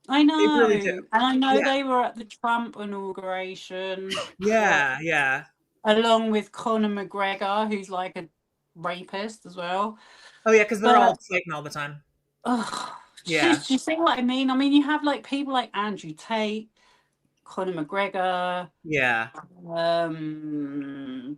I know. They really do. And I know Yeah. they were at the Trump inauguration. Yeah, yeah. Along with Conor McGregor, who's like a rapist as well. Oh yeah, because they're all fighting all the time. Yeah. Do you see what I mean? I mean, you have like people like Andrew Tate, Conor McGregor. Yeah.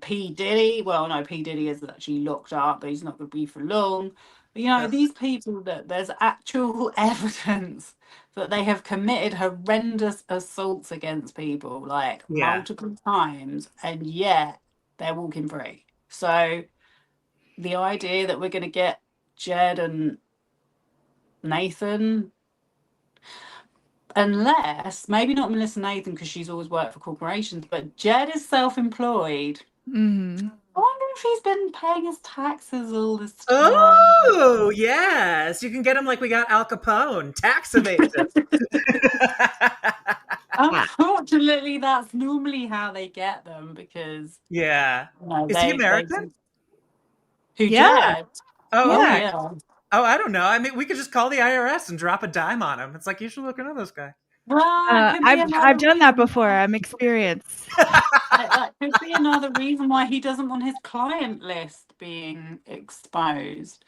P. Diddy. Well, no, P. Diddy is actually locked up, but he's not going to be for long. But, you know, these people that there's actual evidence that they have committed horrendous assaults against people, like multiple times, and yet they're walking free. So the idea that we're going to get Jed and Nathan, unless maybe not Melissa Nathan because she's always worked for corporations, but Jed is self-employed. Mm-hmm. I wonder if he's been paying his taxes all this time. Oh yes, you can get him like we got Al Capone, tax evasion. Unfortunately, that's normally how they get them because yeah, you know, is he American? Jed? Oh yeah. okay. Oh, I don't know. I mean, we could just call the IRS and drop a dime on him. It's like you should look into this guy. Well, I've done that before. I'm experienced. That could be another reason why he doesn't want his client list being exposed.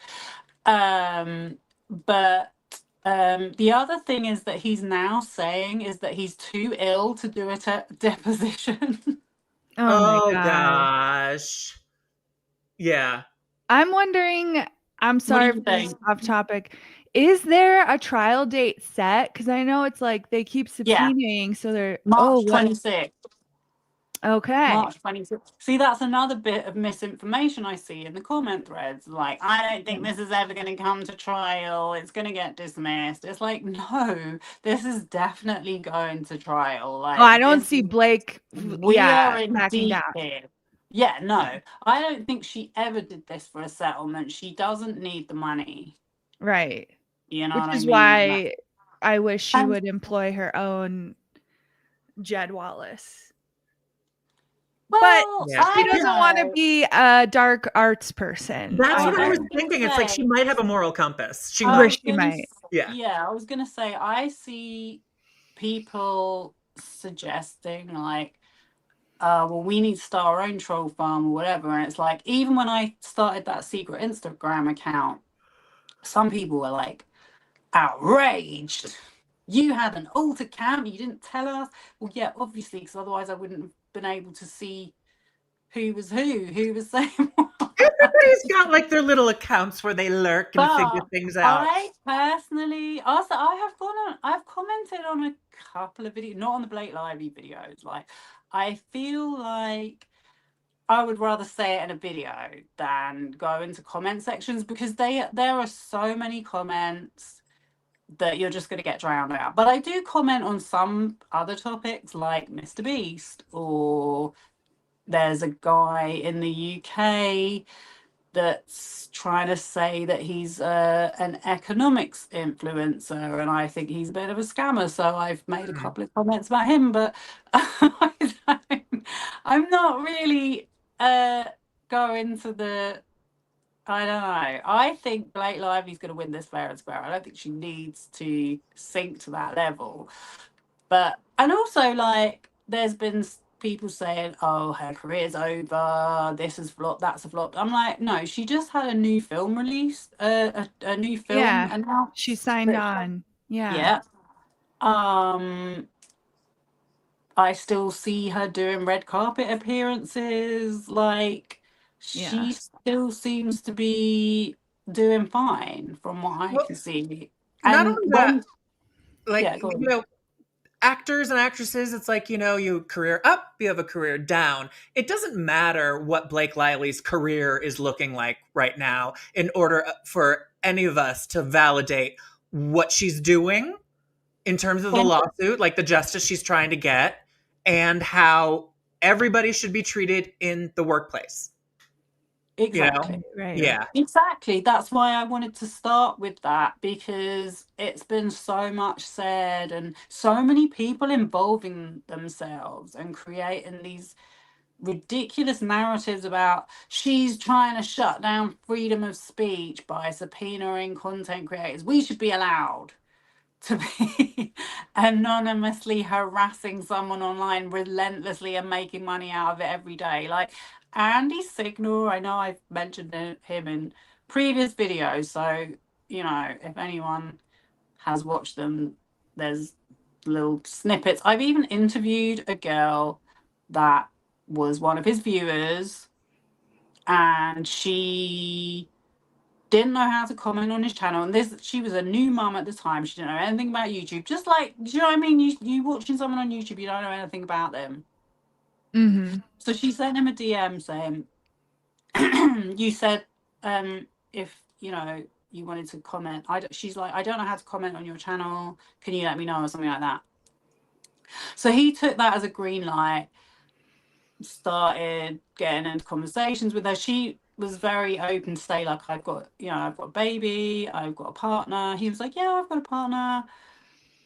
But the other thing is that he's now saying is that he's too ill to do a deposition. Oh my gosh. Yeah. I'm wondering, I'm sorry for this off topic. Is there a trial date set? Because I know it's like they keep subpoenaing, so they're March 26th. Okay. March 26th. See, that's another bit of misinformation I see in the comment threads. Like, I don't think this is ever going to come to trial. It's going to get dismissed. It's like, no, this is definitely going to trial. Like, I don't see Blake. We are in backing deep down. here. Yeah, no, I don't think she ever did this for a settlement. She doesn't need the money. Right. You know Which what I is mean? why I wish she And- would employ her own Jed Wallace. Well, Yeah. She I doesn't don't want to know. be a dark arts person. That's what I I was was gonna thinking. It's like she say- might have a moral compass. She I might. was she gonna might. s- Yeah. Yeah, I was gonna say I see people suggesting like, well, we need to start our own troll farm or whatever. And it's like, even when I started that secret Instagram account, some people were like outraged. You had an alt account, you didn't tell us. Well, yeah, obviously, because otherwise I wouldn't have been able to see who was saying what. Everybody's got like their little accounts where they lurk and figure But things out. I personally, also, I've commented on a couple of videos, not on the Blake Lively videos. Like, I feel like I would rather say it in a video than go into comment sections, because there are so many comments that you're just going to get drowned out. But I do comment on some other topics like Mr. Beast, or there's a guy in the UK that's trying to say that he's an economics influencer, and I think he's a bit of a scammer. So I've made a couple of comments about him, but I'm not really going to the. I don't know. I think Blake Lively's going to win this fair and square. I don't think she needs to sink to that level. But, and also, like, there's been people saying, oh, her career's over, this is flop, that's a flop. I'm like, no, she just had a new film released, a new film announced. She signed on. Yeah. I still see her doing red carpet appearances. Like, she still seems to be doing fine from what I can see. Not And only that, like, yeah, go on. you know, actors and actresses, it's like, you know, you career up, you have a career down. It doesn't matter what Blake Lively's career is looking like right now in order for any of us to validate what she's doing in terms of the lawsuit, like the justice she's trying to get, and how everybody should be treated in the workplace. Exactly. You know? Right. Yeah. Exactly. That's why I wanted to start with that, because it's been so much said and so many people involving themselves and creating these ridiculous narratives about she's trying to shut down freedom of speech by subpoenaing content creators. We should be allowed to be anonymously harassing someone online relentlessly and making money out of it every day. Like Andy Signal, I know I've mentioned him in previous videos, so you know, if anyone has watched them, there's little snippets. I've even interviewed a girl that was one of his viewers, and she didn't know how to comment on his channel. And she was a new mum at the time. She didn't know anything about YouTube. Just like, do you know what I mean? You watching someone on YouTube, you don't know anything about them. Mm-hmm. So she sent him a DM saying, you said if you know you wanted to comment, she's like, I don't know how to comment on your channel, can you let me know, or something like that. So he took that as a green light, started getting into conversations with her. She was very open to say, like, I've got a baby, I've got a partner. He was like, yeah, I've got a partner.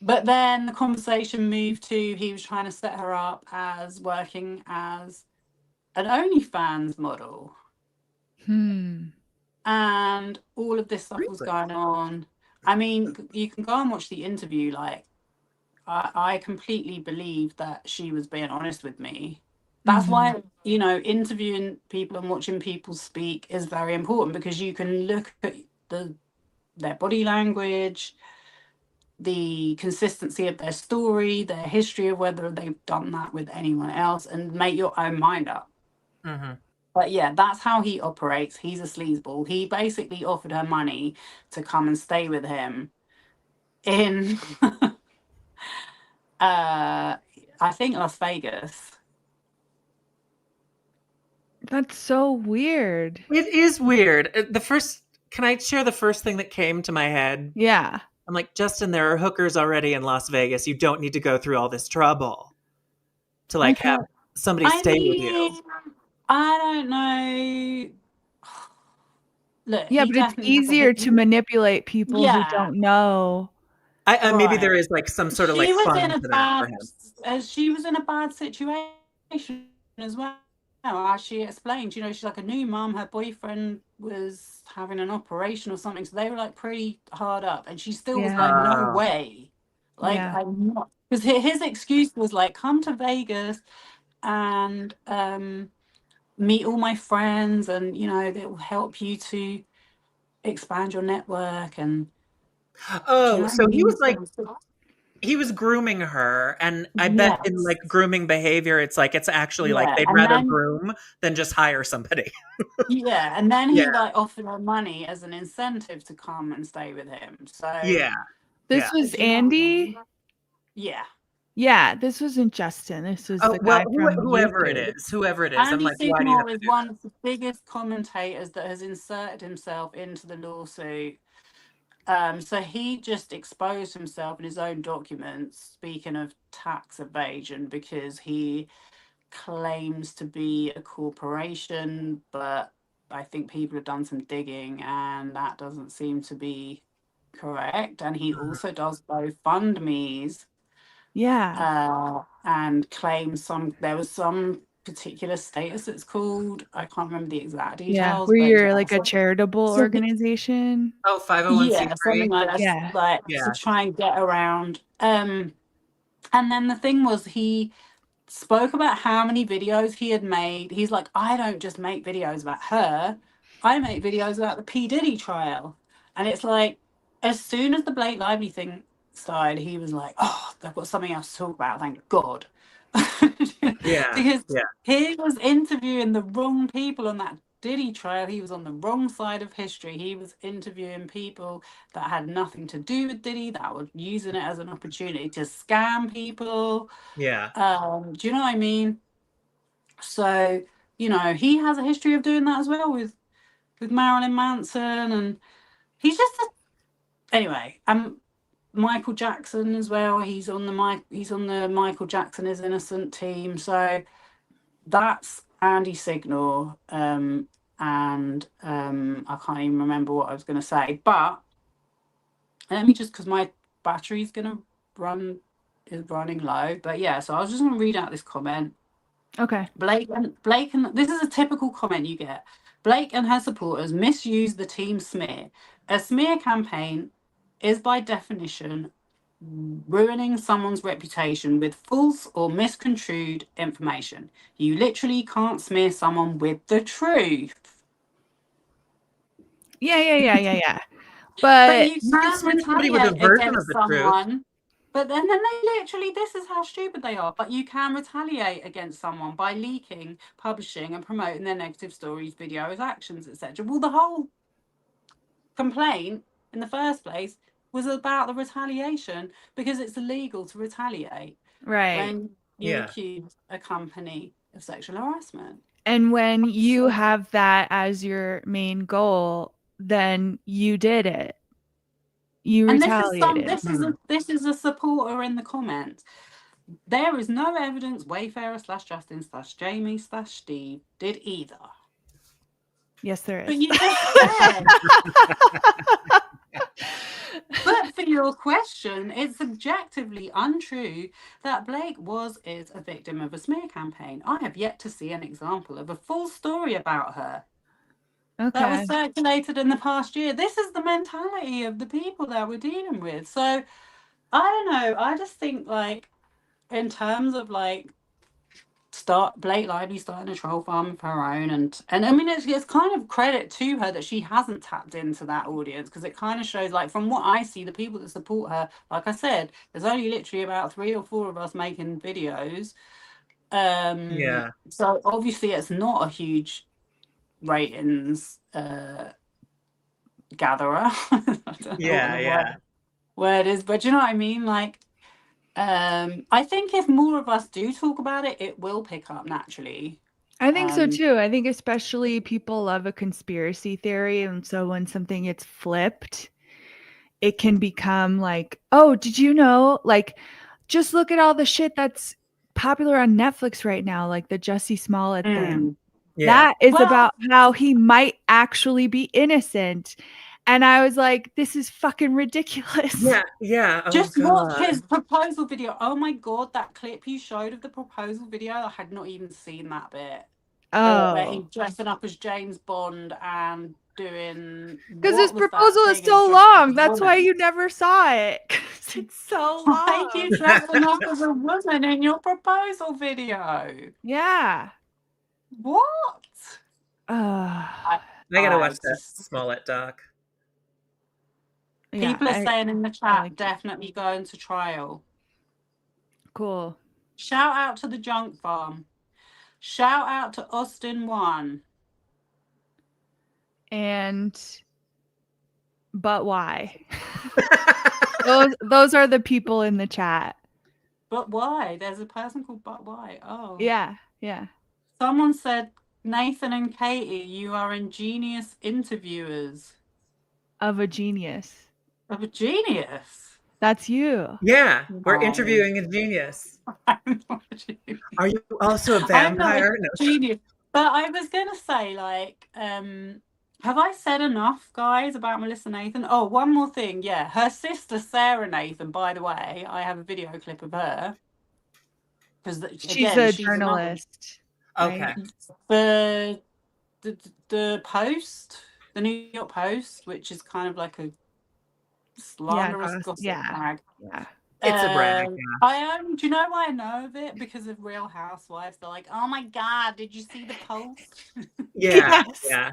But then the conversation moved to, he was trying to set her up as working as an OnlyFans model. And all of this stuff was going on. I mean, you can go and watch the interview. Like, I completely believe that she was being honest with me. That's why, you know, interviewing people and watching people speak is very important, because you can look at their body language, the consistency of their story, their history of whether they've done that with anyone else, and make your own mind up. Mm-hmm. But yeah, that's how he operates. He's a sleazeball. He basically offered her money to come and stay with him in, I think, Las Vegas. That's so weird. It is weird. Can I share the first thing that came to my head? Yeah. I'm like, Justin, there are hookers already in Las Vegas. You don't need to go through all this trouble to like have somebody I stay with mean, you. I don't know. Look, Yeah, he but it's definitely has a easier to manipulate people who yeah, don't know. Maybe right. there is like some sort of She like was fun in a to that for bad, him. she was in a bad situation as well. As she explained, she's like a new mum. Her boyfriend was having an operation or something, so they were like pretty hard up, and she still was Yeah. like, "No Oh, way, like Yeah. I'm not." Because his excuse was like, "Come to Vegas and meet all my friends, and it will help you to expand your network." And do you know what I so he mean? was like he was grooming her, and I bet in Yes. like grooming behavior, it's actually like Yeah, they'd and rather then groom than just hire somebody. yeah, and then Yeah, he like offered her money as an incentive to come and stay with him. So yeah, yeah. This was do you know what I mean? Andy? Yeah. Yeah, this wasn't Justin. This was Oh the well, guy from YouTube. whoever it is, I'm Andy like, why do you have Signor to is do one of the biggest commentators that has inserted himself into the lawsuit. So he just exposed himself in his own documents, speaking of tax evasion, because he claims to be a corporation, but I think people have done some digging and that doesn't seem to be correct. And he that? also does GoFundMe's Yeah. and claims there was some particular status it's called. I can't remember the exact Yeah. details, Where but you're yeah. like a charitable So organization. Oh, yeah, something 501c3. like that, Yeah. like to Yeah, try and get around. And then the thing was, he spoke about how many videos he had made. He's like, I don't just make videos about her, I make videos about the P. Diddy trial. And it's like, as soon as the Blake Lively thing started, he was like, oh, they've got something else to talk about, thank God. yeah, Because yeah, he was interviewing the wrong people on that Diddy trial. He was on the wrong side of history. He was interviewing people that had nothing to do with Diddy, that were using it as an opportunity to scam people. yeah. Do you know what I mean? So, he has a history of doing that as well with Marilyn Manson, and he's just anyway. Michael Jackson as well. He's on the Michael Jackson is innocent team. So that's Andy Signor. And I can't even remember what I was going to say, but let me just, because my battery's gonna run is running low. But yeah, so I was just going to read out this comment. Okay. Blake and this is a typical comment you get. Blake and her supporters misuse the team smear. A smear campaign is by definition ruining someone's reputation with false or misconstrued information. You literally can't smear someone with the truth. Yeah. But But you You can can smear somebody with a retaliate version of against the truth. someone. But then they literally, this is how stupid they are. But you can retaliate against someone by leaking, publishing, and promoting their negative stories, videos, actions, etc. Well, the whole complaint in the first place was about the retaliation, because it's illegal to retaliate right. when you Yeah, accuse a company of sexual harassment. And when you So, have that as your main goal, then you did it. You and retaliated. this is a supporter in the comments. There is no evidence Wayfarer / Justin / Jamie / Steve did either. Yes, there But is. you just said. But for your question, it's objectively untrue that Blake is a victim of a smear campaign. I have yet to see an example of a full story about her that was Okay. circulated in the past year. This is the mentality of the people that we're dealing with. So I don't know. I just think, like, in terms of like Blake Lively starting a troll farm of her own, and I mean, it's kind of credit to her that she hasn't tapped into that audience, because it kind of shows, like, from what I see, the people that support her, like I said, there's only literally about 3 or 4 of us making videos. yeah, So obviously it's not a huge ratings gatherer. I don't know what yeah, the yeah. word is, but you know what I mean, like. I think if more of us do talk about it, it will pick up naturally. I think so too. I think especially people love a conspiracy theory, and so when something gets flipped, it can become like, oh, did you know? Like, just look at all the shit that's popular on Netflix right now, like the Jussie Smollett thing. Yeah. That is Well- about how he might actually be innocent. And I was like, this is fucking ridiculous. Yeah. Oh, Just watch God. his proposal video. Oh my God, that clip you showed of the proposal video, I had not even seen that bit. Where he's Oh, dressing up as James Bond and doing because his what was that proposal is thing so and dressed as long. a That's why woman? you never saw it. 'Cause it's so Why are long. you dressing up as a woman in your proposal video? Yeah. What? I gotta watch that Smollett doc. People are saying in the chat, like it. definitely going to trial. Cool. Shout out to the Junk Farm. Shout out to Austin One. And but why? those are the people in the chat. But why? There's a person called But Why. Oh. Yeah. Someone said, Nathan and Katie, you are ingenious interviewers. Of a genius. Of a genius. That's you. Yeah, we're No. interviewing a genius. I'm not a genius. Are you also a I'm not vampire? a No. genius. But I was gonna say, like, have I said enough, guys, about Melissa Nathan? Oh, one more thing. Yeah, her sister Sarah Nathan. By the way, I have a video clip of her because She's a journalist. Okay. For the Post, the New York Post, which is kind of like a slanderous gossip rag. Yeah. It's a brag. Yeah. Do you know why I know of it? Because of Real Housewives. They're like, oh my God, did you see the Post? Yeah. Yes. Yeah.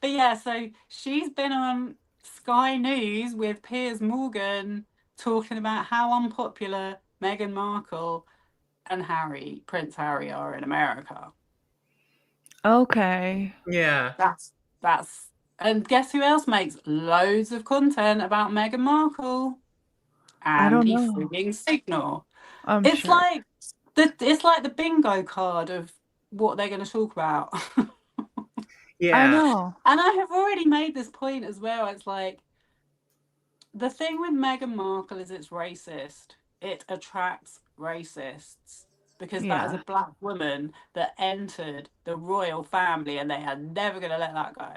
But yeah, so she's been on Sky News with Piers Morgan talking about how unpopular Meghan Markle and Prince Harry are in America. Okay. Yeah. That's and guess who else makes loads of content about Meghan Markle? I don't Andy know. frigging Signal. It's sure. It's like the bingo card of what they're going to talk about. Yeah. I know. And I have already made this point as well. It's like the thing with Meghan Markle is it's racist. It attracts racists because that is a black woman that entered the royal family and they are never going to let that go.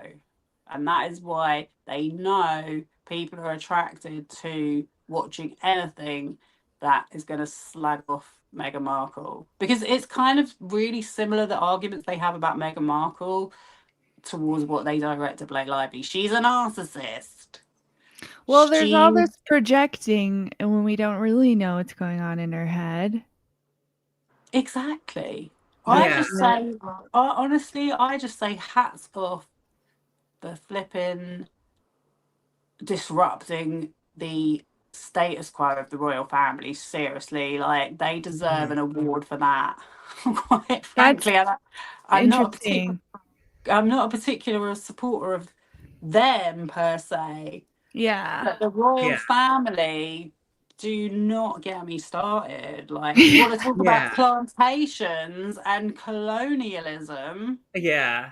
And that is why they know people are attracted to watching anything that is going to slag off Meghan Markle. Because it's kind of really similar, the arguments they have about Meghan Markle towards what they direct to Blake Lively. She's a narcissist. Well, there's all this projecting, and when we don't really know what's going on in her head. Exactly. Yeah. I just say, honestly, I just say hats off the flipping disrupting the status quo of the royal family. Seriously, like they deserve an award for that. Quite frankly, I'm not a particular supporter of them per se. Yeah. But the royal family, do not get me started. Like, you want to talk about plantations and colonialism? Yeah.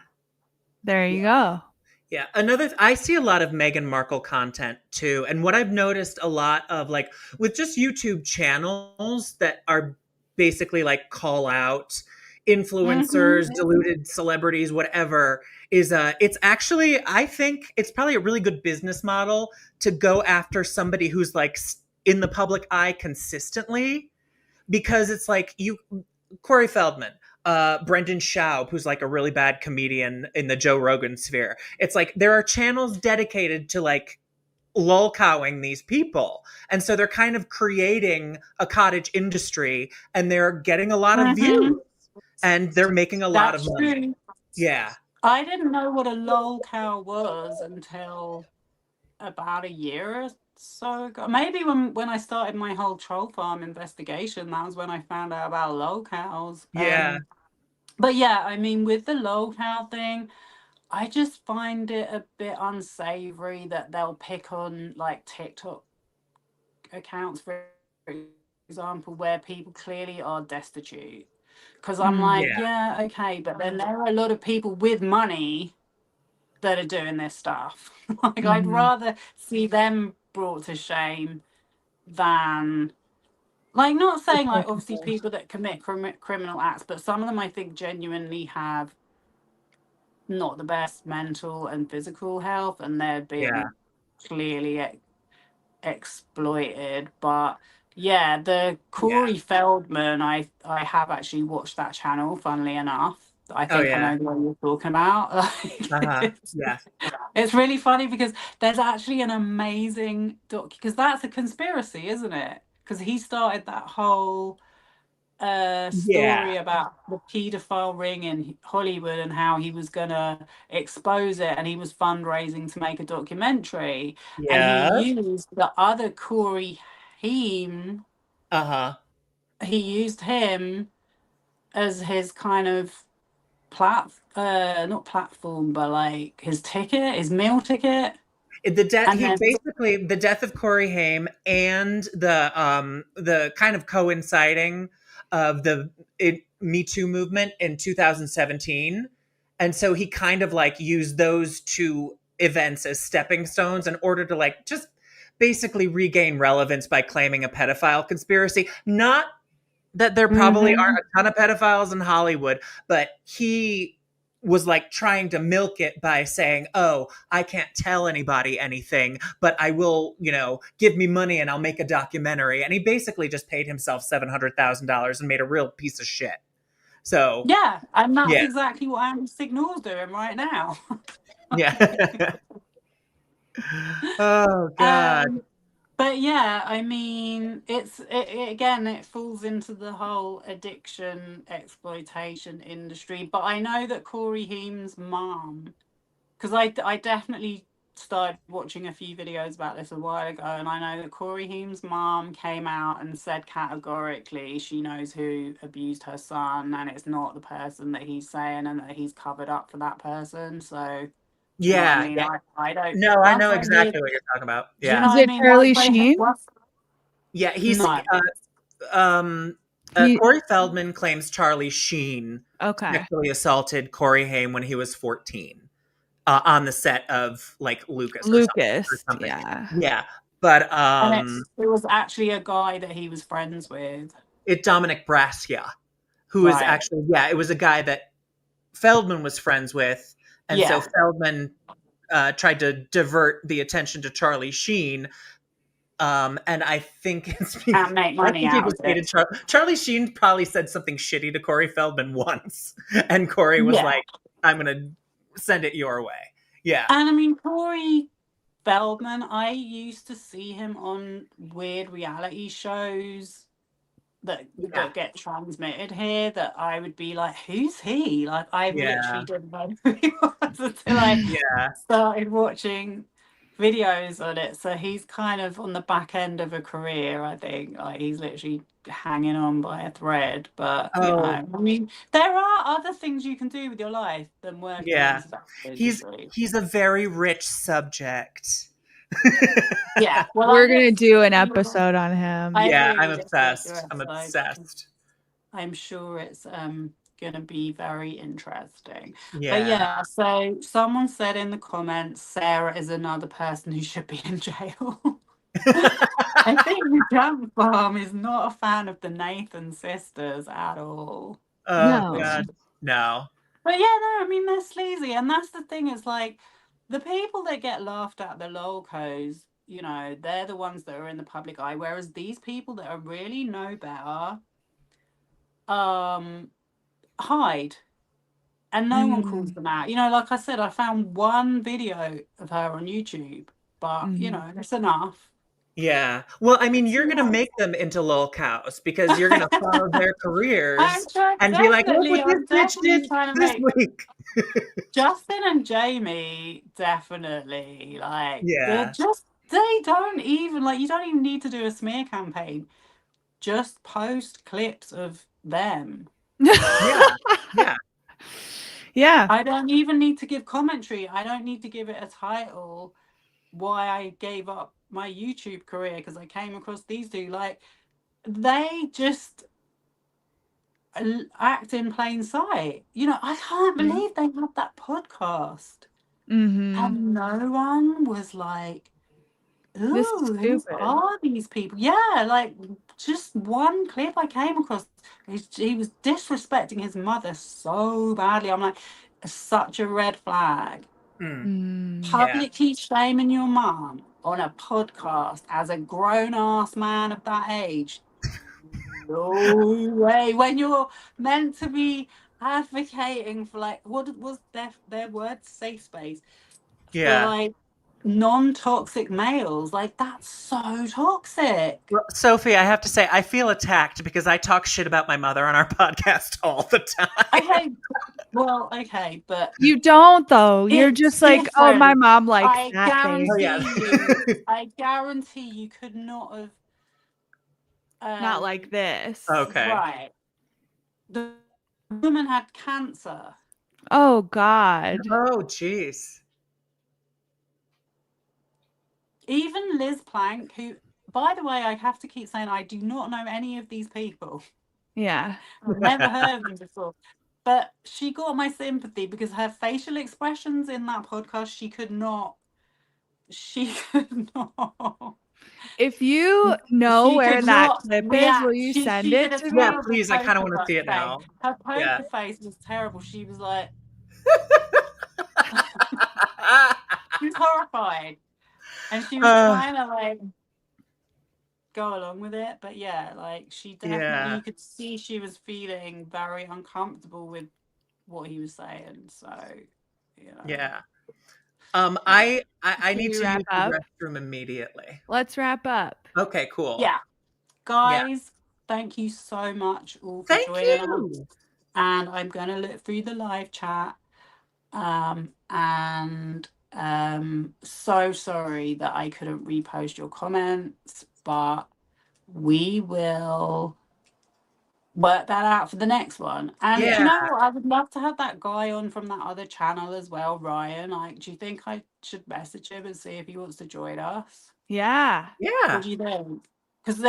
There you go. Yeah. I see a lot of Meghan Markle content too. And what I've noticed a lot of, like, with just YouTube channels that are basically like call out influencers, deluded celebrities, whatever, is it's actually, I think it's probably a really good business model to go after somebody who's like in the public eye consistently, because it's like Corey Feldman, Brendan Schaub, who's like a really bad comedian in the Joe Rogan sphere. It's like there are channels dedicated to like lolcowing these people. And so they're kind of creating a cottage industry and they're getting a lot of views and they're making a lot of money. Yeah. I didn't know what a lolcow was until about a year or so ago. Maybe when I started my whole troll farm investigation, that was when I found out about lolcows. Yeah. But yeah, I mean, with the lolcow thing, I just find it a bit unsavory that they'll pick on like TikTok accounts, for example, where people clearly are destitute. Because I'm like, Yeah. yeah, okay, but then there are a lot of people with money that are doing this stuff. Like, I'd rather see them brought to shame than, like, not saying like obviously people that commit criminal acts, but some of them I think genuinely have not the best mental and physical health, and they're Yeah. being clearly exploited. But yeah, the Corey Feldman, I have actually watched that channel, funnily enough. I Oh think I yeah. know what you're talking about. Yeah. It's really funny because there's actually an amazing doc, because that's a conspiracy, isn't it? Because he started that whole Yeah. story about the paedophile ring in Hollywood and how he was gonna expose it, and he was fundraising to make a documentary, and he Yeah. used the other Corey Haim. Uh-huh. He used him as his kind of not platform, but like his ticket, his meal ticket. And then The death of Corey Haim and the kind of coinciding of the Me Too movement in 2017. And so he kind of like used those two events as stepping stones in order to like just basically regain relevance by claiming a pedophile conspiracy. Not that there probably aren't a ton of pedophiles in Hollywood, but he was like trying to milk it by saying, "Oh, I can't tell anybody anything, but I will, give me money and I'll make a documentary." And he basically just paid himself $700,000 and made a real piece of shit. So, yeah, and that's yeah. exactly what Andy Signal's doing right now. Yeah. Oh God. But yeah, I mean, again, it falls into the whole addiction exploitation industry. But I know that Corey Haim's mom, because I definitely started watching a few videos about this a while ago, and I know that Corey Haim's mom came out and said categorically she knows who abused her son, and it's not the person that he's saying, and that he's covered up for that person. So, do you know what I Yeah, mean? yeah. I don't. No, I Once know I hear, exactly what you're talking about. do you Yeah. know Is what I it mean? Charlie Sheen? Yeah, No. um He Corey Feldman claims Charlie Sheen okay. sexually assaulted Corey Haim when he was 14, on the set of like Lucas or Lucas, something. yeah. Yeah, but And it was actually a guy that he was friends with. Dominic Brascia, who is Right. actually, it was a guy that Feldman was friends with, and so Yeah. Feldman tried to divert the attention to Charlie Sheen. And I think And make I money think he out of just it. hated Charlie Sheen. Probably said something shitty to Corey Feldman once, and Corey was Yeah. like, "I'm gonna send it your way." Yeah, And I mean, Corey Feldman, I used to see him on weird reality shows that yeah, get transmitted here, that I would be like, who's he? Like, I yeah, literally didn't know who he was until I yeah. started watching videos on it. So he's kind of on the back end of a career, I think. Like, he's literally hanging on by a thread. But Oh, I mean, there are other things you can do with your life than working in yeah. the tobacco He's industry. he's a very rich subject. Yeah, well, We're gonna do an episode on I him. Yeah, I'm really look forward to your obsessed. I'm episode. obsessed. I'm sure it's gonna be very interesting. But Yeah. yeah, so someone said in the comments, Sarah is another person who should be in jail. I think the Jump Farm is not a fan of the Nathan sisters at all. Oh No. God, no. But yeah, no, I mean they're sleazy, and that's the thing. Is like the people that get laughed at, the lolcos, they're the ones that are in the public eye. Whereas these people that are really know better, hide, and no one calls them out. Like I said, I found one video of her on YouTube, but it's enough. Yeah. Well, I mean, It's you're gonna enough. make them into lol cows because you're gonna follow their careers I'm trying, and be like, "Look what this I'm bitch definitely did trying to this make week." Justin and Jamie definitely like Yeah. they don't even like, you don't even need to do a smear campaign. Just post clips of them. Yeah. Yeah. Yeah. I don't even need to give commentary. I don't need to give it a title. Why I gave up my YouTube career because I came across these two. Like, they just act in plain sight. You know, I can't believe they had that podcast. Mm-hmm. And no one was like, This is ooh, who stupid. are these people? Yeah, like just one clip I came across, he was disrespecting his mother so badly. I'm like, such a red flag. Publicly shaming your mom on a podcast as a grown-ass man of that age. No way. When you're meant to be advocating for, like, what was their word? Safe space. For like non-toxic males. Like, that's so toxic. Well, Sophie, I have to say, I feel attacked because I talk shit about my mother on our podcast all the time. Okay, but You don't though. You're just like, oh, my different. mom likes I that face. I guarantee you could not have Not like this. Okay. Right. The woman had cancer. Oh God. Oh, jeez. Even Liz Plank, who, by the way, I have to keep saying I do not know any of these people. Yeah. I've never heard of them before. But she got my sympathy because her facial expressions in that podcast, she could not. If you know where that clip is, will you send it to me? Yeah, please. I kind of want to see it now. Her poker face was terrible. She was like, she was horrified. And she was trying to like go along with it. But yeah, like she definitely, you could see she was feeling very uncomfortable with what he was saying. So, you know. Yeah. I need to use wrap up? the restroom immediately. Let's wrap up. Okay, cool. Yeah. Guys, thank you so much all for joining us. And I'm going to look through the live chat. So sorry that I couldn't repost your comments, but we will work that out for the next one. And do you know what? I would love to have that guy on from that other channel as well, Ryan. Like, do you think I should message him and see if he wants to join us? Yeah. What do you think? Because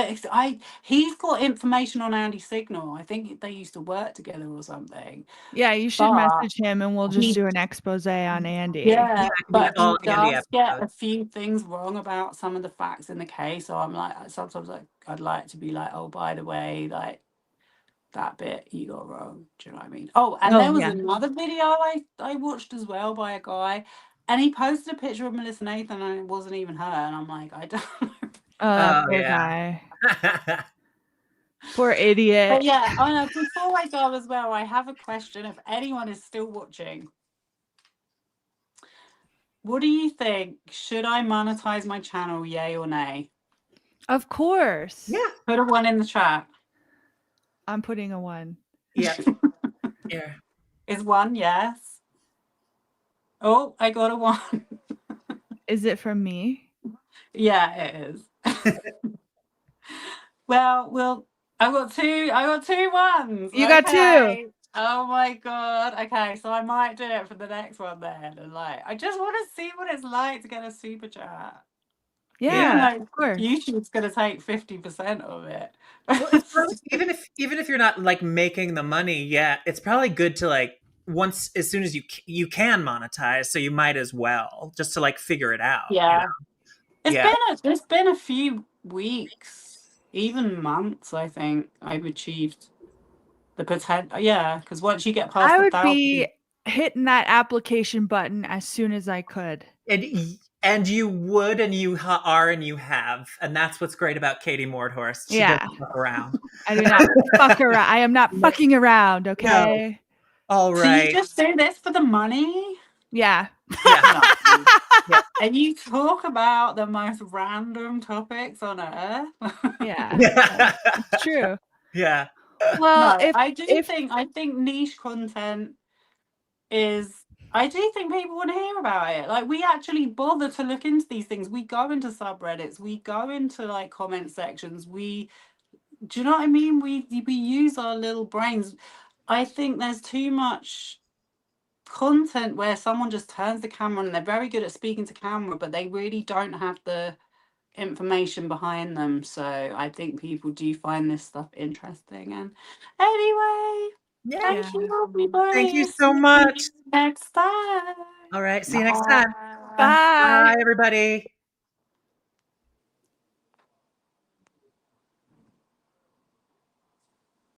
he's got information on Andy Signal. I think they used to work together or something. Yeah, you should message him and we'll just do an expose on Andy. Yeah, but he does get a few things wrong about some of the facts in the case. So I'm like, sometimes I'd like to be like, oh, by the way, like that bit you got wrong. Do you know what I mean? Oh, and there was another video I watched as well by a guy, and he posted a picture of Melissa Nathan and it wasn't even her. And I'm like, I don't know. Poor guy. Poor idiot. But yeah, I know. Before I go as well, I have a question. If anyone is still watching, what do you think? Should I monetize my channel, yay or nay? Of course. Yeah. Put a 1 in the chat. I'm putting a 1. Yeah. Yeah. Is 1 yes? Oh, I got a 1. Is it from me? Yeah, it is. Well, I got 2 1s. You got 2. Oh my god. Okay, so I might do it for the next one then. And like, I just want to see what it's like to get a super chat. Yeah, of course. YouTube's gonna take 50% of it. Well, even if you're not like making the money yet, it's probably good to like as soon as you can monetize, so you might as well just to like figure it out. Yeah, you know? It's been a few weeks, even months. I think I've achieved the potential. Yeah, because once you get past, I would be hitting that application button as soon as I could. And you would, and you are, and you have, and that's what's great about Katie Mordhorst. She doesn't fuck around. I do not fuck around. I am not fucking around. Okay. No. All right. So you just do this for the money? Yeah. Yeah. And you talk about the most random topics on earth. Yeah. It's true. Yeah. Well, no, I think niche content is. I do think people want to hear about it. Like, we actually bother to look into these things. We go into subreddits. We go into like comment sections. Do you know what I mean? We use our little brains. I think there's too much content where someone just turns the camera and they're very good at speaking to camera, but they really don't have the information behind them. So I think people do find this stuff interesting. And anyway, thank you, everybody. Thank you so much. See you next time. All right. See you next time. Bye. Bye, everybody.